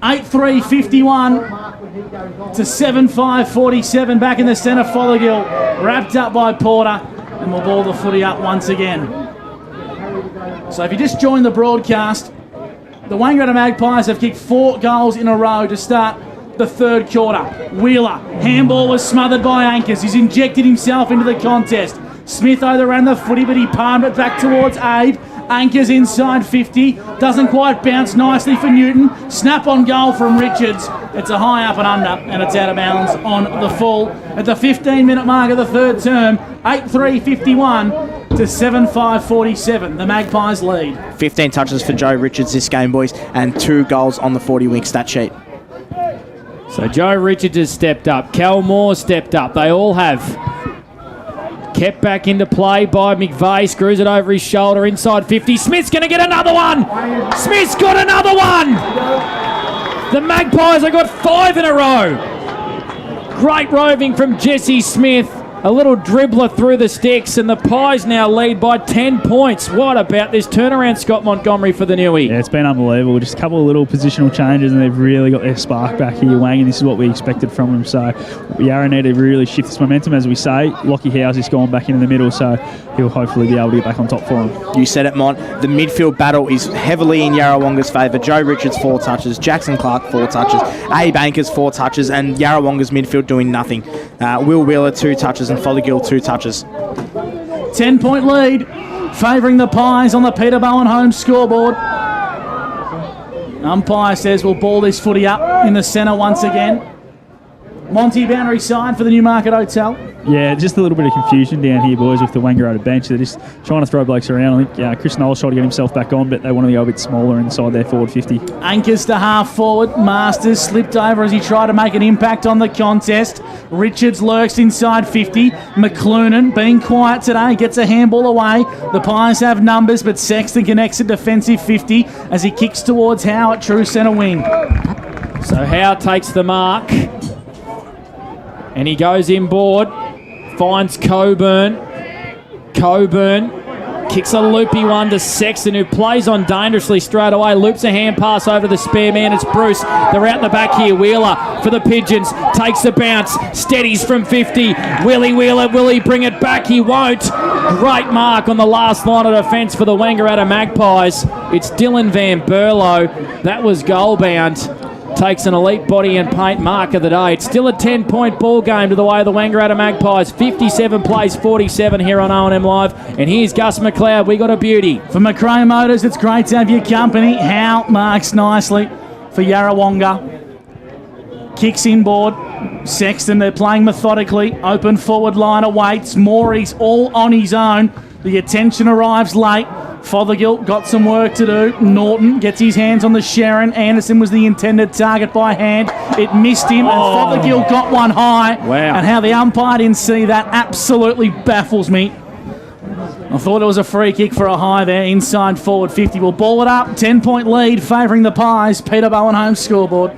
8-3-51 to 7-5-47 back in the centre. Fothergill wrapped up by Porter, and we'll ball the footy up once again. So if you just joined the broadcast, the Wangaratta Magpies have kicked 4 goals in a row to start the third quarter. Wheeler, handball was smothered by Anchors. He's injected himself into the contest. Smith overran the footy, but he palmed it back towards Abe. Anchors inside 50. Doesn't quite bounce nicely for Newton. Snap on goal from Richards. It's a high up and under, and it's out of bounds on the full. At the 15-minute mark of the third term, 8-3-51 to 7-5-47. The Magpies lead. 15 touches for Joe Richards this game, boys, and 2 goals on the 40-wing stat sheet. So Joe Richards has stepped up. Cal Moore stepped up. They all have. Kept back into play by McVeigh. Screws it over his shoulder inside 50. Smith's going to get another one. Smith's got another one. The Magpies have got 5 in a row. Great roving from Jesse Smith. A little dribbler through the sticks, and the Pies now lead by 10 points. What about this turnaround, Scott Montgomery, for the Newie? Yeah, it's been unbelievable. Just a couple of little positional changes, and they've really got their spark back here, Wang, and this is what we expected from them. So Yarra need to really shift this momentum, as we say. Lockie Howes is going back into the middle, so he'll hopefully be able to get back on top for him. You said it, Mont. The midfield battle is heavily in Yarrawonga's favour. Joe Richards, 4 touches. Jackson Clark, 4 touches. Abe Anchors, 4 touches. And Yarrawonga's midfield doing nothing. Will Wheeler, 2 touches. And Fothergill, 2 touches. 10-point lead, favouring the Pies on the Peter Bowen home scoreboard. Umpire says we'll ball this footy up in the centre once again. Monty boundary side for the Newmarket Hotel. Yeah, just a little bit of confusion down here, boys, with the Wangaratta bench. They're just trying to throw blokes around. I think Chris Knowles tried to get himself back on, but they want to go a bit smaller inside their forward 50. Anchors to half forward. Masters slipped over as he tried to make an impact on the contest. Richards lurks inside 50. McCloonan being quiet today, gets a handball away. The Pies have numbers, but Sexton connects a defensive 50 as he kicks towards Howe at true centre wing. So Howe takes the mark, and he goes inboard. Finds Coburn. Coburn kicks a loopy one to Sexton, who plays on dangerously straight away. Loops a hand pass over to the spare man. It's Bruce. They're out the back here. Wheeler for the Pigeons. Takes the bounce. Steadies from 50. Willie Wheeler. Will he bring it back? He won't. Great mark on the last line of defence for the Wangaratta Magpies. It's Dylan Van Burlo. That was goal bound. Takes an elite body and paint mark of the day. It's still a 10-point ball game to the way of the Wangaratta Magpies. 57 plays 47 here on O&M Live. And here's Gus McLeod. We got a beauty. For McRae Motors, it's great to have your company. Howe marks nicely for Yarrawonga. Kicks inboard. Sexton, they're playing methodically. Open forward line awaits. Mori's all on his own. The attention arrives late. Fothergill got some work to do. Norton gets his hands on the Sharon. Anderson was the intended target by hand. It missed him, and Fothergill got one high. Wow. And how the umpire didn't see that absolutely baffles me. I thought it was a free kick for a high there, inside forward 50. We'll ball it up. 10-point lead favouring the Pies. Peter Bowen home scoreboard.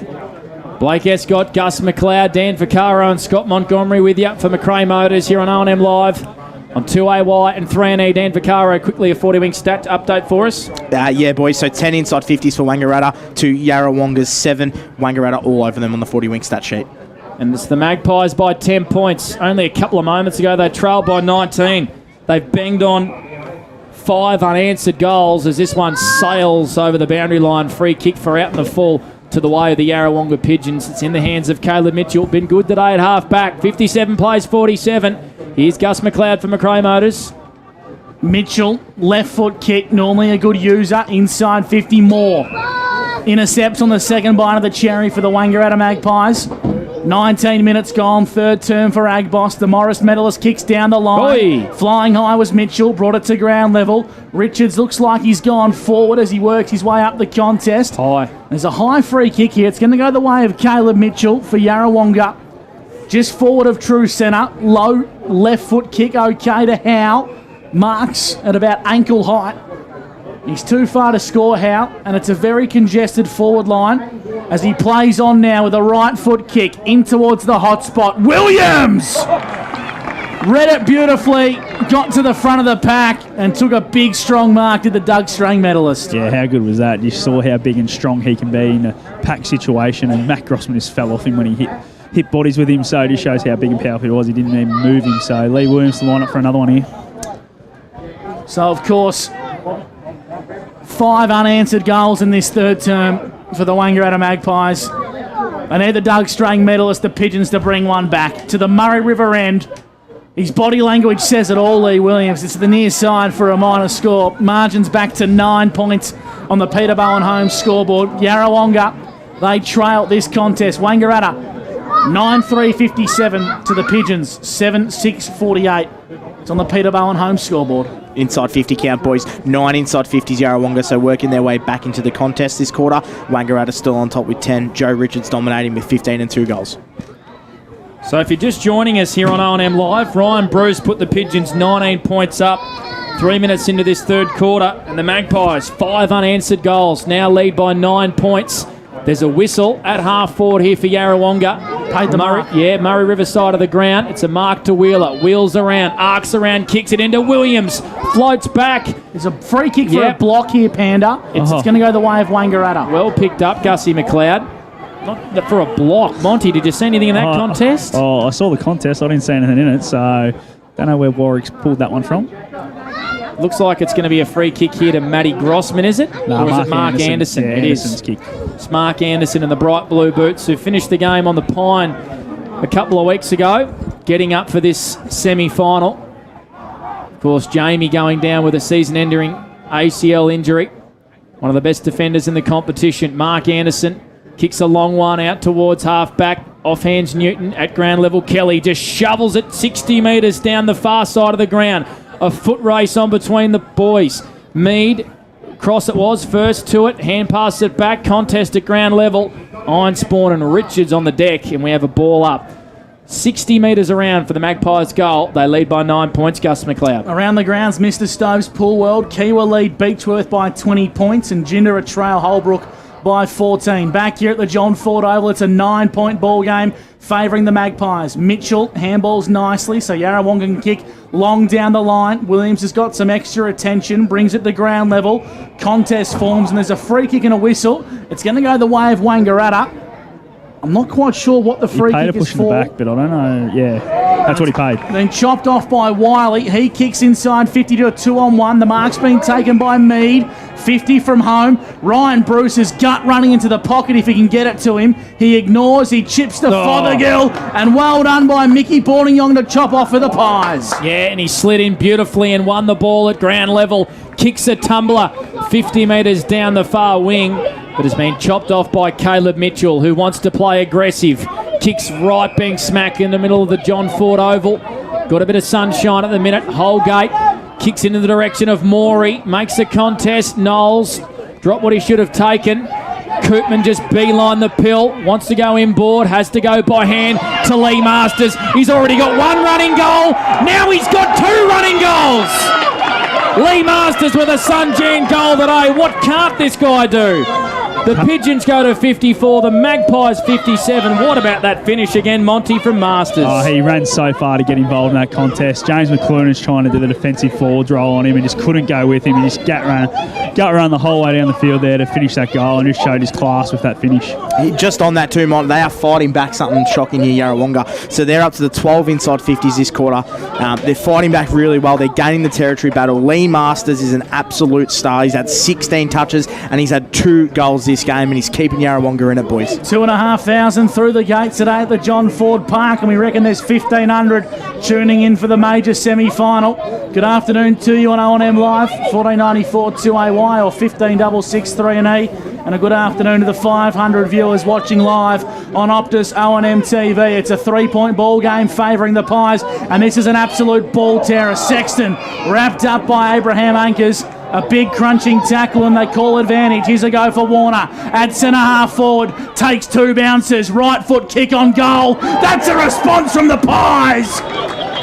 Blake Escott, Gus McLeod, Dan Vaccaro and Scott Montgomery with you for McRae Motors here on O&M Live. On 2AY and 3NE, Dan Vaccaro, quickly a 40-wing stat update for us. Yeah, boys, so 10 inside 50s for Wangaratta to Yarrawonga's 7. Wangaratta all over them on the 40-wing stat sheet. And it's the Magpies by 10 points. Only a couple of moments ago, they trailed by 19. They've banged on 5 unanswered goals as this one sails over the boundary line. Free kick for out in the full to the way of the Yarrawonga Pigeons. It's in the hands of Caleb Mitchell. Been good today at half-back. 57 plays 47. Here's Gus McLeod for McRae Motors. Mitchell, left foot kick, normally a good user. Inside 50 more. Intercepts on the second bite of the cherry for the Wangaratta Magpies. 19 minutes gone, third term for Agboss. The Morris medalist kicks down the line. Oi. Flying high was Mitchell, brought it to ground level. Richards looks like he's gone forward as he works his way up the contest. High. There's a high free kick here. It's going to go the way of Caleb Mitchell for Yarrawonga. Just forward of true centre. Low left foot kick, okay to Howe. Marks at about ankle height. He's too far to score, Howe, and it's a very congested forward line as he plays on now with a right foot kick in towards the hot spot. Williams! Read it beautifully, got to the front of the pack and took a big strong mark to the Doug Strang medalist. Yeah, how good was that? You saw how big and strong he can be in a pack situation, and Matt Grossman just fell off him when he hit bodies with him, so it just shows how big and powerful he was. He didn't even move him, so Lee Williams to line up for another one here. So, of course, 5 unanswered goals in this third term for the Wangaratta Magpies. And they're the Doug Strang medalist, the Pigeons, to bring one back to the Murray River end. His body language says it all, Lee Williams. It's the near side for a minor score. Margins back to 9 points on the Peterborough home scoreboard. Yarrawonga, they trail this contest. Wangaratta, 9-3-57 to the Pigeons, 7-6-48. It's on the Peterborough home scoreboard. Inside 50 count, boys. 9 inside 50s, Yarrawonga, so working their way back into the contest this quarter. Wangaratta still on top with 10. Joe Richards dominating with 15 and 2 goals. So if you're just joining us here on O&M Live, Ryan Bruce put the Pigeons 19 points up 3 minutes into this third quarter, and the Magpies, 5 unanswered goals, now lead by 9 points. There's a whistle at half forward here for Yarrawonga. Paid the mark. Yeah, Murray River side of the ground. It's a mark to Wheeler. Wheels around, arcs around, kicks it into Williams. Floats back. There's a free kick for a block here, Panda. It's going to go the way of Wangaratta. Well picked up, Gussie McLeod. Not for a block. Monty, did you see anything in that contest? Oh, I saw the contest. I didn't see anything in it, so don't know where Warwick's pulled that one from. Looks like it's going to be a free kick here to Matty Grossman, is it? No, or is it Mark Anderson? Yeah, it Anderson's is. kick. It's Mark Anderson in the bright blue boots who finished the game on the Pine a couple of weeks ago, getting up for this semi-final. Of course, Jamie going down with a season-ending ACL injury. One of the best defenders in the competition. Mark Anderson kicks a long one out towards half-back. Offhands Newton at ground level. Kelly just shovels it 60 metres down the far side of the ground. A foot race on between the boys. Mead, cross it was, first to it, hand passes it back, contest at ground level. Ironspawn and Richards on the deck, and we have a ball up. 60 metres around for the Magpies goal. They lead by 9 points, Gus McLeod. Around the grounds, Mr. Stove's Pool World. Kiwa lead Beechworth by 20 points, and Jindera trail Holbrook by 14. Back here at the John Ford Oval, it's a 9-point ball game favouring the Magpies. Mitchell handballs nicely, so Yarrawonga can kick long down the line. Williams has got some extra attention, brings it to ground level. Contest forms, and there's a free kick and a whistle. It's going to go the way of Wangaratta. I'm not quite sure what the free kick is for. He paid a push in the back, but I don't know. Yeah, that's what he paid. Then chopped off by Wiley. He kicks inside 50 to a 2-on-1. The mark's been taken by Mead. 50 from home. Ryan Bruce is gut running into the pocket if he can get it to him. He ignores. He chips to Fothergill. And well done by Mickey Borningyong to chop off for the Pies. Yeah, and he slid in beautifully and won the ball at ground level. Kicks a tumbler 50 metres down the far wing, but has been chopped off by Caleb Mitchell, who wants to play aggressive. Kicks right bang smack in the middle of the John Ford Oval. Got a bit of sunshine at the minute. Holgate kicks into the direction of Mori. Makes the contest. Knowles dropped what he should have taken. Koopman just beeline the pill. Wants to go inboard. Has to go by hand to Lee Masters. He's already got one running goal. Now he's got 2 running goals. Lee Masters with a Sunjan goal today. What can't this guy do? The Pigeons go to 54, the Magpies 57. What about that finish again, Monty, from Masters? Oh, he ran so far to get involved in that contest. James McLuhan is trying to do the defensive forwards role on him and just couldn't go with him. He just gut ran the whole way down the field there to finish that goal and just showed his class with that finish. Just on that too, Mon, they are fighting back something shocking here, Yarrawonga. So they're up to the 12 inside 50s this quarter. They're fighting back really well. They're gaining the territory battle. Lee Masters is an absolute star. He's had 16 touches and he's had 2 goals this game, and he's keeping Yarrawonga in it, boys. 2,500 through the gates today at the John Ford Park, and we reckon there's 1,500 tuning in for the major semi-final. Good afternoon to you on O&M Live, 1494 2AY or 15663 and a good afternoon to the 500 viewers watching live on Optus O&M TV. It's a 3-point ball game favouring the Pies, and this is an absolute ball terror. Sexton wrapped up by Abraham Ankers. A big crunching tackle, and they call advantage. Here's a go for Warner at centre half forward. Takes 2 bounces. Right foot kick on goal. That's a response from the Pies.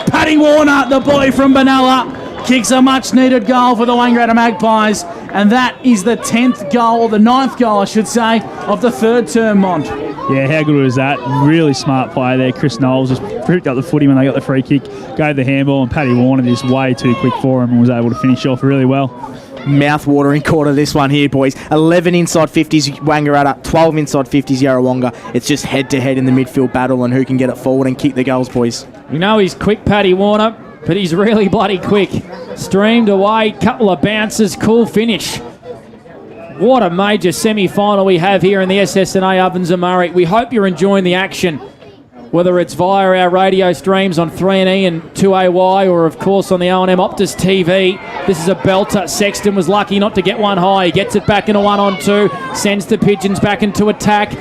Paddy Warner, the boy from Benalla, kicks a much needed goal for the Wangaratta Magpies. And that is the 10th goal, or the 9th goal, I should say, of the third term, Mont. Yeah, how good was that? Really smart play there. Chris Knowles just picked up the footy when they got the free kick, gave the handball, and Paddy Warner just way too quick for him and was able to finish off really well. Mouth-watering quarter this one here, boys. 11 inside 50s Wangaratta, 12 inside 50s Yarrawonga. It's just head-to-head in the midfield battle and who can get it forward and kick the goals, boys. We know he's quick, Paddy Warner, but he's really bloody quick. Streamed away, couple of bounces, cool finish. What a major semi-final we have here in the SS&A Ovens and Murray. We hope you're enjoying the action. whether it's via our radio streams on 3&E and 2AY or, of course, on the O&M Optus TV. This is a belter. Sexton was lucky not to get one high. He gets it back into 1-on-2, sends the Pigeons back into attack.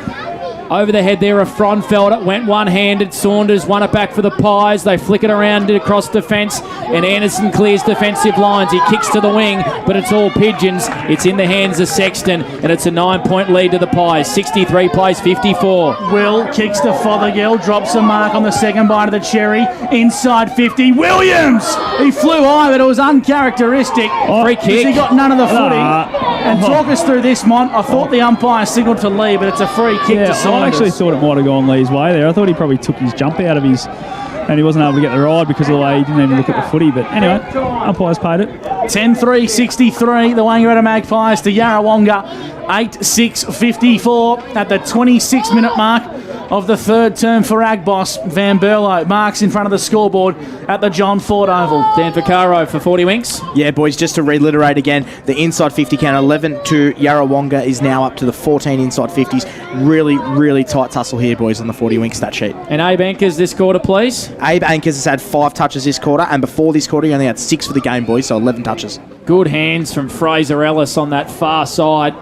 Over the head there, a Fronfelder went one-handed. Saunders won it back for the Pies. They flick it around across defence, and Anderson clears defensive lines. He kicks to the wing, but it's all Pigeons. It's in the hands of Sexton, and it's a 9-point lead to the Pies. 63 plays 54. Will kicks to Fothergill, drops a mark on the second bite of the cherry. Inside 50. Williams! He flew high, but it was uncharacteristic. Free kick. He got none of the footy. And talk us through this, Mont. I thought the umpire signalled for Lee, but it's a free kick to Saunders. I actually thought it might have gone Lee's way there. I thought he probably took his jump out of his, and he wasn't able to get the ride because of the way he didn't even look at the footy. But anyway, umpires paid it. 10-3-63, the Wangaratta Magpies to Yarrawonga. 8-6-54 at the 26-minute mark of the third term for Ag boss Van Burlo. Marks in front of the scoreboard at the John Ford Oval. Dan Vaccaro for 40 winks. Yeah, boys, just to reiterate again, the inside 50 count, 11 to Yarrawonga, is now up to the 14 inside 50s. Really, really tight tussle here, boys, on the 40 wink stat sheet. And Abe Anchors this quarter, please. Abe Anchors has had 5 touches this quarter, and before this quarter he only had 6 for the game, boys, so 11 touches. Good hands from Fraser Ellis on that far side.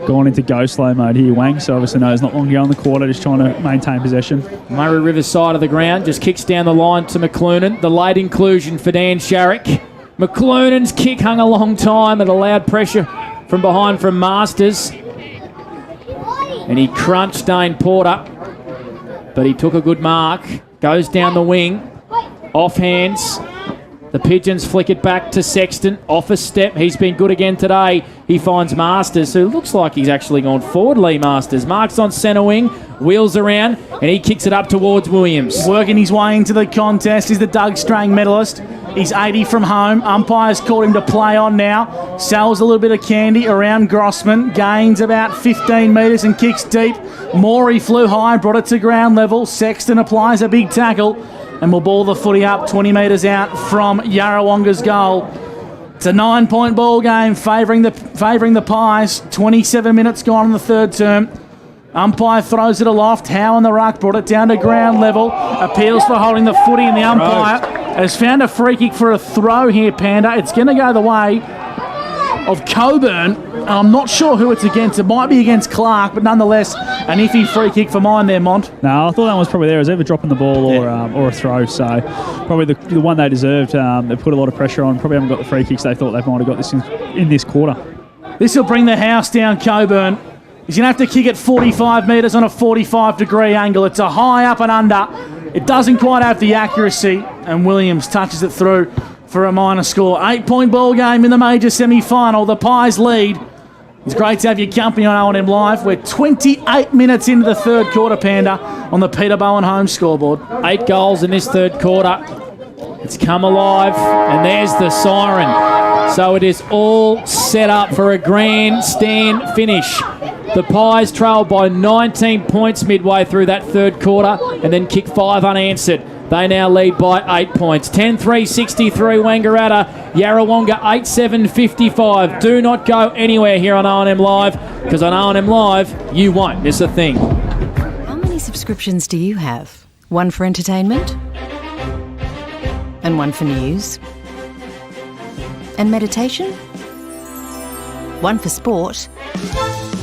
Gone into go slow mode here, Wang, so obviously knows not long to go in the quarter, just trying to maintain possession. Murray River's side of the ground, just kicks down the line to McLuhan. The late inclusion for Dan Sharrock. McLuhan's kick hung a long time. It allowed pressure from behind from Masters. And he crunched Dane Porter, but he took a good mark. Goes down the wing, off hands. The Pigeons flick it back to Sexton. Off a step. He's been good again today. He finds Masters, who looks like he's actually gone forward, Lee Masters. Marks on centre wing, wheels around, and he kicks it up towards Williams. Working his way into the contest is the Doug Strang medalist. He's 80 from home. Umpires called him to play on now. Sells a little bit of candy around Grossman. Gains about 15 metres and kicks deep. Mori flew high, brought it to ground level. Sexton applies a big tackle and will ball the footy up 20 metres out from Yarrawonga's goal. It's a 9-point ball game favouring the Pies. 27 minutes gone in the third term. Umpire throws it aloft. Howe in the ruck, brought it down to ground level. Appeals for holding the footy, and the umpire has found a free kick for a throw here, Panda. It's going to go the way of Coburn. I'm not sure who it's against. It might be against Clark, but nonetheless, an iffy free kick for mine there, Mont. No, I thought that one was probably there. It was either dropping the ball or a throw, so probably the one they deserved. They put a lot of pressure on. Probably haven't got the free kicks they thought they might have got this in this quarter. This will bring the house down, Coburn. He's going to have to kick it 45 metres on a 45-degree angle. It's a high up and under. It doesn't quite have the accuracy, and Williams touches it through for a minor score. 8-point ball game in the major semi-final. The Pies lead. It's great to have your company on O&M Live. We're 28 minutes into the third quarter, Panda, on the Peter Bowen home scoreboard. 8 goals in this third quarter. It's come alive, and there's the siren. So it is all set up for a grandstand finish. The Pies trail by 19 points midway through that third quarter and then kick 5 unanswered. They now lead by 8 points. 10-3-63 Wangaratta. Yarrawonga 8-7-55. Do not go anywhere here on O&M Live, because on O&M Live, you won't miss a thing. How many subscriptions do you have? One for entertainment? And one for news? And meditation? One for sport?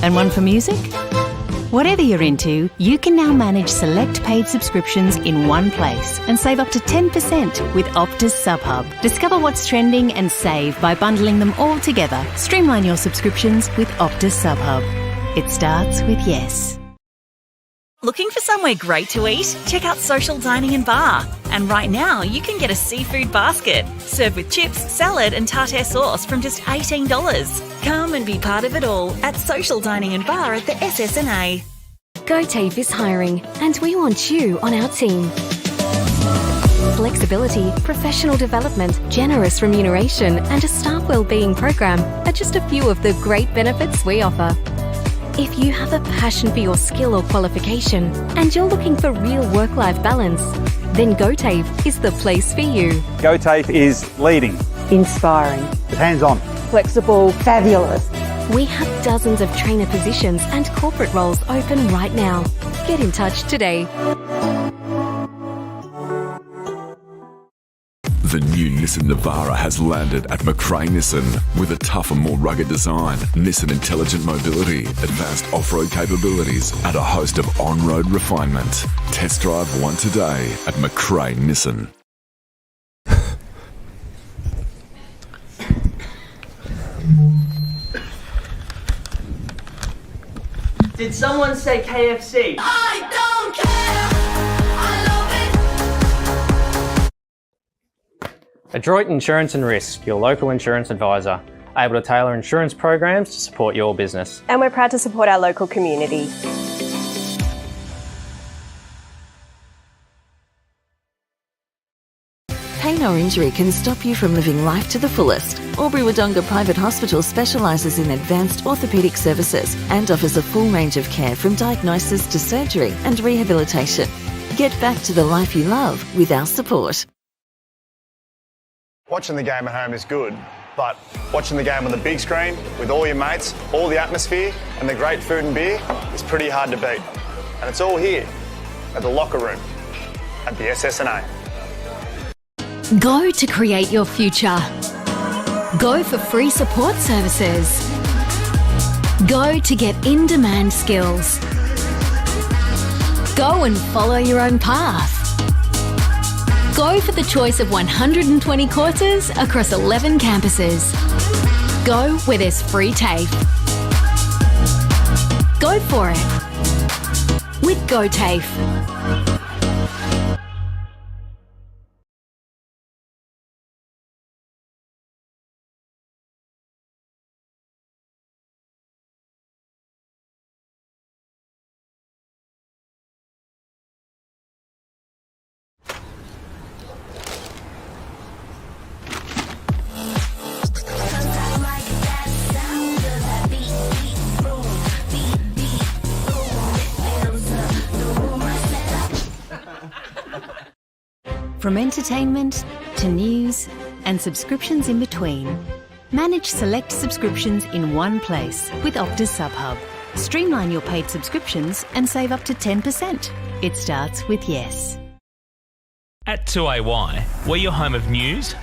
And one for music? Whatever you're into, you can now manage select paid subscriptions in one place and save up to 10% with Optus SubHub. Discover what's trending and save by bundling them all together. Streamline your subscriptions with Optus SubHub. It starts with yes. Looking for somewhere great to eat? Check out Social Dining and Bar. And right now, you can get a seafood basket, served with chips, salad and tartare sauce from just $18. Come and be part of it all at Social Dining and Bar at the SS&A. GoTafe is hiring, and we want you on our team. Flexibility, professional development, generous remuneration, and a staff wellbeing program are just a few of the great benefits we offer. If you have a passion for your skill or qualification and you're looking for real work-life balance, then GoTafe is the place for you. GoTafe is leading, inspiring, hands-on, flexible, fabulous. We have dozens of trainer positions and corporate roles open right now. Get in touch today. The new Nissan Navara has landed at McRae Nissan with a tougher, more rugged design, Nissan intelligent mobility, advanced off-road capabilities, and a host of on-road refinement. Test drive one today at McRae Nissan. Did someone say KFC? I don't care. I love it. Adroit Insurance and Risk, your local insurance advisor, able to tailor insurance programs to support your business. And we're proud to support our local community. Pain or injury can stop you from living life to the fullest. Wodonga Private Hospital specialises in advanced orthopaedic services and offers a full range of care from diagnosis to surgery and rehabilitation. Get back to the life you love with our support. Watching the game at home is good, but watching the game on the big screen with all your mates, all the atmosphere and the great food and beer is pretty hard to beat. And it's all here at the locker room at the SS&A. Go to create your future. Go for free support services. Go to get in-demand skills. Go and follow your own path. Go for the choice of 120 courses across 11 campuses. Go where there's free TAFE. Go for it with Go TAFE. From entertainment to news and subscriptions in between, manage select subscriptions in one place with Optus SubHub. Streamline your paid subscriptions and save up to 10%. It starts with yes. At 2AY, we're your home of news,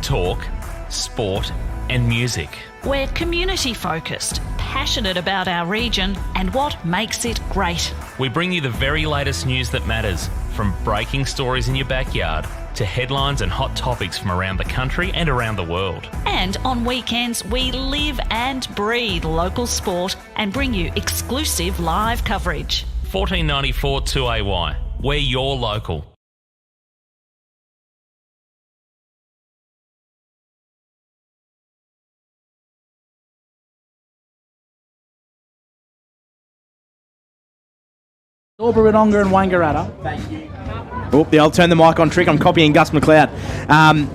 talk, sport and music. We're community focused, passionate about our region and what makes it great. We bring you the very latest news that matters, from breaking stories in your backyard to headlines and hot topics from around the country and around the world. And on weekends, we live and breathe local sport and bring you exclusive live coverage. 1494 2AY. We're your local. Wodonga and Wangaratta. Thank you. Oh, I'll turn the mic on trick. I'm copying Gus McLeod.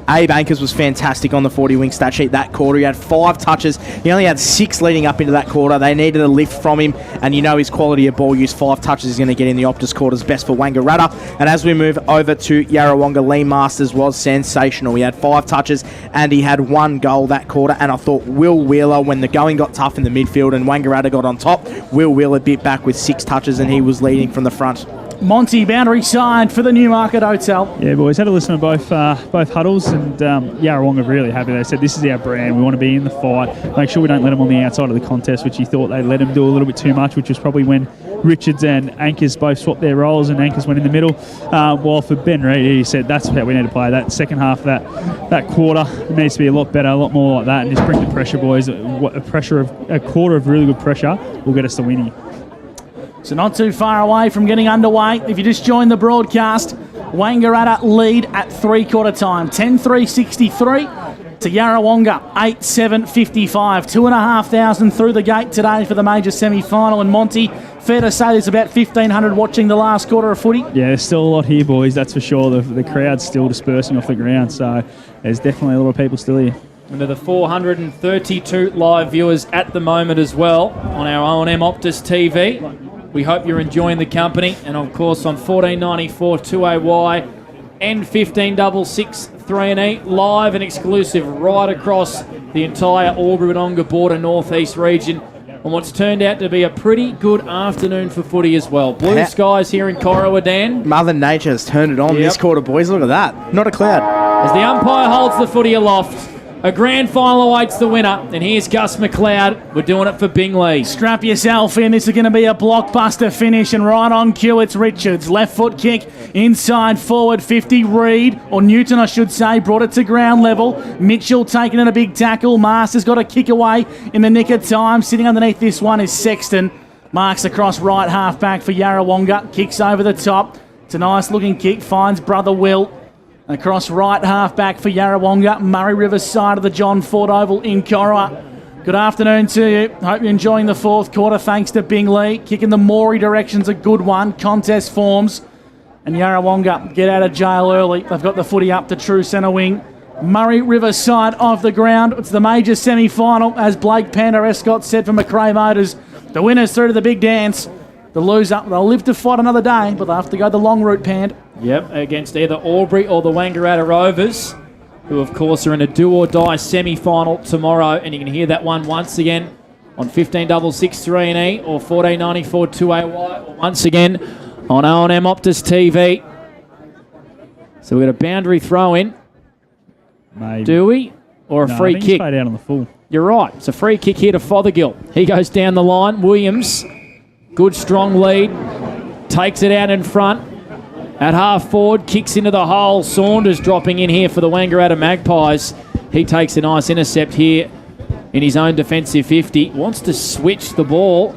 Abe Ankers was fantastic on the 40-wing stat sheet that quarter. He had 5 touches. He only had 6 leading up into that quarter. They needed a lift from him, and you know his quality of ball use. 5 touches is going to get in the Optus quarters best for Wangaratta. And as we move over to Yarrawonga, Lee Masters was sensational. He had 5 touches, and he had 1 goal that quarter. And I thought Will Wheeler, when the going got tough in the midfield and Wangaratta got on top, Will Wheeler bit back with 6 touches, and he was leading from the front. Monty, boundary side for the Newmarket Hotel. Yeah, boys, had a listen to both huddles, and Yarrawonga really happy. They said, this is our brand. We want to be in the fight. Make sure we don't let them on the outside of the contest, which he thought they let him do a little bit too much, which was probably when Richards and Ankers both swapped their roles, and Ankers went in the middle. While for Ben Reid, he said that's how we need to play. That second half, that quarter, it needs to be a lot better, a lot more like that, and just bring the pressure, boys. A quarter of really good pressure will get us the win here. So not too far away from getting underway. If you just joined the broadcast, Wangaratta lead at 3-quarter time. 10-3-63 to Yarrawonga, 8-7-55. 2,500 through the gate today for the major semi-final. And Monty, fair to say there's about 1,500 watching the last quarter of footy? Yeah, there's still a lot here, boys, that's for sure. The crowd's still dispersing off the ground, so there's definitely a lot of people still here. And to the 432 live viewers at the moment as well on our O&M Optus TV. We hope you're enjoying the company, and of course on 1494 2AY and 1566 3&E, live and exclusive right across the entire Albury-Wodonga border northeast region on what's turned out to be a pretty good afternoon for footy as well. Blue skies here in Corowa, Dan. Mother Nature has turned it on this quarter, boys. Look at that. Not a cloud. As the umpire holds the footy aloft, a grand final awaits the winner, and here's Gus McLeod. We're doing it for Bingley. Strap yourself in. This is going to be a blockbuster finish, and right on cue, it's Richards. Left foot kick, inside forward 50. Reed, or Newton, I should say, brought it to ground level. Mitchell taking in a big tackle. Masters got a kick away in the nick of time. Sitting underneath this one is Sexton. Marks across right half back for Yarrawonga. Kicks over the top. It's a nice looking kick. Finds brother Will. Across right half back for Yarrawonga. Murray River side of the John Ford Oval in Corowa. Good afternoon to you. Hope you're enjoying the fourth quarter thanks to Bingley. Kicking the Mori direction's a good one. Contest forms. And Yarrawonga get out of jail early. They've got the footy up to true centre wing. Murray River side of the ground. It's the major semi-final, as Blake Panda Escott said for McRae Motors. The winners through to the big dance. The loser, they'll live to fight another day, but they'll have to go the long route, Pand. Yep, against either Albury or the Wangaratta Rovers, who of course are in a do-or-die semi-final tomorrow, and you can hear that one once again on 15663 or 1494 2AY, or once again on O&M Optus TV. So we've got a boundary throw in. Maybe. Do we? Or a free kick? Out on the full. You're right. It's a free kick here to Fothergill. He goes down the line. Williams, good strong lead, takes it out in front. At half forward, kicks into the hole. Saunders dropping in here for the Wangaratta Magpies. He takes a nice intercept here in his own defensive 50. Wants to switch the ball.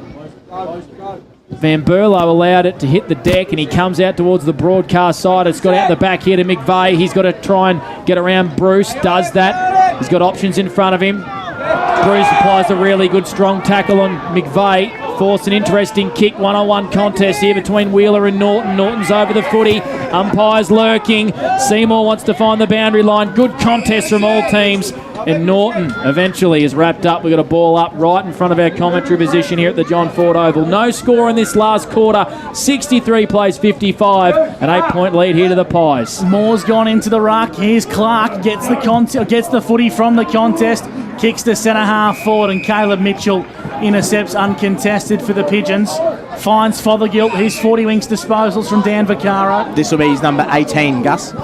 Van Berlo allowed it to hit the deck, and he comes out towards the broadcast side. It's got out the back here to McVeigh. He's got to try and get around Bruce. Does that. He's got options in front of him. Bruce applies a really good strong tackle on McVeigh. Forced an interesting kick, one-on-one contest here between Wheeler and Norton. Norton's over the footy. Umpires lurking. Seymour wants to find the boundary line. Good contest from all teams. And Norton eventually is wrapped up. We've got a ball up right in front of our commentary position here at the John Ford Oval. No score in this last quarter. 63 plays 55. An 8-point lead here to the Pies. Moore's gone into the ruck. Here's Clark. Gets the footy from the contest. Kicks to centre half forward, and Caleb Mitchell intercepts uncontested for the Pigeons. Finds Fothergill. His 40 wings disposals from Dan Vaccaro. This will be his number 18, Gus.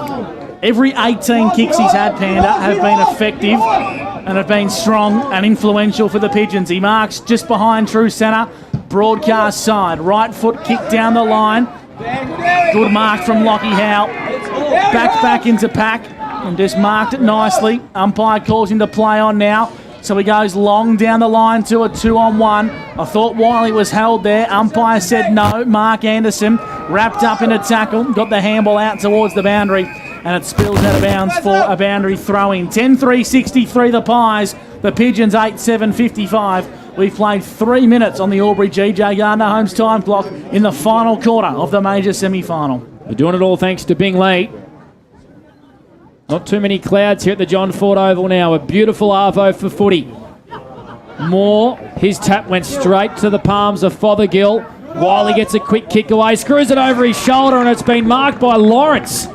Every 18 kicks he's had, Panda, have been effective and have been strong and influential for the Pigeons. He marks just behind true centre, broadcast side. Right foot kick down the line. Good mark from Lockie Howe. Back into pack and just marked it nicely. Umpire calls him to play on now. So he goes long down the line to a 2-on-1. I thought Wiley was held there. Umpire said no. Mark Anderson wrapped up in a tackle. Got the handball out towards the boundary. And it spills out of bounds for a boundary throw-in. 10-3-63 the Pies. The Pigeons 8-7-55. We've played 3 minutes on the Albury GJ Gardner Homes time clock in the final quarter of the major semi-final. We're doing it all thanks to Bingley. Not too many clouds here at the John Ford Oval now. A beautiful arvo for footy. Moore, his tap went straight to the palms of Fothergill. Wiley gets a quick kick away, screws it over his shoulder, and it's been marked by Lawrence.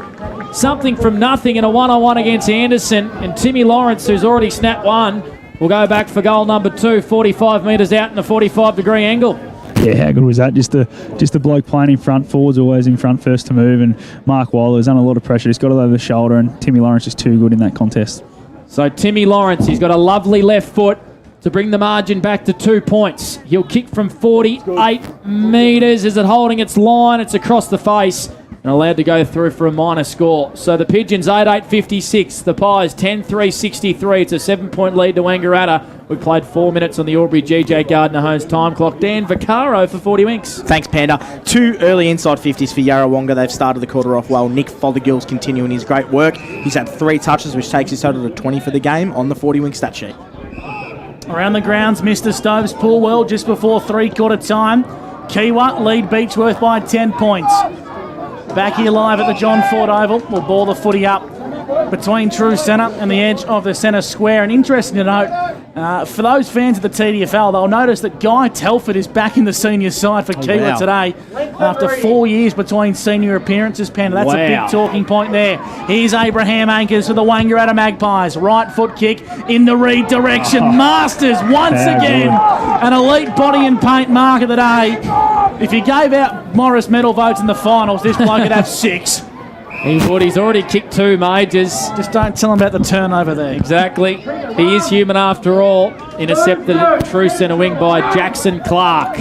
Something from nothing in a one-on-one against Anderson. And Timmy Lawrence, who's already snapped one, will go back for goal number 2, 45 metres out in a 45-degree angle. Yeah, how good was that? Just a bloke playing in front. Forwards always in front, first to move. And Mark Wilder was under a lot of pressure. He's got it over the shoulder, and Timmy Lawrence is too good in that contest. So Timmy Lawrence, he's got a lovely left foot to bring the margin back to 2 points. He'll kick from 48 metres. Is it holding its line? It's across the face and allowed to go through for a minor score. So the Pigeons 8-8-56. The Pies 10-3-63. It's a 7-point lead to Wangaratta. We played 4 minutes on the Albury GJ Gardner Homes time clock. Dan Vaccaro for 40 winks. Thanks, Panda. 2 early inside 50s for Yarrawonga. They've started the quarter off well. Nick Fothergill's continuing his great work. He's had 3 touches, which takes his total to 20 for the game on the 40 wing stat sheet. Around the grounds, Mr. Stokes pull well just before 3-quarter time. Kiwa lead Beechworth by 10 points. Back here live at the John Ford Oval. We'll ball the footy up between true centre and the edge of the centre square. And interesting to note, for those fans of the TDFL, they'll notice that Guy Telford is back in the senior side for Kiwa today after 4 years between senior appearances. Panda, that's a big talking point there. Here's Abraham Anchors for the Wangaratta Magpies. Right foot kick in the Reed direction. Masters once again. An elite body and paint mark of the day. If you gave out Morris medal votes in the finals, this bloke could have 6. He would. He's already kicked 2 majors. Just don't tell him about the turnover there. Exactly. He is human after all. Intercepted at true centre wing by Jackson Clark,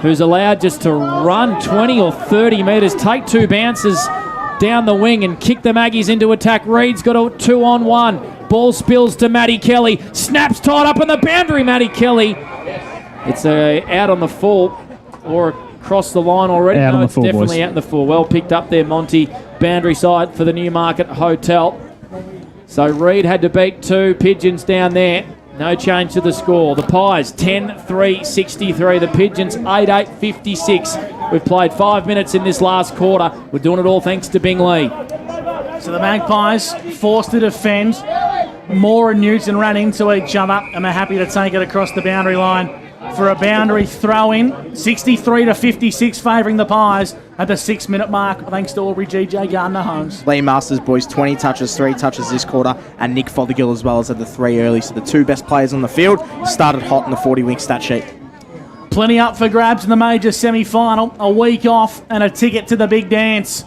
who's allowed just to run 20 or 30 metres, take 2 bounces down the wing and kick the Maggies into attack. Reed's got a 2-on-1. Ball spills to Matty Kelly. Snaps tied up on the boundary, Matty Kelly. It's out on the full or across the line already. Out on the it's full, definitely boys. out in the full. Well picked up there, Monty. Boundary side for the Newmarket Hotel. So Reed had to beat 2. Pigeons down there. No change to the score. The Pies 10-3-63. The Pigeons 8-8-56. We've played 5 minutes in this last quarter. We're doing it all thanks to Bingley. So the Magpies forced to defend. Moore and Newton ran into each other and they're happy to take it across the boundary line for a boundary throw-in. 63-56 favouring the Pies at the 6-minute mark thanks to Aubrey GJ Gardner-Holmes. Lee Masters, boys, 20 touches, 3 touches this quarter, and Nick Fothergill as well as at the 3 early. So the 2 best players on the field started hot in the 40-wing stat sheet. Plenty up for grabs in the major semi-final. A week off and a ticket to the big dance.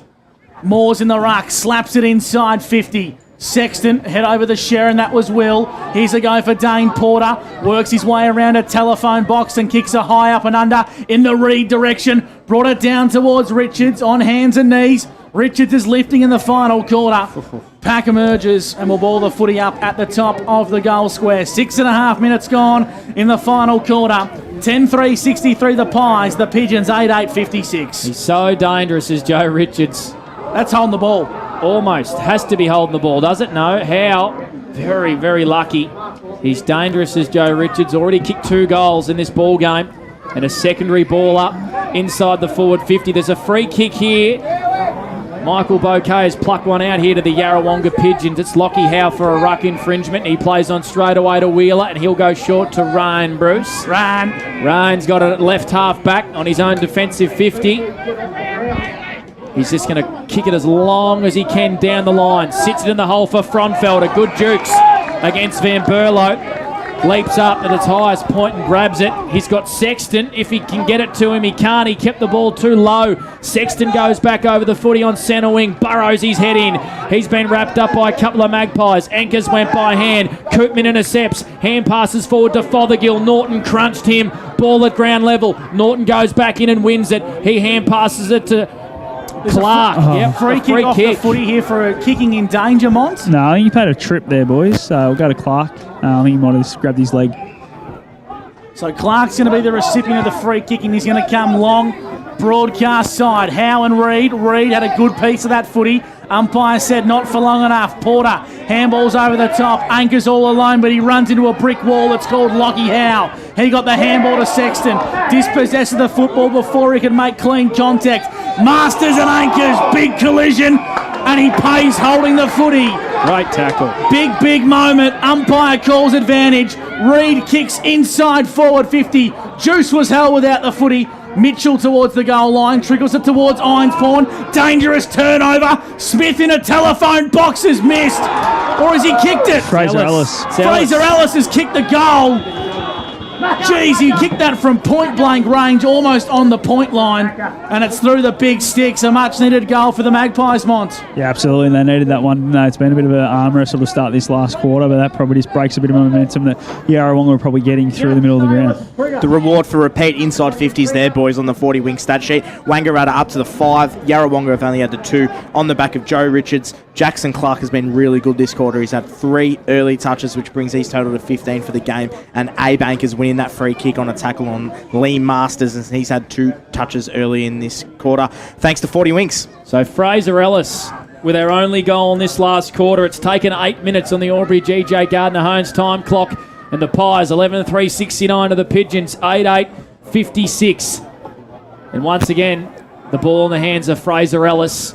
Moore's in the ruck, slaps it inside 50. Sexton head over the Sharon, that was Will. Here's a go for Dane Porter. Works his way around a telephone box and kicks a high up and under in the Reed direction. Brought it down towards Richards on hands and knees. Richards is lifting in the final quarter. Pack emerges and will ball the footy up at the top of the goal square. 6.5 minutes gone in the final quarter. 10-3-63 the Pies, the Pigeons 8-8-56. He's so dangerous as Joe Richards. That's holding the ball. Almost. Has to be holding the ball, does it? No. How? Very, very lucky. He's dangerous as Joe Richards. Already kicked 2 goals in this ball game. And a secondary ball up inside the forward 50. There's a free kick here. Michael Bouquet has plucked one out here to the Yarrawonga Pigeons. It's Lockie Howe for a ruck infringement. He plays on straight away to Wheeler and he'll go short to Ryan Bruce. Ryan's got it at left half back on his own defensive 50. He's just going to kick it as long as he can down the line. Sits it in the hole for Fronfelder. Good jukes against Van Burlo. Leaps up at its highest point and grabs it. He's got Sexton. If he can get it to him, he can't. He kept the ball too low. Sexton goes back over the footy on centre wing. Burrows his head in. He's been wrapped up by a couple of Magpies. Anchors went by hand. Koopman intercepts. Hand passes forward to Fothergill. Norton crunched him. Ball at ground level. Norton goes back in and wins it. He hand passes it to Clark. Free kick off the footy here for a kicking in danger, Mont. No, I think he had a trip there, boys. We'll go to Clark. I think he might have grabbed his leg. So Clark's going to be the recipient of the free kick and he's going to come long. Broadcast side, Howe and Reed. Reed had a good piece of that footy. Umpire said not for long enough. Porter handballs over the top. Anchors all alone, but he runs into a brick wall. It's called Lockie Howe. He got the handball to Sexton. Dispossessed the football before he could make clean contact. Masters and Anchors, big collision, and he pays holding the footy. Great tackle. Big moment. Umpire calls advantage. Reed kicks inside forward 50. Juice was held without the footy. Mitchell towards the goal line, trickles it towards Einspawn. Dangerous turnover. Smith in a telephone box has missed. Or has he kicked it? Fraser Ellis. Fraser Ellis has kicked the goal. Jeez, he kicked that from point-blank range, almost on the point line, and it's through the big sticks. A much-needed goal for the Magpies, Mont. Yeah, absolutely. They needed that one. No, it's been a bit of an armourer sort of start this last quarter, but that probably just breaks a bit of momentum that Yarrawonga were probably getting through the middle of the ground. The reward for repeat inside 50s there, boys, on the 40-wing stat sheet. Wangaratta up to the 5. Yarrawonga have only had the 2 on the back of Joe Richards. Jackson Clark has been really good this quarter. He's had 3 early touches, which brings his total to 15 for the game. And A-Bank is winning that free kick on a tackle on Lee Masters, and he's had 2 touches early in this quarter, thanks to 40 Winks. So Fraser Ellis with our only goal in this last quarter. It's taken 8 minutes on the Aubrey GJ Gardner-Holmes time clock, and the Pies 11-3-69 to the Pigeons 8-8-56. And once again, the ball in the hands of Fraser Ellis.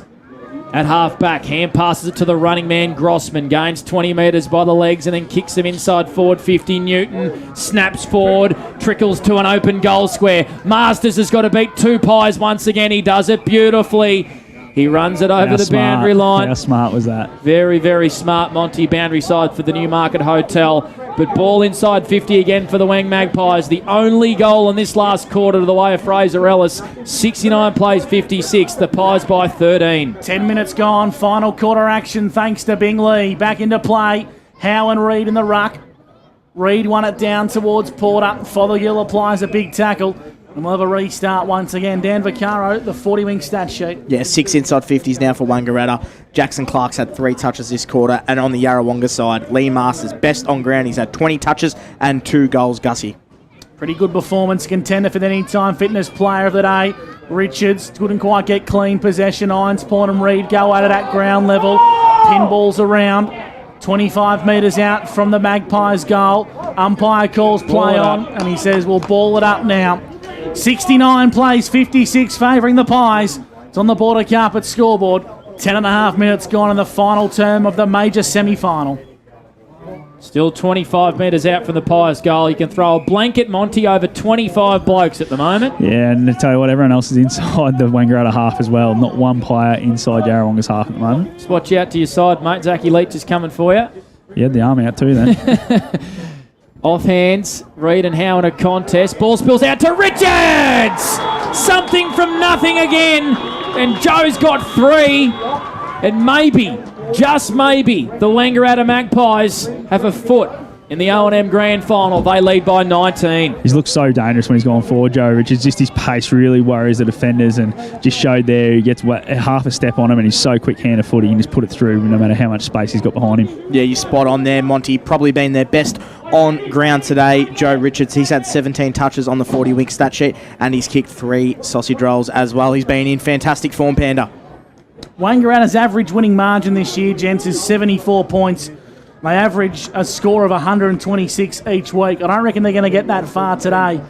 At half-back, hand passes it to the running man, Grossman. Gains 20 metres by the legs and then kicks him inside forward 50. Newton snaps forward, trickles to an open goal square. Masters has got to beat 2 Pies once again. He does it beautifully. He runs it over the boundary line. How smart was that? Very, very smart, Monty. Boundary side for the Newmarket Hotel. But ball inside 50 again for the Wang Magpies. The only goal in this last quarter to the way of Fraser Ellis. 69 plays 56. The Pies by 13. 10 minutes gone. Final quarter action thanks to Bingley. Back into play. Howe and Reid in the ruck. Reid won it down towards Porter. Fothergill applies a big tackle. And we'll have a restart once again. Dan Vaccaro, the 40-wing stat sheet. Yeah, 6 inside 50s now for Wangaratta. Jackson Clark's had 3 touches this quarter. And on the Yarrawonga side, Lee Masters, best on ground. He's had 20 touches and 2 goals, Gussie. Pretty good performance. Contender for the Anytime Fitness Player of the Day. Richards couldn't quite get clean possession. Irons, Pawn and Reid go at it at ground level. Pinballs around. 25 metres out from the Magpies goal. Umpire calls play on, and he says we'll ball it up now. 69 plays 56 favouring the Pies. It's on the border carpet scoreboard. 10.5 minutes gone in the final term of the major semi-final. Still 25 metres out from the Pies goal. You can throw a blanket, Monty, over 25 blokes at the moment. Yeah, and to tell you what, everyone else is inside the Wangaratta half as well. Not one player inside Yarrawonga's half at the moment. Just watch out to your side, mate. Zachy Leach is coming for you. You had the arm out too then. Off hands, Reid and Howe in a contest. Ball spills out to Richards! Something from nothing again. And Joe's got 3. And maybe, just maybe, the Wangaratta Magpies have a foot in the O&M Grand Final. They lead by 19. He's looked so dangerous when he's gone forward, Joe Richards. Just his pace really worries the defenders, and just showed there he gets half a step on him, and he's so quick-handed footy. He can just put it through no matter how much space he's got behind him. Yeah, you're spot on there, Monty. Probably been their best on ground today, Joe Richards. He's had 17 touches on the 40-wing stat sheet, and he's kicked 3 sausage rolls as well. He's been in fantastic form, Panda. Wangaratta's average winning margin this year, gents, is 74 points. They average a score of 126 each week. I don't reckon they're going to get that far today.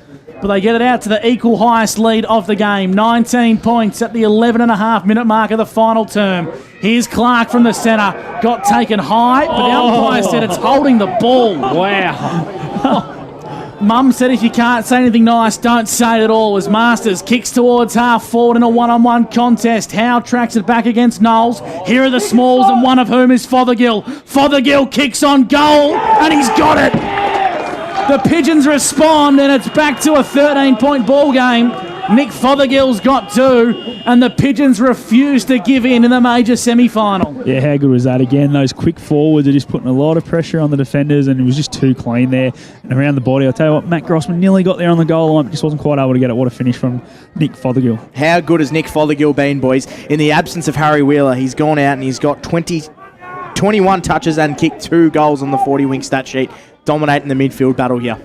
But they get it out to the equal highest lead of the game. 19 points at the 11.5 minute mark of the final term. Here's Clark from the centre. Got taken high, but the umpire said it's holding the ball. Wow. Mum said if you can't say anything nice, don't say it at all. As Masters kicks towards half forward in a one-on-one contest. Howe tracks it back against Knowles. Here are the smalls, and one of whom is Fothergill. Fothergill kicks on goal, and he's got it. The Pigeons respond, and it's back to a 13-point ball game. Nick Fothergill's got 2, and the Pigeons refuse to give in the major semi-final. Yeah, how good was that? Again, those quick forwards are just putting a lot of pressure on the defenders, and it was just too clean there. And around the body, I'll tell you what, Matt Grossman nearly got there on the goal line, but just wasn't quite able to get it. What a finish from Nick Fothergill. How good has Nick Fothergill been, boys? In the absence of Harry Wheeler, he's gone out and he's got 21 touches and kicked 2 goals on the 40-wing stat sheet, dominating the midfield battle here.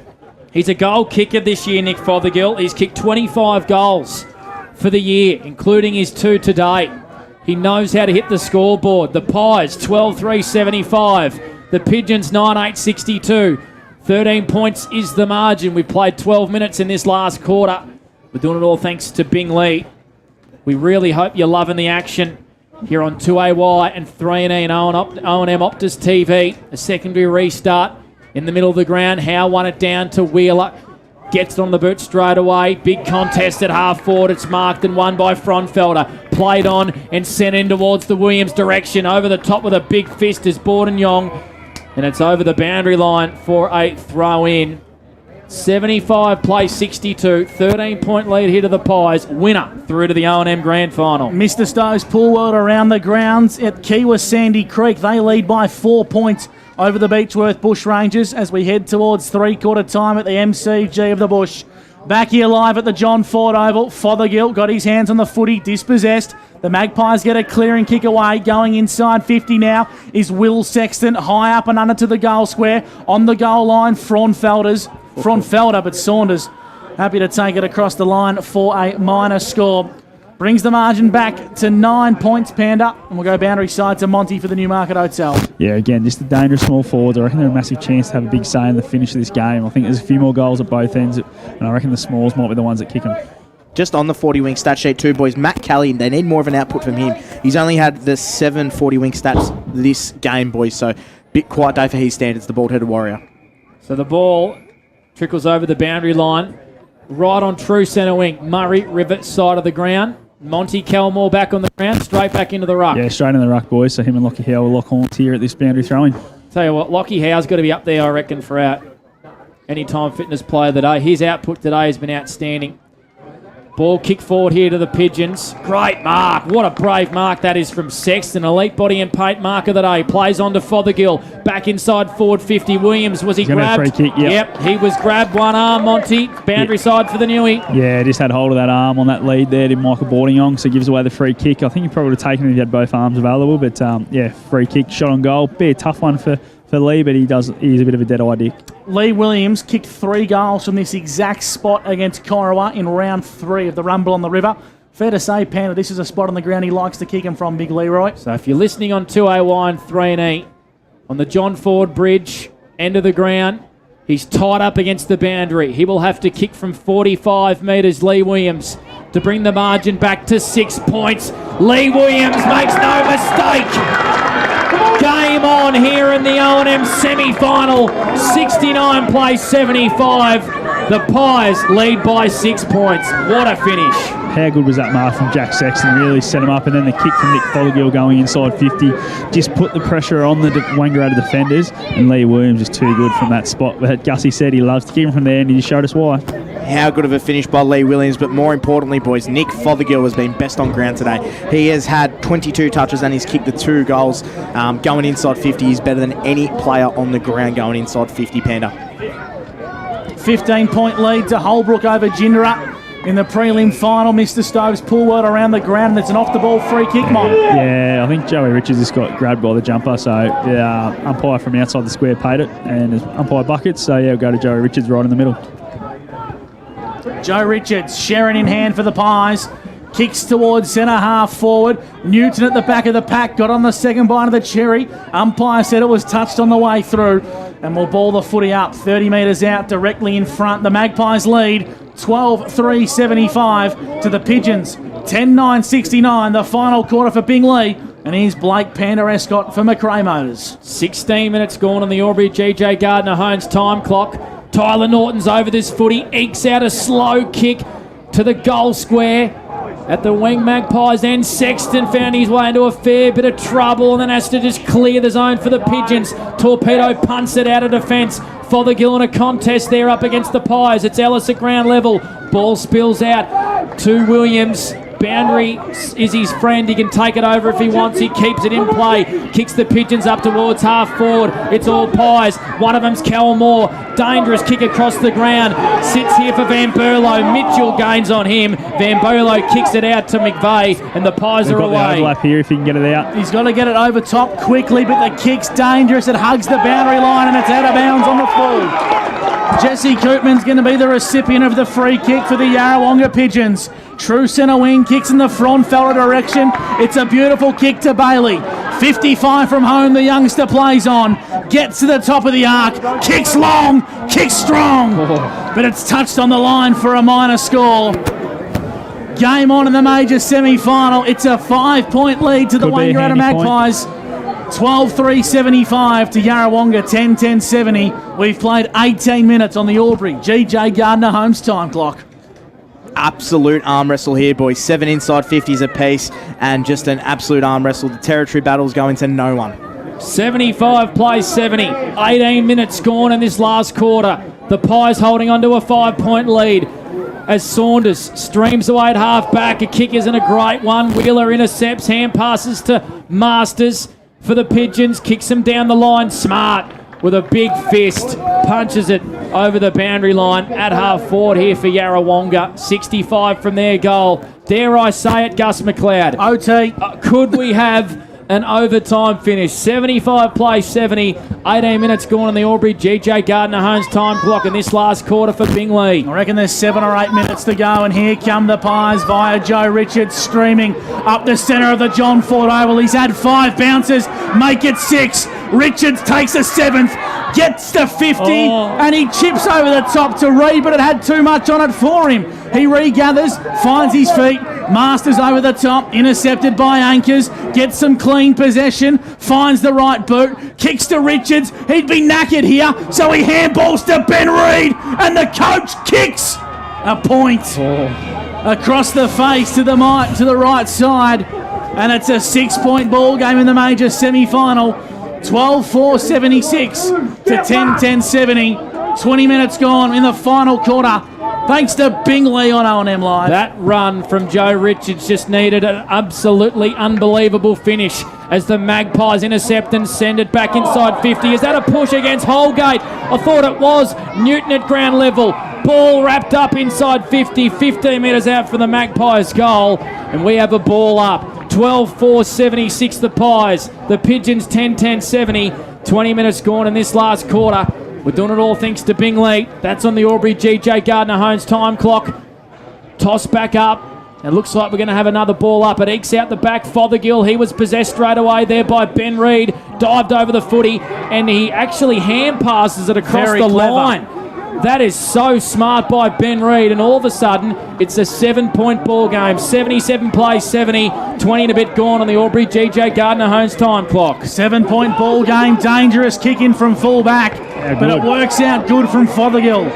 He's a goal kicker this year, Nick Fothergill. He's kicked 25 goals for the year, including his 2 to date. He knows how to hit the scoreboard. The Pies, 12-3-75. The Pigeons, 9-8-62. 13 points is the margin. We've played 12 minutes in this last quarter. We're doing it all thanks to Bingley. We really hope you're loving the action here on 2AY and 3&E and O&M Optus TV. A secondary restart. In the middle of the ground, Howe won it down to Wheeler. Gets it on the boot straight away. Big contest at half forward. It's marked and won by Fronfelder. Played on and sent in towards the Williams direction. Over the top with a big fist is Bordenyong. And it's over the boundary line for a throw in. 75 plays 62. 13-point lead here to the Pies. Winner through to the O&M Grand Final. Mr. Stowe's pool world around the grounds at Kiwa Sandy Creek. They lead by 4 points over the Beechworth Bush Rangers as we head towards three-quarter time at the MCG of the Bush. Back here live at the John Ford Oval. Fothergill got his hands on the footy, dispossessed. The Magpies get a clearing kick away. Going inside 50 now is Will Sexton, high up and under to the goal square. On the goal line, Fronfelder, but Saunders happy to take it across the line for a minor score. Brings the margin back to 9 points, Panda. And we'll go boundary side to Monty for the Newmarket Hotel. Yeah, again, just the dangerous small forwards. I reckon they're a massive chance to have a big say in the finish of this game. I think there's a few more goals at both ends, and I reckon the smalls might be the ones that kick them. Just on the 40-wing stat sheet too, boys, Matt Kelly, they need more of an output from him. He's only had the 7 40-wing stats this game, boys, so bit quiet day for his standards, the bald-headed warrior. So the ball trickles over the boundary line, right on true centre wing. Murray, Rivet, side of the ground. Monty Kelmore back on the ground, straight back into the ruck. Yeah, straight in the ruck, boys. So him and Lockie Howe will lock horns here at this boundary throwing. Tell you what, Lockie Howe's got to be up there, I reckon, for our Anytime Fitness Player of the Day. His output today has been outstanding. Ball kick forward here to the Pigeons. Great mark. What a brave mark that is from Sexton. Elite body and paint mark of the day. Plays on to Fothergill. Back inside forward 50. Williams, was he grabbed? Free kick, yep, he was grabbed. One arm, Monty. Boundary side for the Newie. Yeah, just had hold of that arm on that lead there, did Michael Boardingong, so gives away the free kick. I think he probably would have taken it if he had both arms available, but yeah, free kick, shot on goal. Be a tough one for Lee, but he's a bit of a dead-eye dick. Lee Williams kicked 3 goals from this exact spot against Corowa in round 3 of the Rumble on the River. Fair to say, Panda, this is a spot on the ground he likes to kick him from, Big Leroy. So if you're listening on 2AY and 3&E, on the John Ford Bridge, end of the ground, he's tied up against the boundary. He will have to kick from 45 metres, Lee Williams, to bring the margin back to 6 points. Lee Williams makes no mistake. Game on here in the O&M semi-final. 69 plays 75. The Pies lead by 6 points. What a finish. How good was that mark from Jack Sexton? Really set him up, and then the kick from Nick Fothergill going inside 50 just put the pressure on the Wangaratta defenders, and Lee Williams is too good from that spot. But Gussie said he loves to kick him from there, and he just showed us why. How good of a finish by Lee Williams, but more importantly, boys, Nick Fothergill has been best on ground today. He has had 22 touches and he's kicked the 2 goals. Going inside 50, he's better than any player on the ground going inside 50, Panda. 15-point lead to Holbrook over Jindera. In the prelim final, Mr. Stokes pull word around the ground, and it's an off-the-ball free kick, Mike. Yeah, I think Joey Richards just got grabbed by the jumper, so umpire from outside the square paid it, and umpire buckets, so yeah, we'll go to Joey Richards right in the middle. Joe Richards, Sharon in hand for the Pies. Kicks towards centre half forward. Newton at the back of the pack, got on the second bite of the cherry. Umpire said it was touched on the way through, and will ball the footy up 30 metres out directly in front. The Magpies lead 12-3-75 to the Pigeons. 10-9-69, the final quarter for Bingley. And here's Blake Panda Escott for McRae Motors. 16 minutes gone on the Albury GJ Gardner-Hones time clock. Tyler Norton's over this footy, ekes out a slow kick to the goal square at the wing Magpies end. Sexton found his way into a fair bit of trouble and then has to just clear the zone for the Pigeons. Torpedo punts it out of defence. Fothergill in a contest there up against the Pies. It's Ellis at ground level. Ball spills out to Williams. Boundary is his friend. He can take it over if he wants. He keeps it in play. Kicks the Pigeons up towards half forward. It's all Pies. One of them's Kelmore. Dangerous kick across the ground. Sits here for Van Burlo. Mitchell gains on him. Van Burlo kicks it out to McVeigh, and the Pies are away. The overlap here if he can get it out. He's got to get it over top quickly, but the kick's dangerous. It hugs the boundary line, and it's out of bounds on the full. Jesse Koopman's going to be the recipient of the free kick for the Yarrawonga Pigeons. True centre wing, kicks in the Fronfeller direction. It's a beautiful kick to Bailey. 55 from home, the youngster plays on. Gets to the top of the arc. Kicks long, kicks strong. But it's touched on the line for a minor score. Game on in the major semi-final. It's a 5-point lead to the Wangaratta Magpies. 12-3-75 to Yarrawonga, 10-10-70. We've played 18 minutes on the Albury GJ Gardner-Homes time clock. Absolute arm wrestle here, boys. 7 inside 50s apiece, and just an absolute arm wrestle. The territory battle's going to no one. 75 plays 70. 18 minutes gone in this last quarter. The Pies holding on to a 5-point lead as Saunders streams away at half back. A kick isn't a great one. Wheeler intercepts, hand passes to Masters for the Pigeons. Kicks him down the line. Smart with a big fist. Punches it over the boundary line at half forward here for Yarrawonga. 65 from their goal. Dare I say it, Gus McLeod? OT. Could we have an overtime finish? 75 plays 70. 18 minutes gone on the Albury GJ Gardner-Homes time clock in this last quarter for Bingley. I reckon there's 7 or 8 minutes to go, and here come the Pies via Joe Richards streaming up the centre of the John Ford Oval. He's had 5 bounces, make it 6. Richards takes a 7th, gets to 50, and he chips over the top to Reed, but it had too much on it for him. He regathers, finds his feet, Masters over the top, intercepted by Anchors, gets some clean possession, finds the right boot, kicks to Richards. He'd be knackered here, so he handballs to Ben Reed, and the coach kicks. A point across the face to the right side, and it's a 6-point ball game in the major semi-final. 12-4-76 to 10-10-70. 20 minutes gone in the final quarter. Thanks to Bingley on O&M Live. That run from Joe Richards just needed an absolutely unbelievable finish as the Magpies intercept and send it back inside 50. Is that a push against Holgate? I thought it was. Newton at ground level. Ball wrapped up inside 50, 15 metres out for the Magpies goal. And we have a ball up. 12-4-76 the Pies. The Pigeons 10-10-70. 20 minutes gone in this last quarter. We're doing it all thanks to Bingley. That's on the Albury GJ Gardner-Homes time clock. Toss back up. It looks like we're going to have another ball up. It ekes out the back. Fothergill, he was possessed straight away there by Ben Reid. Dived over the footy, and he actually hand passes it across the line. That is so smart by Ben Reid, and all of a sudden, it's a 7-point ball game. 77 plays 70, 20 and a bit gone on the Albury GJ Gardner-Homes time clock. 7-point ball game, dangerous kick in from full back, but it works out good from Fothergill.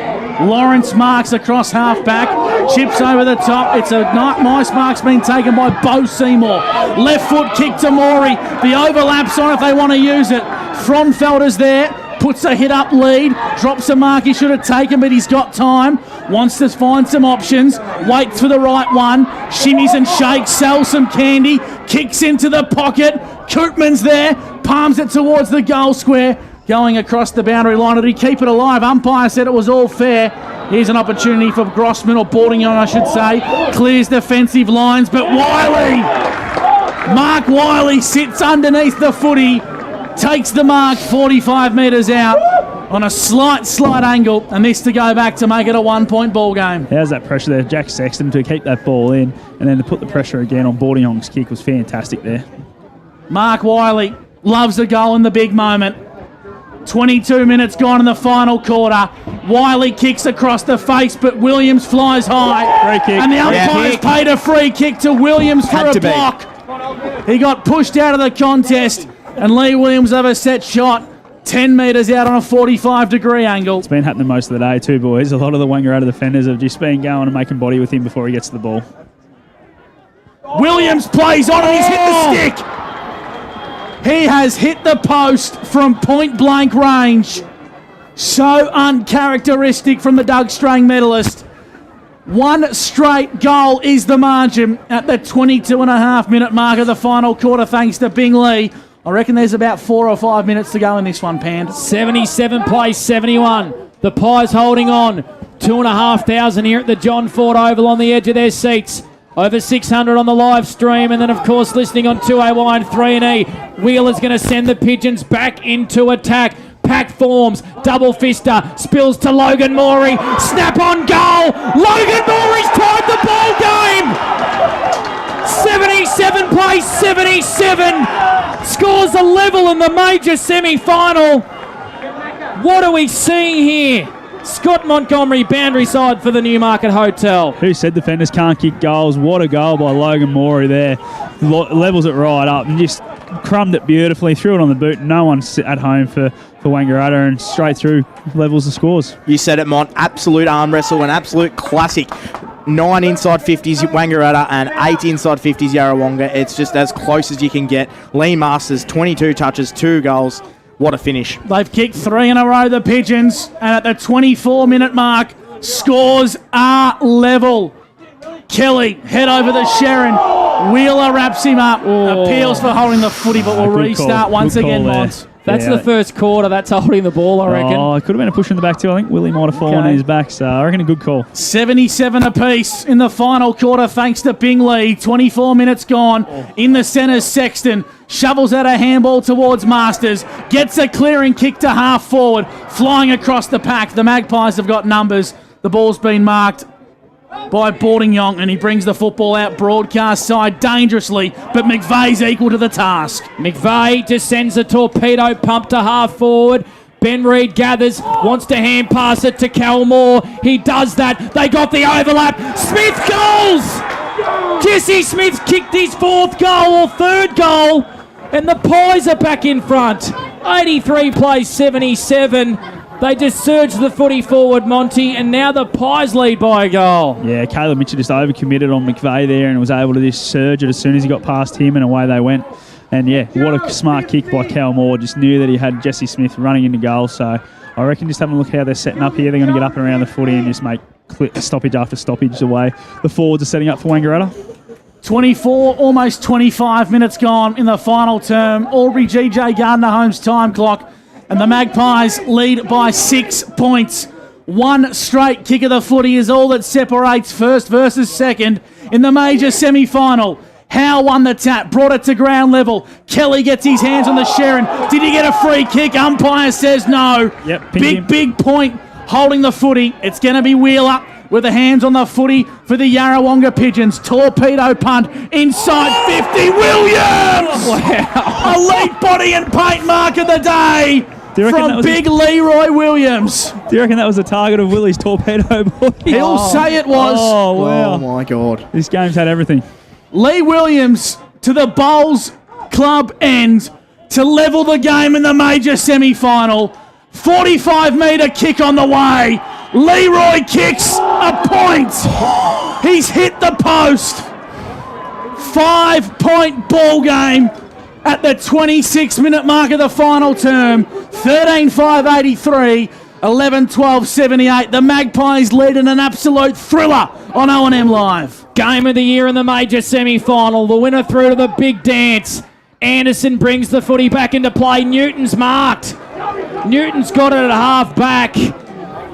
Lawrence marks across half back, chips over the top. It's a nice mark's been taken by Bo Seymour. Left foot kick to Mori. The overlap's on if they want to use it. Fronfelder's there. Puts a hit-up lead, drops a mark he should have taken, but he's got time. Wants to find some options, waits for the right one, shimmies and shakes, sells some candy, kicks into the pocket. Koopman's there, palms it towards the goal square, going across the boundary line. Did he keep it alive? Umpire said it was all fair. Here's an opportunity for Grossman, or Boarding on, I should say. Clears defensive lines, but Mark Wiley sits underneath the footy. Takes the mark 45 metres out on a slight angle, and this to go back to make it a 1-point ball game. How's that pressure there? Jack Sexton to keep that ball in, and then to put the pressure again on Boardingong's kick was fantastic there. Mark Wiley loves a goal in the big moment. 22 minutes gone in the final quarter. Wiley kicks across the face, but Williams flies high. Free kick. And the umpire's paid a free kick to Williams for a block. He got pushed out of the contest. And Lee Williams have a set shot 10 metres out on a 45-degree angle. It's been happening most of the day too, boys. A lot of the Wangaratta defenders have just been going and making body with him before he gets to the ball. Williams plays on and he's hit the stick. He has hit the post from point-blank range. So uncharacteristic from the Doug Strang medalist. One straight goal is the margin at the 22.5-minute mark of the final quarter, thanks to Bingley. I reckon there's about 4 or 5 minutes to go in this one, Pand. 77 plays 71. The Pies holding on. 2,500 here at the John Ford Oval on the edge of their seats. Over 600 on the live stream, and then of course listening on 2AY and 3&E. Wheeler's going to send the Pigeons back into attack. Pack forms, double fister, spills to Logan Mori. Snap on goal. Logan Mori's tied the ball game. 77 plays 77. Scores a level in the major semi-final. What are we seeing here? Scott Montgomery, boundary side for the Newmarket Hotel. Who said defenders can't kick goals? What a goal by Logan Mori there. Levels it right up and just crumbed it beautifully, threw it on the boot. No one's at home for Wangaratta, and straight through levels the scores. You said it, Mont. Absolute arm wrestle, an absolute classic. 9 inside 50s Wangaratta and 8 inside 50s Yarrawonga. It's just as close as you can get. Lee Masters, 22 touches, 2 goals. What a finish. They've kicked 3 in a row, the Pigeons, and at the 24-minute mark, scores are level. Kelly, head over the Sharon. Wheeler wraps him up. Appeals for holding the footy, but we'll restart once again, Mons. That's the first quarter. That's holding the ball, I reckon. Oh, it could have been a push in the back too. I think Willie might have fallen on his back, so I reckon a good call. 77 apiece in the final quarter thanks to Bingley. 24 minutes gone. In the centre, Sexton shovels out a handball towards Masters. Gets a clearing kick to half forward. Flying across the pack. The Magpies have got numbers. The ball's been marked by Boardingyong, and he brings the football out broadcast side dangerously, but McVeigh's equal to the task. McVeigh just sends a torpedo pump to half forward. Ben Reid gathers, wants to hand pass it to Calmore. He does that. They got the overlap. Smith goals! Jesse Smith kicked his 4th goal or 3rd goal, and the Pies are back in front. 83 plays 77. They just surged the footy forward, Monty, and now the Pies lead by a goal. Yeah, Caleb Mitchell just overcommitted on McVeigh there and was able to just surge it as soon as he got past him, and away they went. And yeah, what a smart kick by Cal Moore. Just knew that he had Jesse Smith running into goal. So I reckon just having a look how they're setting up here. They're going to get up and around the footy and just make stoppage after stoppage the way the forwards are setting up for Wangaratta. 24, almost 25 minutes gone in the final term. Albury GJ Gardner Homes time clock. And the Magpies lead by 6 points. One straight kick of the footy is all that separates first versus second in the major semi-final. Howe won the tap, brought it to ground level. Kelly gets his hands on the Sharon. Did he get a free kick? Umpire says no. Yep, big point holding the footy. It's going to be Wheeler with the hands on the footy for the Yarrawonga Pigeons. Torpedo punt inside 50. Williams! Wow. A late body and paint mark of the day from big Leroy Williams. Do you reckon that was the target of Willie's torpedo body? He'll say it was. Oh, wow. Oh, my God. This game's had everything. Lee Williams to the Bowls Club end to level the game in the major semi-final. 45-metre kick on the way. Leroy kicks a point. He's hit the post. 5-point ball game at the 26-minute mark of the final term. 13-5-83, 11-12-78. The Magpies lead in an absolute thriller on O&M Live. Game of the year in the major semi-final. The winner through to the big dance. Anderson brings the footy back into play. Newton's marked. Newton's got it at half back.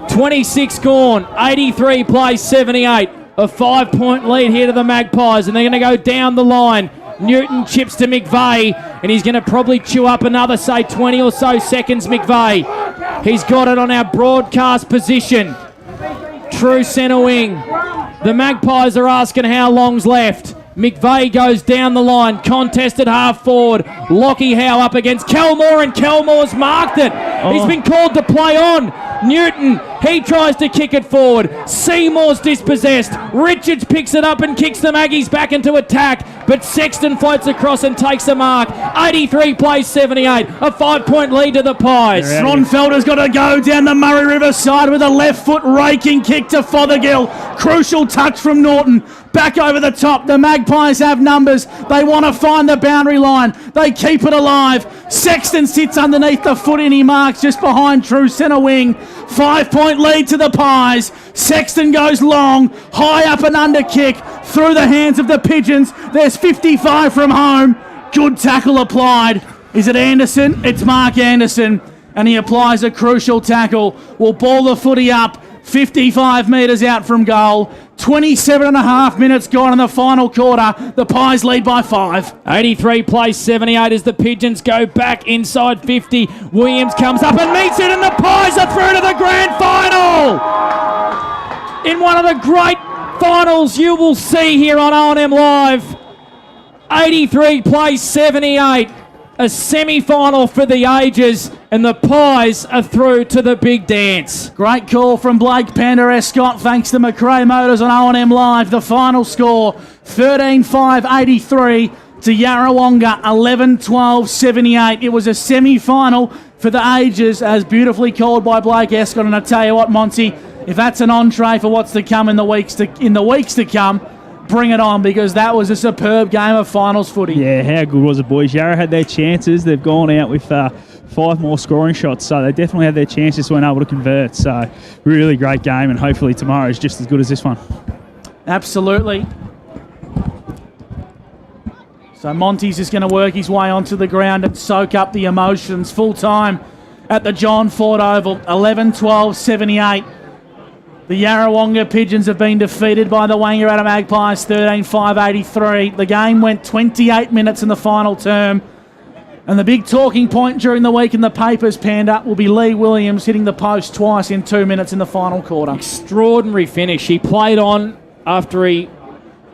26 gone. 83 plays 78. A 5-point lead here to the Magpies, and they're going to go down the line. Newton chips to McVeigh, and he's going to probably chew up another, say, 20 or so seconds, McVeigh. He's got it on our broadcast position. True centre wing. The Magpies are asking how long's left. McVeigh goes down the line, contested half forward. Lockie Howe up against Kelmore, and Kelmore's marked it. He's been called to play on. Newton, he tries to kick it forward. Seymour's dispossessed. Richards picks it up and kicks the Maggies back into attack, but Sexton floats across and takes a mark. 83 plays 78. A 5-point lead to the Pies. Ronfelder's got to go down the Murray River side with a left foot raking kick to Fothergill. Crucial touch from Norton. Back over the top. The Magpies have numbers. They want to find the boundary line. They keep it alive. Sexton sits underneath the foot and he marks just behind true centre wing. 5-point lead to the Pies. Sexton goes long. High up and under kick through the hands of the Pigeons. There's 55 from home. Good tackle applied. Is it Anderson? It's Mark Anderson. And he applies a crucial tackle. Will ball the footy up. 55 metres out from goal. 27 and a half minutes gone in the final quarter. The Pies lead by 5. 83 plays 78 as the Pigeons go back inside 50. Williams comes up and meets it, and the Pies are through to the grand final. In one of the great finals you will see here on O&M Live. 83 plays 78. A semi-final for the ages, and the Pies are through to the big dance. Great call from Blake Panda Escott, thanks to McRae Motors on O&M Live. The final score, 13-5-83 to Yarrawonga, 11-12-78. It was a semi-final for the ages, as beautifully called by Blake Escott. And I tell you what, Monty, if that's an entree for what's to come in the weeks to come, bring it on, because that was a superb game of finals footy. Yeah, how good was it, boys? Yarra had their chances. They've gone out with 5 more scoring shots, so they definitely had their chances, weren't able to convert. So really great game, and hopefully tomorrow is just as good as this one. Absolutely. So Monty's just going to work his way onto the ground and soak up the emotions. Full time at the John Ford Oval, 11-12-78. The Yarrawonga Pigeons have been defeated by the Wangaratta Magpies, 13-5-83. The game went 28 minutes in the final term. And the big talking point during the week in the papers, Panda, will be Lee Williams hitting the post twice in 2 minutes in the final quarter. Extraordinary finish. He played on after he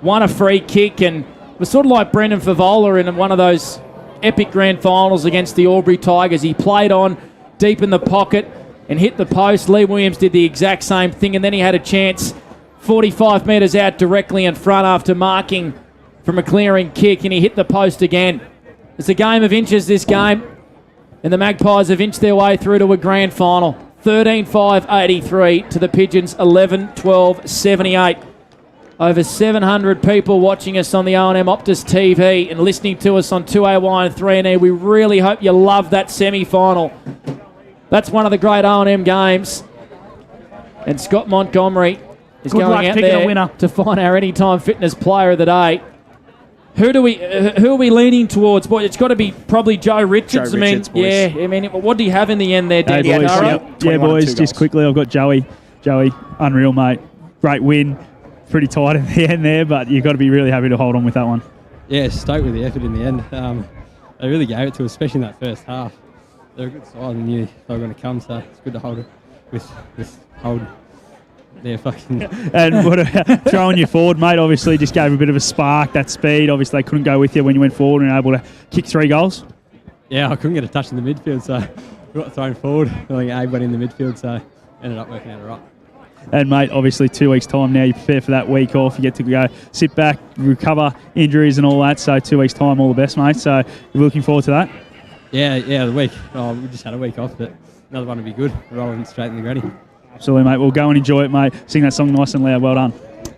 won a free kick, and it was sort of like Brendan Favola in one of those epic grand finals against the Albury Tigers. He played on deep in the pocket and hit the post. Lee Williams did the exact same thing, and then he had a chance 45 metres out directly in front after marking from a clearing kick, and he hit the post again. It's a game of inches, this game, and the Magpies have inched their way through to a grand final. 13-5-83 to the Pigeons, 11-12-78. Over 700 people watching us on the O&M Optus TV and listening to us on 2AY and 3NE. We really hope you love that semi-final. That's one of the great O&M games. And Scott Montgomery is going out there to find our Anytime Fitness Player of the Day. Who are we leaning towards? Boy, it's got to be probably Joe Richards. Joe Richards, boys. Yeah. I mean, what do you have in the end there, Dan? Hey, boys. Yeah, boys. Just quickly, I've got Joey. Joey, unreal, mate. Great win. Pretty tight in the end there, but you've got to be really happy to hold on with that one. Yeah, stoked with the effort in the end. They really gave it to us, especially in that first half. They're a good side and knew they were going to come, so it's good to hold it with hold. Yeah, fucking. And what about throwing you forward, mate? Obviously, just gave a bit of a spark, that speed. Obviously, they couldn't go with you when you went forward and were able to kick 3 goals. Yeah, I couldn't get a touch in the midfield, so we got thrown forward. I think everybody in the midfield, so ended up working out all right. And, mate, obviously 2 weeks' time now, you prepare for that week off. You get to go sit back, recover injuries and all that. So 2 weeks' time, all the best, mate. So you're looking forward to that? Yeah, the week. Oh, we just had a week off, but another one would be good. Rolling straight in the granny. Absolutely, mate. We'll go and enjoy it, mate. Sing that song nice and loud. Well done.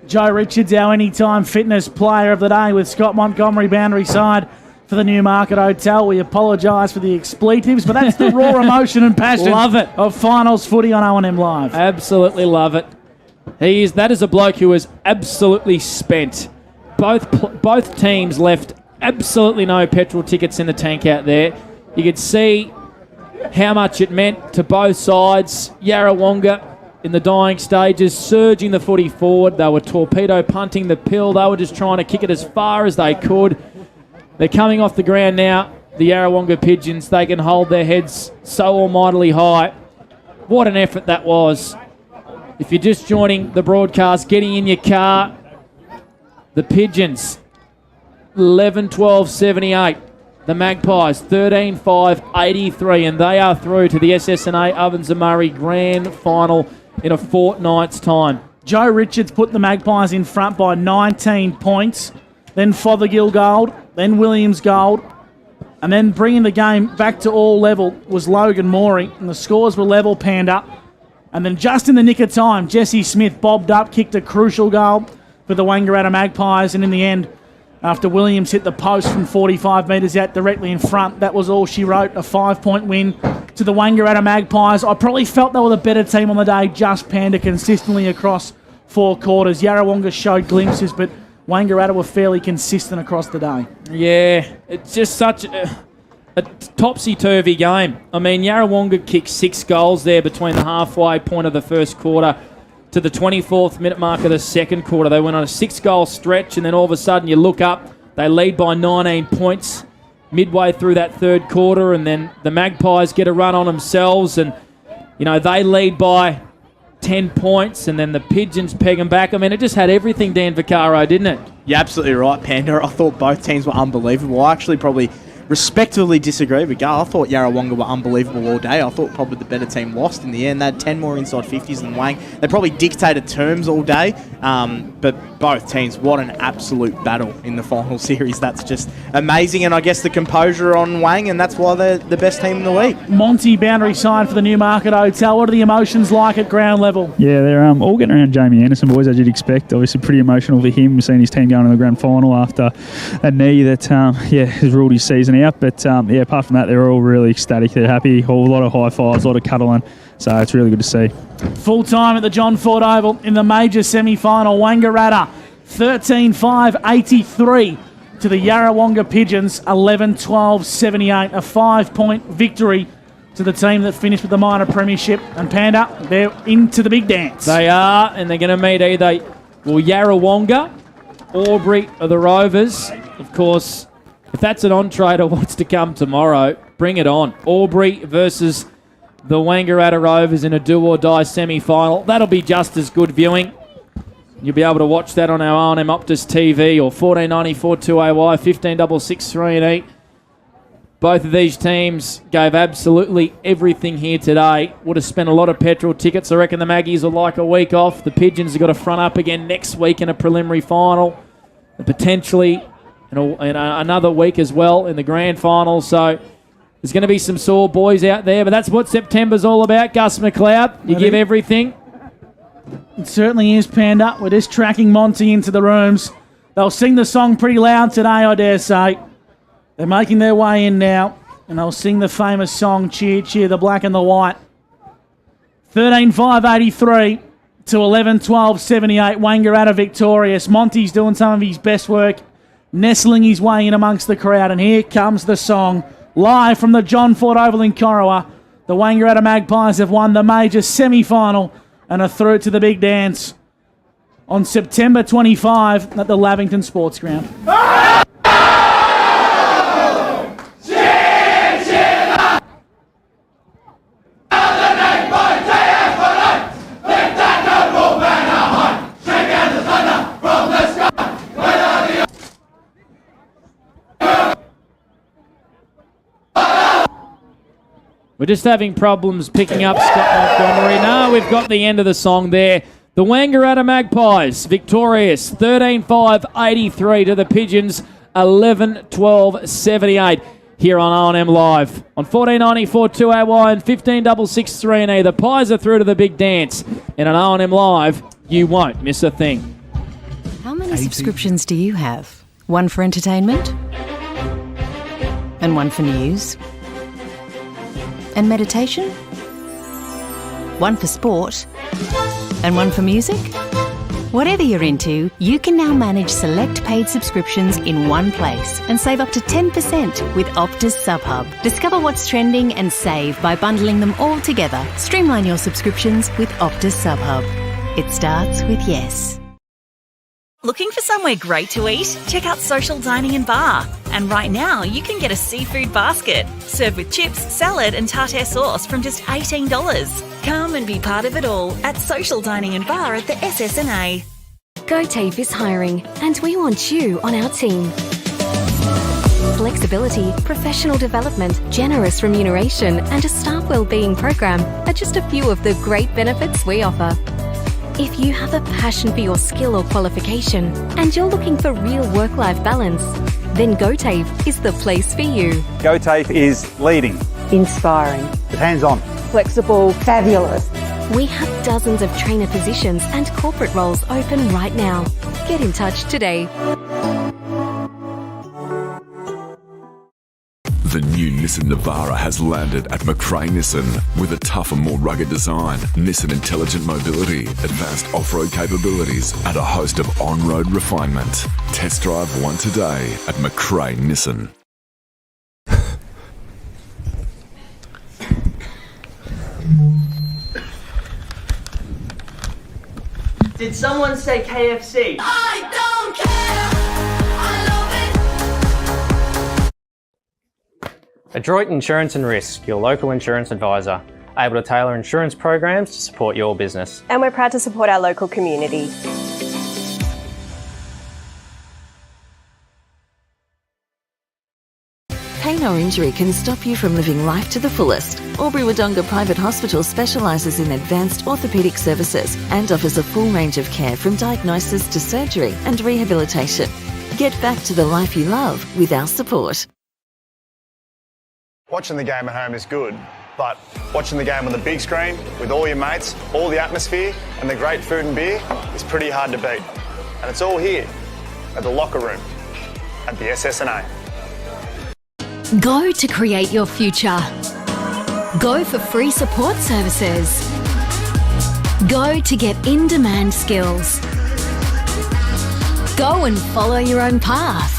Joe Richards, our Anytime Fitness Player of the Day with Scott Montgomery, boundary side for the Newmarket Hotel. We apologise for the expletives, but that's the raw emotion and passion Love it. of finals footy on O&M Live. Absolutely love it. That is a bloke who is absolutely spent. Both teams left absolutely no petrol tickets in the tank out there. You could see how much it meant to both sides. Yarrawonga in the dying stages, surging the footy forward. They were torpedo punting the pill. They were just trying to kick it as far as they could. They're coming off the ground now, the Yarrawonga Pigeons. They can hold their heads so almightily high. What an effort that was. If you're just joining the broadcast, getting in your car, the Pigeons, 11-12-78. The Magpies, 13-5-83, and they are through to the SS&A Ovens and Murray Grand Final in a fortnight's time. Joe Richards put the Magpies in front by 19 points, then Fothergill gold, then Williams gold, and then bringing the game back to all level was Logan Mori, and the scores were level, panned up. And then just in the nick of time, Jesse Smith bobbed up, kicked a crucial goal for the Wangaratta Magpies, and in the end, after Williams hit the post from 45 metres out directly in front, that was all she wrote, a 5-point win to the Wangaratta Magpies. I probably felt they were the better team on the day, just panned it consistently across 4 quarters. Yarrawonga showed glimpses, but Wangaratta were fairly consistent across the day. Yeah, it's just such a topsy-turvy game. I mean, Yarrawonga kicked 6 goals there between the halfway point of the first quarter to the 24th minute mark of the second quarter. They went on a 6-goal stretch, and then all of a sudden you look up, they lead by 19 points midway through that third quarter, and then the Magpies get a run on themselves, and they lead by 10 points, and then the Pigeons peg them back. I mean, it just had everything, Dan Vaccaro, didn't it? You're absolutely right, Panda. I thought both teams were unbelievable. I actually probably respectively disagree with Gar. I thought Yarrawonga were unbelievable all day. I thought probably the better team lost in the end. They had 10 more inside 50s than Wang. They probably dictated terms all day, but both teams, what an absolute battle in the final series. That's just amazing, and I guess the composure on Wang, and that's why they're the best team in the league. Monty, boundary side for the Newmarket Hotel. What are the emotions like at ground level? Yeah, they're all getting around Jamie Anderson, boys, as you'd expect. Obviously pretty emotional for him, seeing his team going to the grand final after a knee that has ruled his season out. But apart from that, they're all really ecstatic. They're happy. A lot of high fives, a lot of cuddling. So it's really good to see. Full time at the John Ford Oval in the major semi-final. Wangaratta 13-5-83 to the Yarrawonga Pigeons, 11-12-78. A 5-point victory to the team that finished with the minor premiership. And Panda, they're into the big dance. They are, and they're going to meet either Yarrawonga, Albury, or the Rovers. Of course, if that's an entree to what's to come tomorrow, bring it on. Albury versus the Wangaratta Rovers in a do-or-die semi-final. That'll be just as good viewing. You'll be able to watch that on our O&M Optus TV or 1494 2AY, 1566 3&E. Both of these teams gave absolutely everything here today. Would have spent a lot of petrol tickets. I reckon the Maggies will like a week off. The Pigeons have got to front up again next week in a preliminary final. And potentially another week as well in the grand final. So There's going to be some sore boys out there, but that's what September's all about. Gus McLeod, you give everything. It certainly is, Panda. We're just tracking Monty into the rooms. They'll sing the song pretty loud today, I dare say. They're making their way in now, and they'll sing the famous song, Cheer, Cheer, the Black and the White. 13-5-83 to 11-12-78. Wangaratta victorious. Monty's doing some of his best work, nestling his way in amongst the crowd, and here comes the song. Live from the John Ford Oval in Corowa, the Wangaratta Magpies have won the major semi-final and are through to the big dance on September 25 at the Lavington Sports Ground. We're just having problems picking up Scott Montgomery. No, we've got the end of the song there. The Wangaratta Magpies victorious 13-5-83 to the Pigeons 11-12-78 here on O&M Live on 1494 2AY and 1566 3E. The Pies are through to the big dance, and on O&M Live you won't miss a thing. How many subscriptions do you have? One for entertainment? And one for news? And meditation? One for sport? And one for music? Whatever you're into, you can now manage select paid subscriptions in one place and save up to 10% with Optus SubHub. Discover what's trending and save by bundling them all together. Streamline your subscriptions with Optus SubHub. It starts with yes. Looking for somewhere great to eat? Check out Social Dining and Bar. And right now, you can get a seafood basket served with chips, salad and tartare sauce from just $18. Come and be part of it all at Social Dining and Bar at the SS&A. GoTafe is hiring, and we want you on our team. Flexibility, professional development, generous remuneration, and a staff wellbeing program are just a few of the great benefits we offer. If you have a passion for your skill or qualification and you're looking for real work-life balance, then GoTafe is the place for you. GoTafe is leading, Inspiring. hands-on, Flexible. Fabulous. We have dozens of trainer positions and corporate roles open right now. Get in touch today. The new Nissan Navara has landed at McRae Nissan with a tougher, more rugged design, Nissan intelligent mobility, advanced off-road capabilities, and a host of on-road refinement. Test drive one today at McRae Nissan. Did someone say KFC? I don't care. Adroit Insurance and Risk, your local insurance advisor, able to tailor insurance programs to support your business. And we're proud to support our local community. Pain or injury can stop you from living life to the fullest. Albury-Wodonga Private Hospital specialises in advanced orthopaedic services and offers a full range of care from diagnosis to surgery and rehabilitation. Get back to the life you love with our support. Watching the game at home is good, but watching the game on the big screen with all your mates, all the atmosphere and the great food and beer is pretty hard to beat. And it's all here at the locker room at the SS&A. Go to create your future. Go for free support services. Go to get in-demand skills. Go and follow your own path.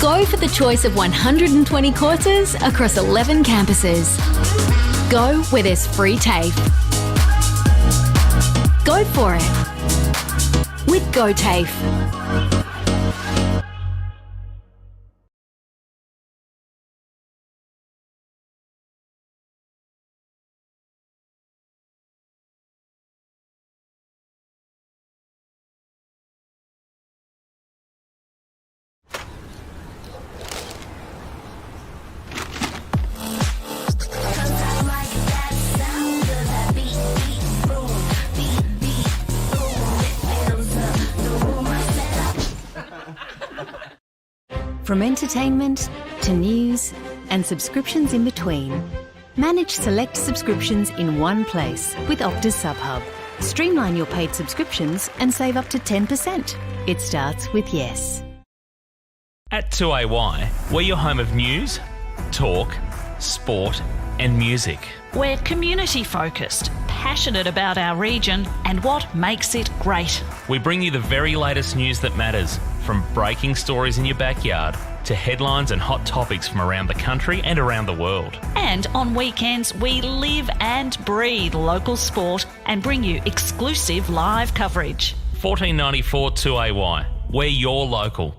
Go for the choice of 120 courses across 11 campuses. Go where there's free TAFE. Go for it with GoTafe. From entertainment to news and subscriptions in between. Manage select subscriptions in one place with Optus SubHub. Streamline your paid subscriptions and save up to 10%. It starts with yes. At 2AY, we're your home of news, talk, sport and music. We're community focused, passionate about our region and what makes it great. We bring you the very latest news that matters, from breaking stories in your backyard to headlines and hot topics from around the country and around the world. And on weekends, we live and breathe local sport and bring you exclusive live coverage. 1494 2AY. We're your local.